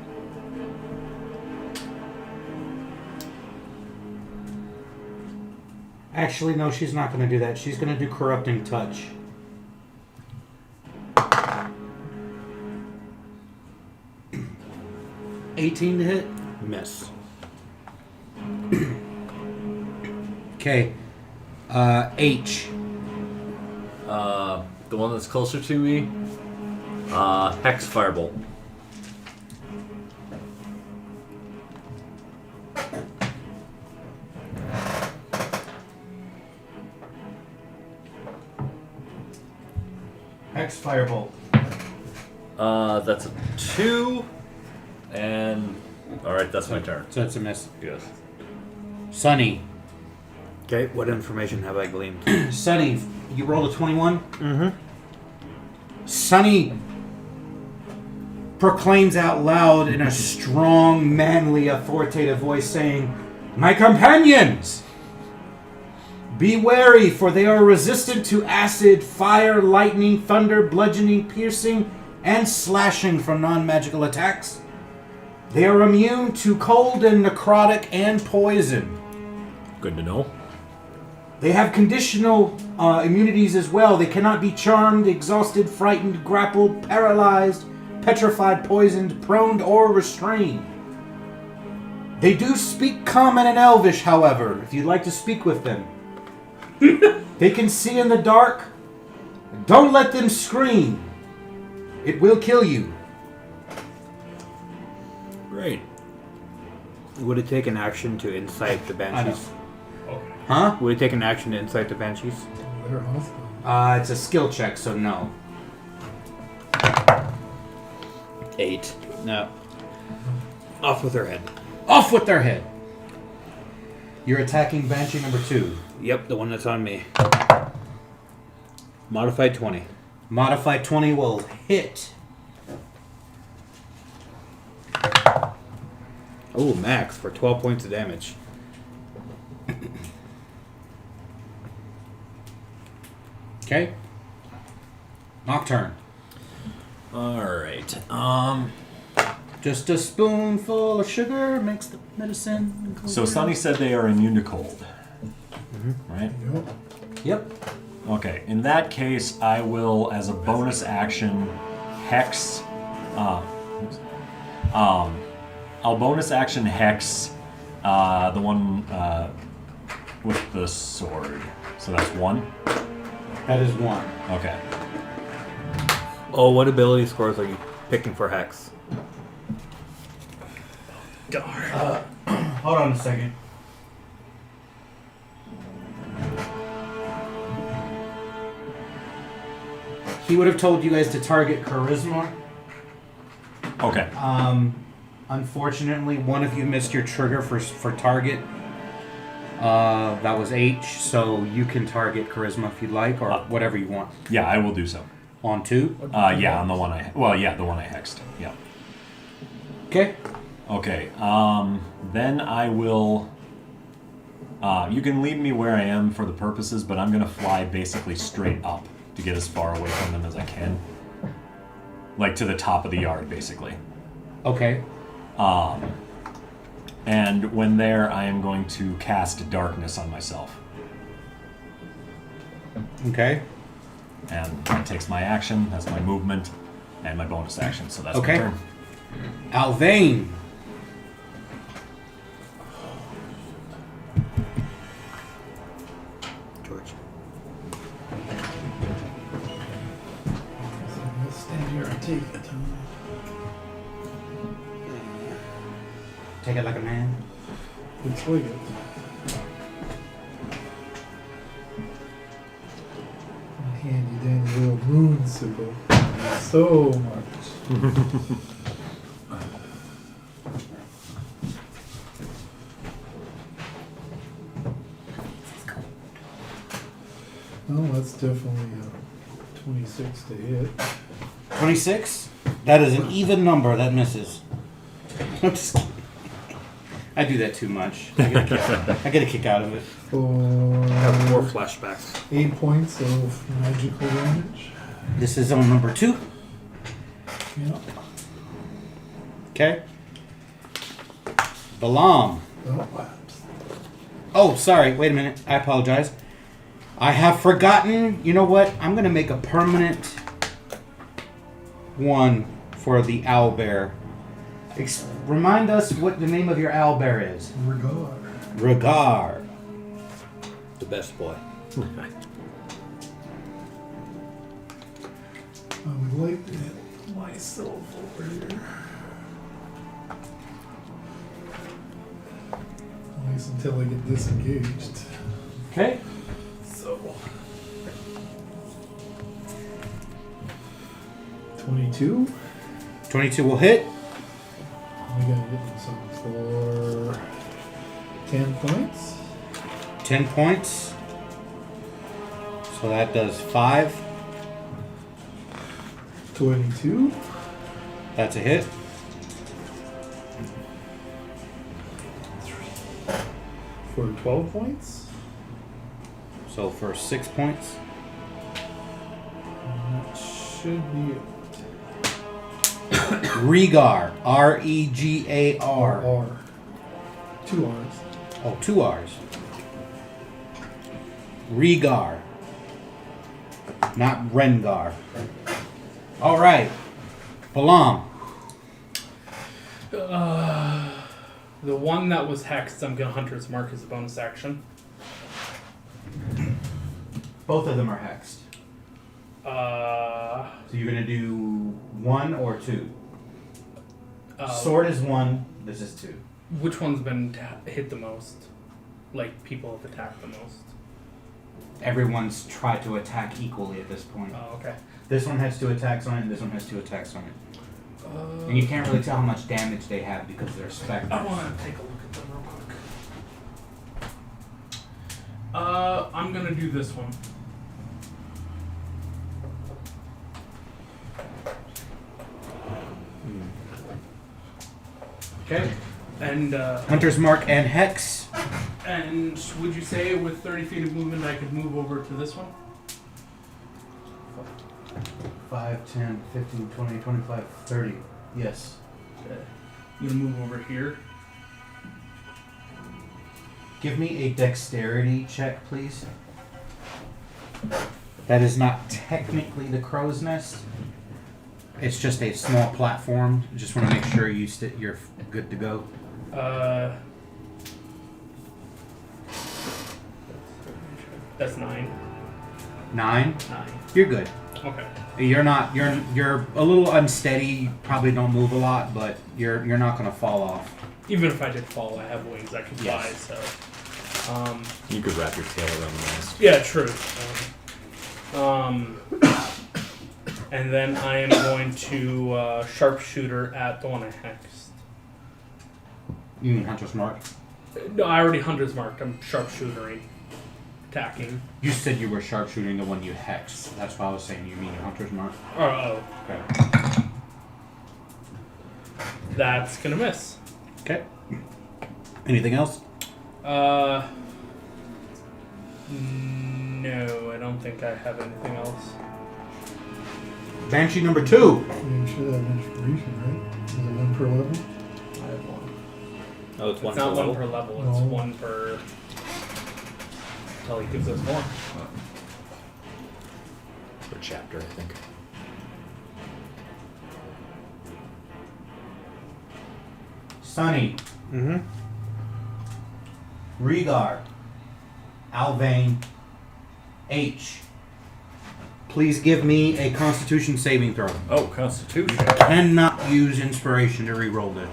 actually, no, she's not going to do that. She's going to do Corrupting Touch. $18 to hit. Miss. Okay. H. The one that's closer to me. Hex Firebolt. Hex Firebolt. That's a 2. And. Alright, that's my turn. So that's a miss. Yes. Sunny. Okay, what information have I gleaned? Sunny, you rolled a 21? Mm-hmm. Sunny proclaims out loud in a strong, manly, authoritative voice saying, "My companions! Be wary, for they are resistant to acid, fire, lightning, thunder, bludgeoning, piercing, and slashing from non-magical attacks. They are immune to cold and necrotic and poison. Good to know. They have conditional immunities as well. They cannot be charmed, exhausted, frightened, grappled, paralyzed, petrified, poisoned, prone, or restrained. They do speak Common and Elvish, however, if you'd like to speak with them. They can see in the dark. Don't let them scream. It will kill you." Great. Would it take an action to incite the Banshees? Okay. Huh? Would it take an action to incite the Banshees? They're hostile. It's a skill check, so no. 8. No. Off with her head. Off with their head. You're attacking Banshee number 2. Yep, the one that's on me. Modified 20. Modified 20 will hit. Oh, max for 12 points of damage. Okay. Nocturne. All right. Just a spoonful of sugar makes the medicine. So Sunny said they are immune to cold. Right? Yep. Yep. Okay. In that case, I will, as a bonus action, hex. I'll bonus action hex the one with the sword. So that's 1. That is 1. Okay. Oh, what ability scores are you picking for Hex? Darn. Hold on a second. He would have told you guys to target Charisma. Okay. Unfortunately, one of you missed your trigger for target. That was H, so you can target Charisma if you'd like, or whatever you want. Yeah, I will do so. On 2? Yeah, on the one I. Well, yeah, the one I hexed. Yeah. Okay. Okay. Then I will. You can leave me where I am for the purposes, but I'm gonna fly basically straight up to get as far away from them as I can. Like to the top of the yard, basically. Okay. And when there, I am going to cast darkness on myself. Okay. And that takes my action, that's my movement, and my bonus action, so that's Okay. my turn. Alvain. George. So let's stand here and take it. Take it like a man. Looks like it. Handy dandy little moon sickle. So much. Oh, that's definitely a 26 to hit. 26? That is an even number that misses. I'm just kidding. I do that too much. I get a kick out of it. I have more For flashbacks. 8 points of magical damage. This is on number 2. Yeah. Okay. Balam. Oh, Oh, sorry. Wait a minute. I apologize. I have forgotten. You know what? I'm going to make a permanent one for the owlbear. Remind us what the name of your owlbear is. regard. Regard. The best boy. I would like to hit myself over here. At least until I get disengaged. Okay. So. 22. 22 will hit. I gotta hit myself for 10 points. 10 points. So that does 5. 22. That's a hit. For 12 points. So for 6 points. And that should be it. Regar. R-E-G-A-R. R. 2 R's. Oh, 2 R's. Regar. Not Rengar. All right. Balam. The one that was hexed, I'm gonna Hunter's Mark as a bonus action. Both of them are hexed. So you're going to do 1 or 2? Sword is 1. This is 2. Which one's been hit the most? Like, people have attacked the most? Everyone's tried to attack equally at this point. Oh, okay. This one has 2 attacks on it, and this one has 2 attacks on it. And you can't really tell how much damage they have because they're specters. I want to take a look at them real quick. gonna do this one. Okay. And Hunter's Mark and Hex. and would you say with 30 feet of movement I could move over to this one? 5, 10, 15, 20, 25, 30. Yes. Okay. I'm gonna move over here. Give me a dexterity check, please. That is not technically the crow's nest. It's just a small platform. Just want to make sure you're good to go. That's 9. 9. 9. You're good. Okay. You're not. You're a little unsteady. You probably don't move a lot, but you're not gonna fall off. Even if I did fall, I have wings I can fly. Yes. You could wrap your tail around the nest. Yeah, true. And then I am going to sharpshooter at the one I hexed. You mean Hunter's Mark? No, I already hunter's marked. I'm sharpshootering, attacking. You said you were sharpshooting the one you hexed. That's why I was saying you mean Hunter's Mark. Oh, Okay. that's gonna miss. Okay. Anything else? No, I don't think I have anything else. Banshee number 2. You should have inspiration, right? Is it 1 per level? I have one. Oh, it's one It's not per one level? per level. It's No. one per. Until he gives us more. Per chapter, I think. Sunny. Mm-hmm. Rhaegar. Alvain. H. Please give me a Constitution saving throw. Oh, Constitution. Cannot use inspiration to re-roll this.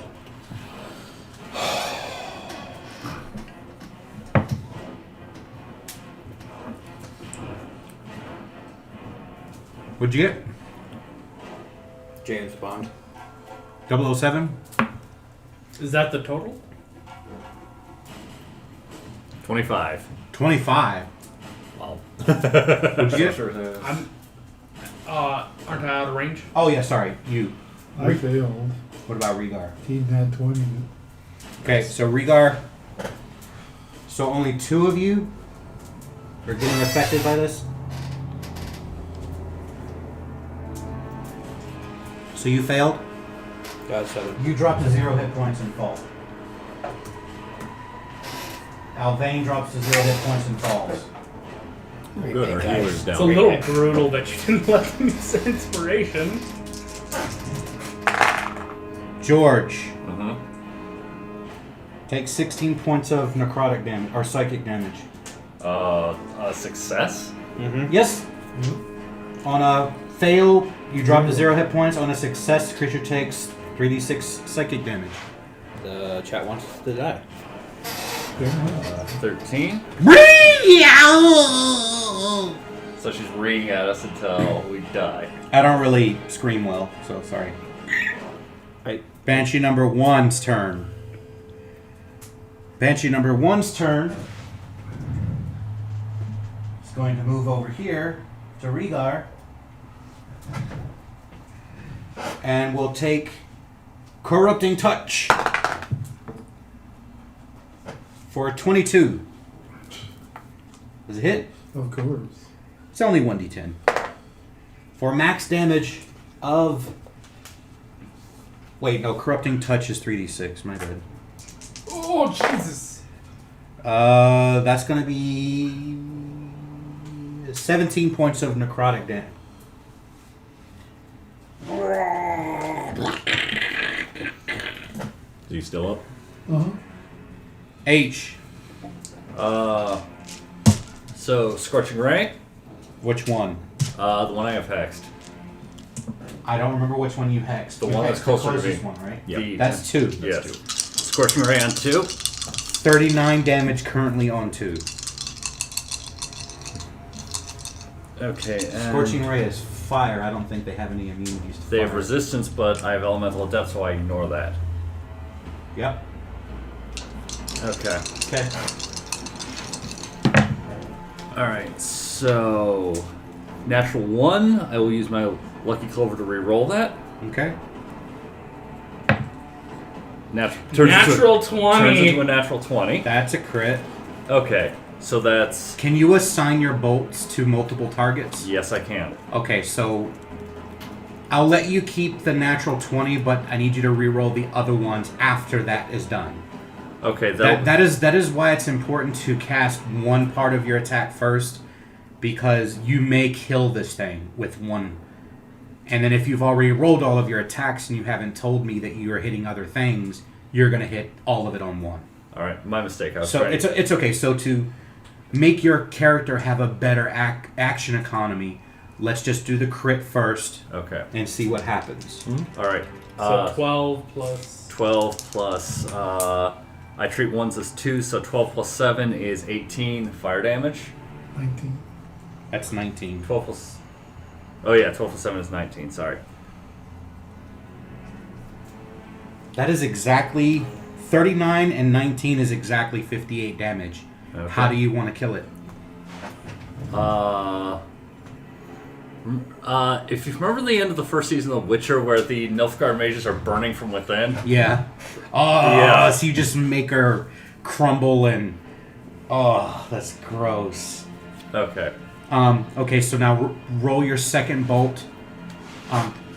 What'd you get? James Bond. 007? Is that the total? 25. 25. Wow. What'd you get? I'm. Aren't I out of range? Oh yeah, sorry. You. I failed. What about Rhaegar? He had 20. Okay, so Rhaegar. So only 2 of you are getting affected by this? So you failed? Got 7. You drop to 0 hit points and fall. Alvain drops to 0 hit points and falls. Good, our healer's down. It's a little brutal that you didn't let them use their inspiration. George, Mm-hmm. take 16 points of necrotic damage, or psychic damage. Success? Mm-hmm. Yes? On a fail, you drop to 0 hit points. On a success, creature takes 3d6 psychic damage. The chat wants to die. 13. So she's reading at us until we die. I don't really scream well, so sorry. Right. Banshee number 1's turn. Banshee number 1's turn is going to move over here to Rhaegar. And we'll take Corrupting Touch for a 22. Does it hit? Of course. It's only 1d10. For max damage of... Wait, no, Corrupting Touch is 3d6, my bad. Oh, Jesus. That's going to be 17 points of necrotic damage. Is he still up? Uh-huh. H. So Scorching Ray, Which one? the one I have hexed. I don't remember which one you hexed. The You one that's hexed closer to closest me. one, right? Yep. The- That's 2. Yes. Scorching Ray on 2. 39 damage currently on 2. Okay, and Scorching Ray is fire. I don't think they have any immunities to they have fire. resistance, but I have elemental adept, so I ignore that. Yep. Okay. Okay. Alright, so natural 1. I will use my Lucky Clover to re-roll that. Okay. Natural 20. Turns into a natural 20. That's a crit. Okay, so that's... Can you assign your bolts to multiple targets? Yes, I can. Okay, so I'll let you keep the natural 20, but I need you to re-roll the other ones after that is done. Okay, That is why it's important to cast one part of your attack first, because you may kill this thing with one. And then if you've already rolled all of your attacks and you haven't told me that you are hitting other things, you're going to hit all of it on one. Alright, my mistake. I was So trying it's okay. So to make your character have a better action economy, let's just do the crit first Okay. and see what happens. Alright. So 12 plus... 12 plus... I treat ones as 2, so 12 plus 7 is 18 fire damage. 19. That's 19. 12 plus... Oh yeah, 12 plus 7 is 19, sorry. That is exactly 39, and 19 is exactly 58 damage. Okay. How do you want to kill it? If you remember the end of the first season of The Witcher where the Nilfgaard mages are burning from within? Yeah. Oh, Yeah. so you just make her crumble and... Oh, that's gross. Okay. Okay, so now roll your second bolt.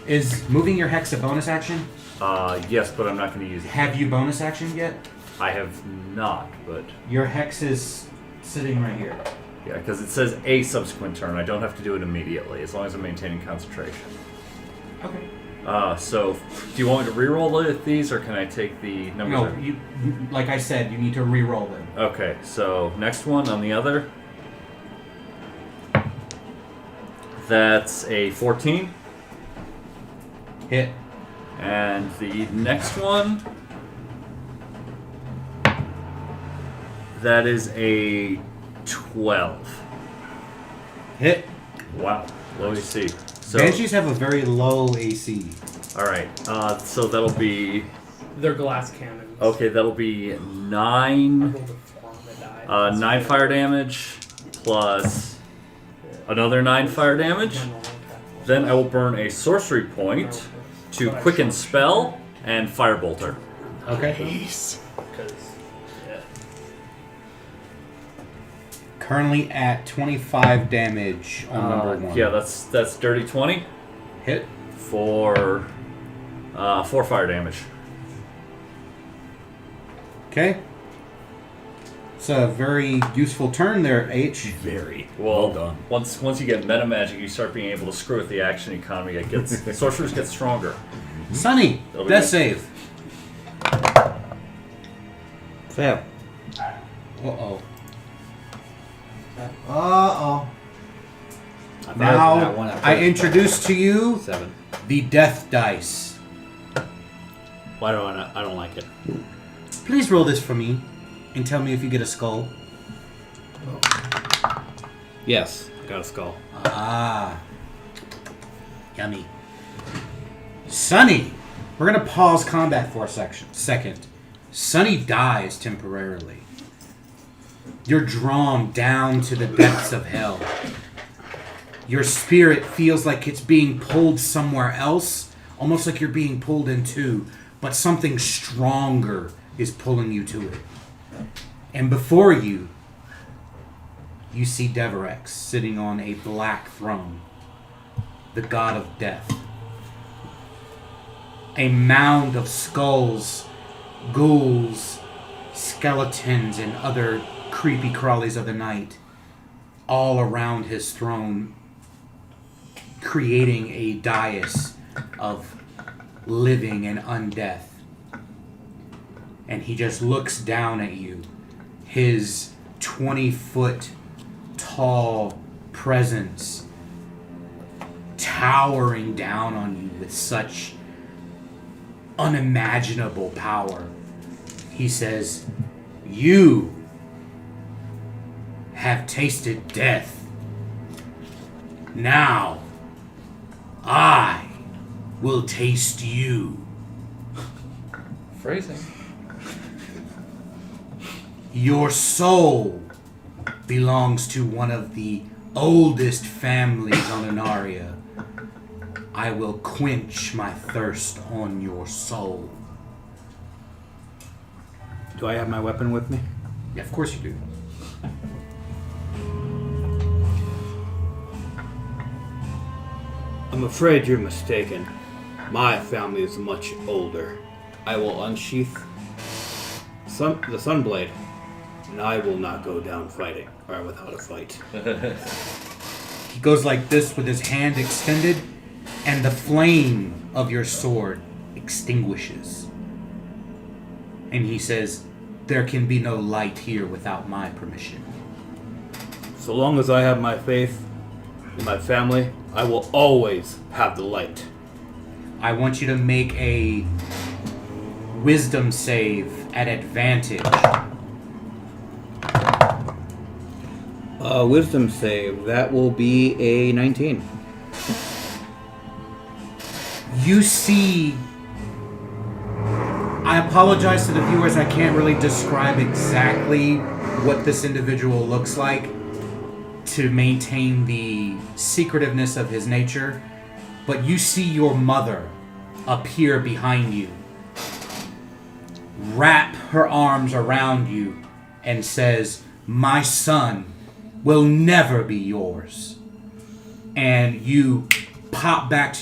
Is moving your hex a bonus action? Yes, but I'm not going to use it. Have you bonus action yet? I have not, but... Your hex is sitting right here. Yeah, because it says a subsequent turn. I don't have to do it immediately, as long as I'm maintaining concentration. Okay. So, do you want me to reroll these, or can I take the numbers? No, you, like I said, you need to re-roll them. Okay, so next one on the other. That's a 14. Hit. And the next one, that is a 12. Hit. Wow, low AC. So, Banshees have a very low AC. alright, so that'll be, They're glass cannons. okay, that'll be I 9, rolled a 4 on the die. 9 fire damage, plus another 9 fire damage. Then I will burn a sorcery point to quicken spell and firebolter. Okay. Because, yeah. Currently at 25 damage on number 1. Yeah, that's dirty 20 Hit. for 4 fire damage. Okay. It's a very useful turn there, H. Very Well done. Once you get meta magic, you start being able to screw with the action economy. It gets sorcerers get stronger. Sunny, That'll be death good. save. Fail. Uh-oh. I failed that Now, one at I first, introduce to you but 7. the death dice. Why do I don't like it? Please roll this for me and tell me if you get a skull. Yes, I got a skull. Ah. Yummy. Sunny, we're going to pause combat for a second. Sunny dies temporarily. You're drawn down to the depths of hell. Your spirit feels like it's being pulled somewhere else, almost like you're being pulled in two, but something stronger is pulling you to it. And before you, you see Deverex sitting on a black throne, the god of death. A mound of skulls, ghouls, skeletons, and other creepy crawlies of the night all around his throne, creating a dais of living and undeath. And he just looks down at you, his 20-foot tall presence towering down on you with such unimaginable power. He says, "You have tasted death. Now, I will taste you. Phrasing. Your soul belongs to one of the oldest families on Anaria. I will quench my thirst on your soul. Do I have my weapon with me? Yeah, of course you do. I'm afraid you're mistaken. My family is much older. I will unsheath the Sunblade, and I will not go down fighting, or without a fight. He goes like this with his hand extended, and the flame of your sword extinguishes. And he says, there can be no light here without my permission. So long as I have my faith in my family, I will always have the light. I want you to make a wisdom save at advantage. Wisdom save. That will be a 19. You see... I apologize to the viewers, I can't really describe exactly what this individual looks like to maintain the secretiveness of his nature, but you see your mother appear behind you, wrap her arms around you, and says, "My son will never be yours." And you pop back to